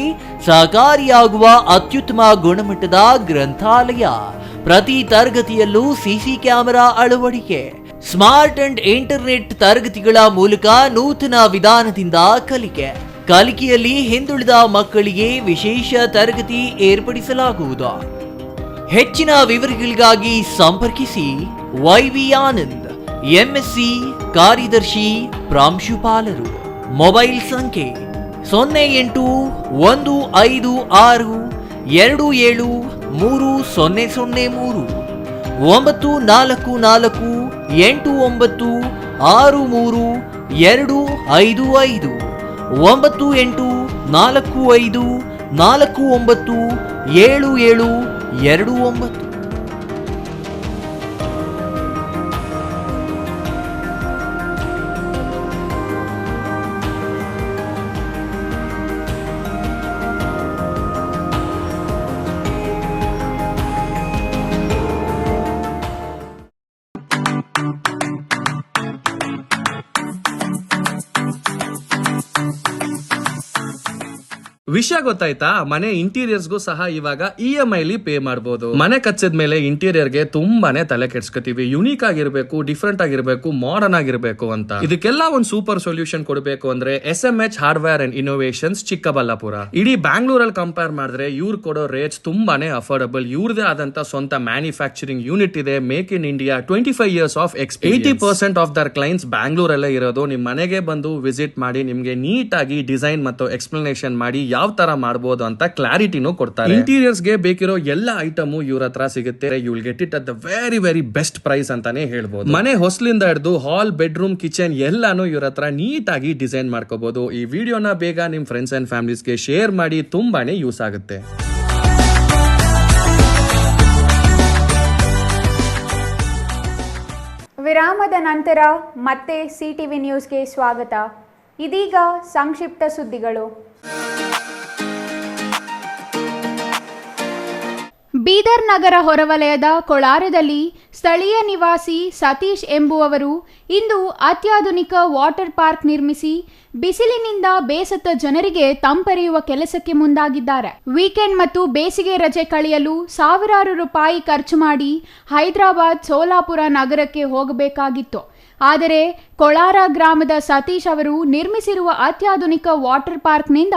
Speaker 8: ಸಹಕಾರಿಯಾಗುವ ಅತ್ಯುತ್ತಮ ಗುಣಮಟ್ಟದ ಗ್ರಂಥಾಲಯ. ಪ್ರತಿ ತರಗತಿಯಲ್ಲೂ CC ಕ್ಯಾಮೆರಾ ಅಳವಡಿಕೆ. ಸ್ಮಾರ್ಟ್ ಅಂಡ್ ಇಂಟರ್ನೆಟ್ ತರಗತಿಗಳ ಮೂಲಕ ನೂತನ ವಿಧಾನದಿಂದ ಕಲಿಕೆಯಲ್ಲಿ ಹಿಂದುಳಿದ ಮಕ್ಕಳಿಗೆ ವಿಶೇಷ ತರಗತಿ ಏರ್ಪಡಿಸಲಾಗುವುದು. ಹೆಚ್ಚಿನ ವಿವರಗಳಿಗಾಗಿ ಸಂಪರ್ಕಿಸಿ YV ಆನಂದ್, MSc, ಕಾರ್ಯದರ್ಶಿ, ಪ್ರಾಂಶುಪಾಲರು. ಮೊಬೈಲ್ ಸಂಖ್ಯೆ 081526273003, 9448963255, 9845497729.
Speaker 13: ವಿಷಯ ಗೊತ್ತಾಯ್ತಾ? ಮನೆ ಇಂಟೀರಿಯರ್ಸ್ಗೂ ಸಹ ಇವಾಗ EMI ಪೇ ಮಾಡಬಹುದು. ಮನೆ ಕಚ್ಚಿದ ಮೇಲೆ ಇಂಟೀರಿಯರ್ಗೆ ತುಂಬಾನೇ ತಲೆ ಕೆಡ್ಸ್ಕೊತೀವಿ. ಯುನೀಕ್ ಆಗಿರ್ಬೇಕು, ಡಿಫ್ರೆಂಟ್ ಆಗಿರ್ಬೇಕು, ಮಾಡರ್ನ್ ಆಗಿರ್ಬೇಕು ಅಂತ. ಇದಕ್ಕೆಲ್ಲ ಒಂದು ಸೂಪರ್ ಸೊಲ್ಯೂಷನ್ ಕೊಡಬೇಕು ಅಂದ್ರೆ SMH Hardware and Innovations Chikkaballapur. ಇಡೀ ಬ್ಯಾಂಗ್ಳೂರಲ್ಲಿ ಕಂಪೇರ್ ಮಾಡಿದ್ರೆ ಇವ್ರು ಕೊಡೋ ರೇಟ್ಸ್ ತುಂಬಾನೇ ಅಫೋರ್ಡಬಲ್. ಇವ್ರದೇ ಆದಂತ ಸ್ವಂತ ಮ್ಯಾನುಫ್ಯಾಕ್ಚರಿಂಗ್ ಯೂನಿಟ್ ಇದೆ. Make in India 25 years of experience. 80% of their clients ಬ್ಯಾಂಗ್ಳೂರಲ್ಲೇ ಇರೋದು. ನಿಮ್ ಮನೆಗೆ ಬಂದು ವಿಸಿಟ್ ಮಾಡಿ ನಿಮ್ಗೆ ನೀಟ್ ಆಗಿ ಡಿಸೈನ್ ಮತ್ತು ಎಕ್ಸ್ಪ್ಲನೇಷನ್ ಮಾಡಿ ಯಾವ ತರ ಮಾಡಬಹುದು ಅಂತ ಕ್ಲಾರಿಟಿನೂ ಕೊಡ್ತಾರೆ. ಇಂಟೀರಿಯರ್ಸ್ ಗೆ ಬೇಕಿರೋ ಎಲ್ಲ ಐಟಮು ಇವ್ರ ಹತ್ರ ಸಿಗುತ್ತೆ. You will get it at the very very best price ಅಂತಾನೆ ಹೇಳ್ಬೋದು. ಮನೆ ಹೊಸಲಿಂದ ಹಿಡಿದು ಹಾಲ್, ಬೆಡ್ರೂಮ್, ಕಿಚನ್ ಎಲ್ಲಾನು ಇವ್ರ ಹತ್ರ ನೀಟ್ ಆಗಿ ಡಿಸೈನ್ ಮಾಡ್ಕೋಬಹುದು. ಈ ವಿಡಿಯೋನ ಬೇಗ ನಿಮ್ ಫ್ರೆಂಡ್ಸ್ ಅಂಡ್ ಫ್ಯಾಮಿಲೀಸ್ಗೆ ಶೇರ್ ಮಾಡಿ, ತುಂಬಾನೇ ಯೂಸ್ ಆಗುತ್ತೆ.
Speaker 1: ವಿರಾಮದ ನಂತರ ಮತ್ತೆ CTV ನ್ಯೂಸ್ಗೆ ಸ್ವಾಗತ. ಇದೀಗ ಸಂಕ್ಷಿಪ್ತ ಸುದ್ದಿಗಳು. ಬೀದರ್ ನಗರ ಹೊರವಲಯದ ಕೊಳಾರದಲ್ಲಿ ಸ್ಥಳೀಯ ನಿವಾಸಿ ಸತೀಶ್ ಎಂಬುವವರು ಇಂದು ಅತ್ಯಾಧುನಿಕ ವಾಟರ್ ಪಾರ್ಕ್ ನಿರ್ಮಿಸಿ ಬಿಸಿಲಿನಿಂದ ಬೇಸತ್ತ ಜನರಿಗೆ ತಂಪೆರೆಯುವ ಕೆಲಸಕ್ಕೆ ಮುಂದಾಗಿದ್ದಾರೆ. ವೀಕೆಂಡ್ ಮತ್ತು ಬೇಸಿಗೆ ರಜೆ ಕಳೆಯಲು ಸಾವಿರಾರು ರೂಪಾಯಿ ಖರ್ಚು ಮಾಡಿ ಹೈದರಾಬಾದ್, ಸೋಲಾಪುರ ನಗರಕ್ಕೆ ಹೋಗಬೇಕಾಗಿತ್ತು. ಆದರೆ ಕೊಳಾರ ಗ್ರಾಮದ ಸತೀಶ್ ಅವರು ನಿರ್ಮಿಸಿರುವ ಅತ್ಯಾಧುನಿಕ ವಾಟರ್ ಪಾರ್ಕ್ನಿಂದ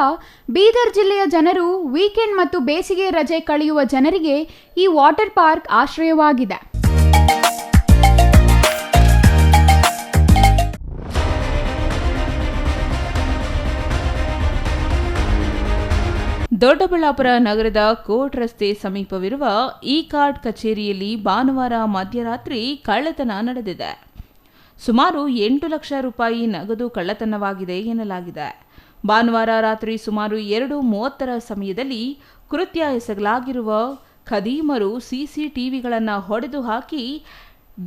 Speaker 1: ಬೀದರ್ ಜಿಲ್ಲೆಯ ಜನರು ವೀಕೆಂಡ್ ಮತ್ತು ಬೇಸಿಗೆ ರಜೆ ಕಳೆಯುವ ಜನರಿಗೆ ಈ ವಾಟರ್ ಪಾರ್ಕ್ ಆಶ್ರಯವಾಗಿದೆ.
Speaker 2: ದೊಡ್ಡಬಳ್ಳಾಪುರ ನಗರದ ಕೋರ್ಟ್ ರಸ್ತೆ ಸಮೀಪವಿರುವ ಇ-ಕಾರ್ಡ್ ಕಚೇರಿಯಲ್ಲಿ ಭಾನುವಾರ ಮಧ್ಯರಾತ್ರಿ ಕಳ್ಳತನ ನಡೆದಿದೆ. ಸುಮಾರು 8 ಲಕ್ಷ ರೂಪಾಯಿ ನಗದು ಕಳ್ಳತನವಾಗಿದೆ ಎನ್ನಲಾಗಿದೆ. ಭಾನುವಾರ ರಾತ್ರಿ ಸುಮಾರು 2:30 ಸಮಯದಲ್ಲಿ ಕೃತ್ಯ ಎಸಗಲಾಗಿರುವ ಖದೀಮರು CCTVಗಳನ್ನು ಹೊಡೆದು ಹಾಕಿ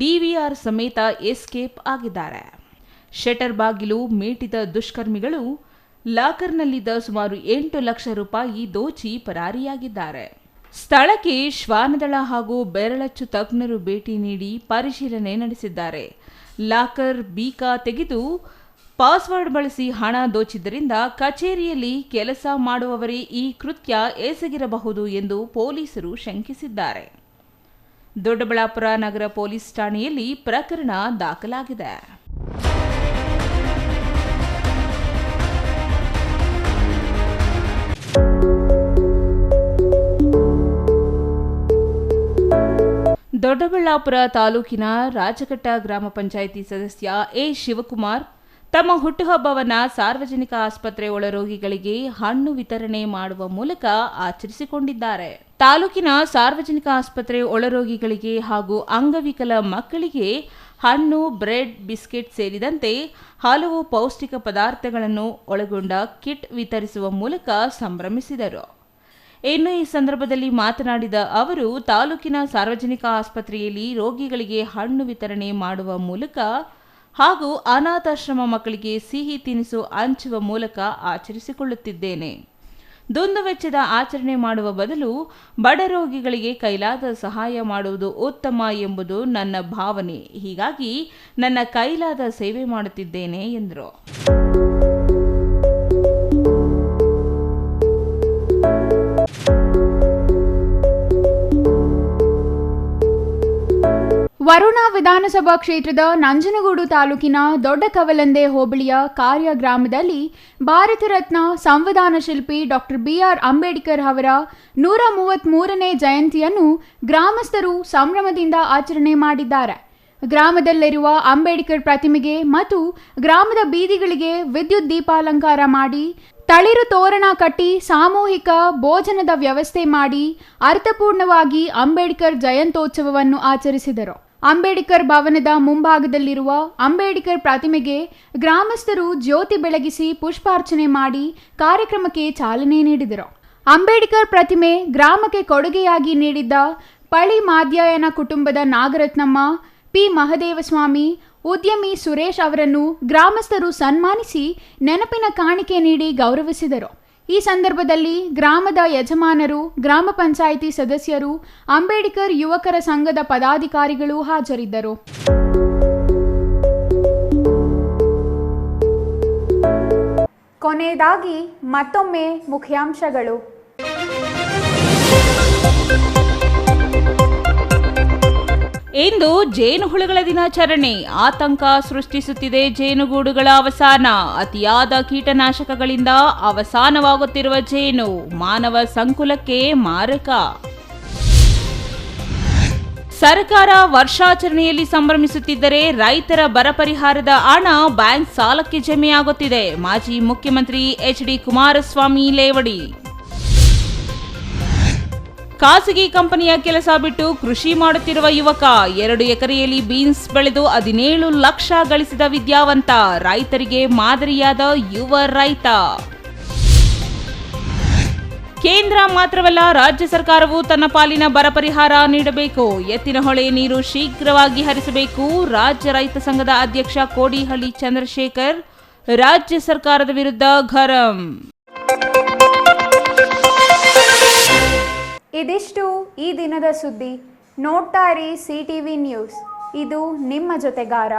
Speaker 2: DVR ಸಮೇತ ಎಸ್ಕೇಪ್ ಆಗಿದ್ದಾರೆ. ಶಟರ್ ಬಾಗಿಲು ಮೀಟಿದ ದುಷ್ಕರ್ಮಿಗಳು ಲಾಕರ್ನಲ್ಲಿದ್ದ ಸುಮಾರು 8 ಲಕ್ಷ ರೂಪಾಯಿ ದೋಚಿ ಪರಾರಿಯಾಗಿದ್ದಾರೆ. ಸ್ಥಳಕ್ಕೆ ಶ್ವಾನದಳ ಹಾಗೂ ಬೆರಳಚ್ಚು ತಜ್ಞರು ಭೇಟಿ ನೀಡಿ ಪರಿಶೀಲನೆ ನಡೆಸಿದ್ದಾರೆ. ಲಾಕರ್ ಬೀಗ ತೆಗೆದು ಪಾಸ್ವರ್ಡ್ ಬಳಸಿ ಹಣ ದೋಚಿದ್ದರಿಂದ ಕಚೇರಿಯಲ್ಲಿ ಕೆಲಸ ಮಾಡುವವರೇ ಈ ಕೃತ್ಯ ಎಸಗಿರಬಹುದು ಎಂದು ಪೊಲೀಸರು ಶಂಕಿಸಿದ್ದಾರೆ. ದೊಡ್ಡಬಳ್ಳಾಪುರ ನಗರ ಪೊಲೀಸ್ ಠಾಣೆಯಲ್ಲಿ ಪ್ರಕರಣ ದಾಖಲಾಗಿದೆ. ದೊಡ್ಡಬಳ್ಳಾಪುರ ತಾಲೂಕಿನ ರಾಜಘಟ್ಟ ಗ್ರಾಮ ಪಂಚಾಯಿತಿ ಸದಸ್ಯ ಎ ಶಿವಕುಮಾರ್ ತಮ್ಮ ಹುಟ್ಟುಹಬ್ಬವನ್ನು ಸಾರ್ವಜನಿಕ ಆಸ್ಪತ್ರೆ ಒಳರೋಗಿಗಳಿಗೆ ಹಣ್ಣು ವಿತರಣೆ ಮಾಡುವ ಮೂಲಕ ಆಚರಿಸಿಕೊಂಡಿದ್ದಾರೆ. ತಾಲೂಕಿನ ಸಾರ್ವಜನಿಕ ಆಸ್ಪತ್ರೆ ಒಳರೋಗಿಗಳಿಗೆ ಹಾಗೂ ಅಂಗವಿಕಲ ಮಕ್ಕಳಿಗೆ ಹಣ್ಣು, ಬ್ರೆಡ್, ಬಿಸ್ಕೆಟ್ ಸೇರಿದಂತೆ ಹಲವು ಪೌಷ್ಟಿಕ ಪದಾರ್ಥಗಳನ್ನು ಒಳಗೊಂಡ ಕಿಟ್ ವಿತರಿಸುವ ಮೂಲಕ ಸಂಭ್ರಮಿಸಿದರು. ಇನ್ನು ಈ ಸಂದರ್ಭದಲ್ಲಿ ಮಾತನಾಡಿದ ಅವರು ತಾಲೂಕಿನ ಸಾರ್ವಜನಿಕ ಆಸ್ಪತ್ರೆಯಲ್ಲಿ ರೋಗಿಗಳಿಗೆ ಹಣ್ಣು ವಿತರಣೆ ಮಾಡುವ ಮೂಲಕ ಹಾಗೂ ಅನಾಥಾಶ್ರಮ ಮಕ್ಕಳಿಗೆ ಸಿಹಿ ತಿನಿಸು ಹಂಚುವ ಮೂಲಕ ಆಚರಿಸಿಕೊಳ್ಳುತ್ತಿದ್ದೇನೆ. ದುಂದುವೆಚ್ಚದ ಆಚರಣೆ ಮಾಡುವ ಬದಲು ಬಡ ರೋಗಿಗಳಿಗೆ ಕೈಲಾದ ಸಹಾಯ ಮಾಡುವುದು ಉತ್ತಮ ಎಂಬುದು ನನ್ನ ಭಾವನೆ. ಹೀಗಾಗಿ ನನ್ನ ಕೈಲಾದ ಸೇವೆ ಮಾಡುತ್ತಿದ್ದೇನೆ ಎಂದರು.
Speaker 1: ವರುಣಾ ವಿಧಾನಸಭಾ ಕ್ಷೇತ್ರದ ನಂಜನಗೂಡು ತಾಲೂಕಿನ ದೊಡ್ಡ ಕವಲಂದೆ ಹೋಬಳಿಯ ಕಾರ್ಯ ಗ್ರಾಮದಲ್ಲಿ ಭಾರತ ರತ್ನ ಸಂವಿಧಾನ ಶಿಲ್ಪಿ ಡಾಕ್ಟರ್ BR ಅಂಬೇಡ್ಕರ್ ಅವರ 133ನೇ ಜಯಂತಿಯನ್ನು ಗ್ರಾಮಸ್ಥರು ಸಂಭ್ರಮದಿಂದ ಆಚರಣೆ ಮಾಡಿದ್ದಾರೆ. ಗ್ರಾಮದಲ್ಲಿರುವ ಅಂಬೇಡ್ಕರ್ ಪ್ರತಿಮೆಗೆ ಮತ್ತು ಗ್ರಾಮದ ಬೀದಿಗಳಿಗೆ ವಿದ್ಯುತ್ ದೀಪಾಲಂಕಾರ ಮಾಡಿ ತಳಿರು ತೋರಣ ಕಟ್ಟಿ ಸಾಮೂಹಿಕ ಭೋಜನದ ವ್ಯವಸ್ಥೆ ಮಾಡಿ ಅರ್ಥಪೂರ್ಣವಾಗಿ ಅಂಬೇಡ್ಕರ್ ಜಯಂತ್ಯೋತ್ಸವವನ್ನು ಆಚರಿಸಿದರು. ಅಂಬೇಡ್ಕರ್ ಭವನದ ಮುಂಭಾಗದಲ್ಲಿರುವ ಅಂಬೇಡ್ಕರ್ ಪ್ರತಿಮೆಗೆ ಗ್ರಾಮಸ್ಥರು ಜ್ಯೋತಿ ಬೆಳಗಿಸಿ ಪುಷ್ಪಾರ್ಚನೆ ಮಾಡಿ ಕಾರ್ಯಕ್ರಮಕ್ಕೆ ಚಾಲನೆ ನೀಡಿದರು. ಅಂಬೇಡ್ಕರ್ ಪ್ರತಿಮೆ ಗ್ರಾಮಕ್ಕೆ ಕೊಡುಗೆಯಾಗಿ ನೀಡಿದ್ದ ಪಳಿ ಮಾಧ್ಯಾಯನ ಕುಟುಂಬದ ನಾಗರತ್ನಮ್ಮ, P. ಮಹದೇವಸ್ವಾಮಿ, ಉದ್ಯಮಿ ಸುರೇಶ್ ಅವರನ್ನು ಗ್ರಾಮಸ್ಥರು ಸನ್ಮಾನಿಸಿ ನೆನಪಿನ ಕಾಣಿಕೆ ನೀಡಿ ಗೌರವಿಸಿದರು. ಈ ಸಂದರ್ಭದಲ್ಲಿ ಗ್ರಾಮದ ಯಜಮಾನರು, ಗ್ರಾಮ ಪಂಚಾಯಿತಿ ಸದಸ್ಯರು, ಅಂಬೇಡ್ಕರ್ ಯುವಕರ ಸಂಘದ ಪದಾಧಿಕಾರಿಗಳು ಹಾಜರಿದ್ದರು. ಕೊನೆಯದಾಗಿ ಮತ್ತೊಮ್ಮೆ ಮುಖ್ಯಾಂಶಗಳು.
Speaker 2: ಇಂದು ಜೇನುಹುಳುಗಳ ದಿನಾಚರಣೆ. ಆತಂಕ ಸೃಷ್ಟಿಸುತ್ತಿದೆ ಜೇನುಗೂಡುಗಳ ಅವಸಾನ. ಅತಿಯಾದ ಕೀಟನಾಶಕಗಳಿಂದ ಅವಸಾನವಾಗುತ್ತಿರುವ ಜೇನು ಮಾನವ ಸಂಕುಲಕ್ಕೆ ಮಾರಕ. ಸರ್ಕಾರ ವರ್ಷಾಚರಣೆಯಲ್ಲಿ ಸಂಭ್ರಮಿಸುತ್ತಿದ್ದರೆ ರೈತರ ಬರ ಪರಿಹಾರದ ಹಣ ಬ್ಯಾಂಕ್ ಸಾಲಕ್ಕೆ ಜಮೆಯಾಗುತ್ತಿದೆ. ಮಾಜಿ ಮುಖ್ಯಮಂತ್ರಿ ಎಚ್.ಡಿ. ಕುಮಾರಸ್ವಾಮಿ ಲೇವಡಿ. ಖಾಸಗಿ ಕಂಪನಿಯ ಕೆಲಸ ಬಿಟ್ಟು ಕೃಷಿ ಮಾಡುತ್ತಿರುವ ಯುವಕ. 2 ಎಕರೆಯಲ್ಲಿ ಬೀನ್ಸ್ ಬೆಳೆದು 17 ಲಕ್ಷ ಗಳಿಸಿದ ವಿದ್ಯಾವಂತ. ರೈತರಿಗೆ ಮಾದರಿಯಾದ ಯುವ ರೈತ. ಕೇಂದ್ರ ಮಾತ್ರವಲ್ಲ, ರಾಜ್ಯ ಸರ್ಕಾರವು ತನ್ನ ಪಾಲಿನ ಬರ ಪರಿಹಾರ ನೀಡಬೇಕು. ಎತ್ತಿನಹೊಳೆ ನೀರು ಶೀಘ್ರವಾಗಿ ಹರಿಸಬೇಕು. ರಾಜ್ಯ ರೈತ ಸಂಘದ ಅಧ್ಯಕ್ಷ ಕೋಡಿಹಳ್ಳಿ ಚಂದ್ರಶೇಖರ್ ರಾಜ್ಯ ಸರ್ಕಾರದ ವಿರುದ್ಧ ಗರಂ.
Speaker 1: ಇದಿಷ್ಟು ಈ ದಿನದ ಸುದ್ದಿ. ನೋಡ್ತಾ ಇರಿ CTV ನ್ಯೂಸ್, ಇದು ನಿಮ್ಮ ಜೊತೆಗಾರ.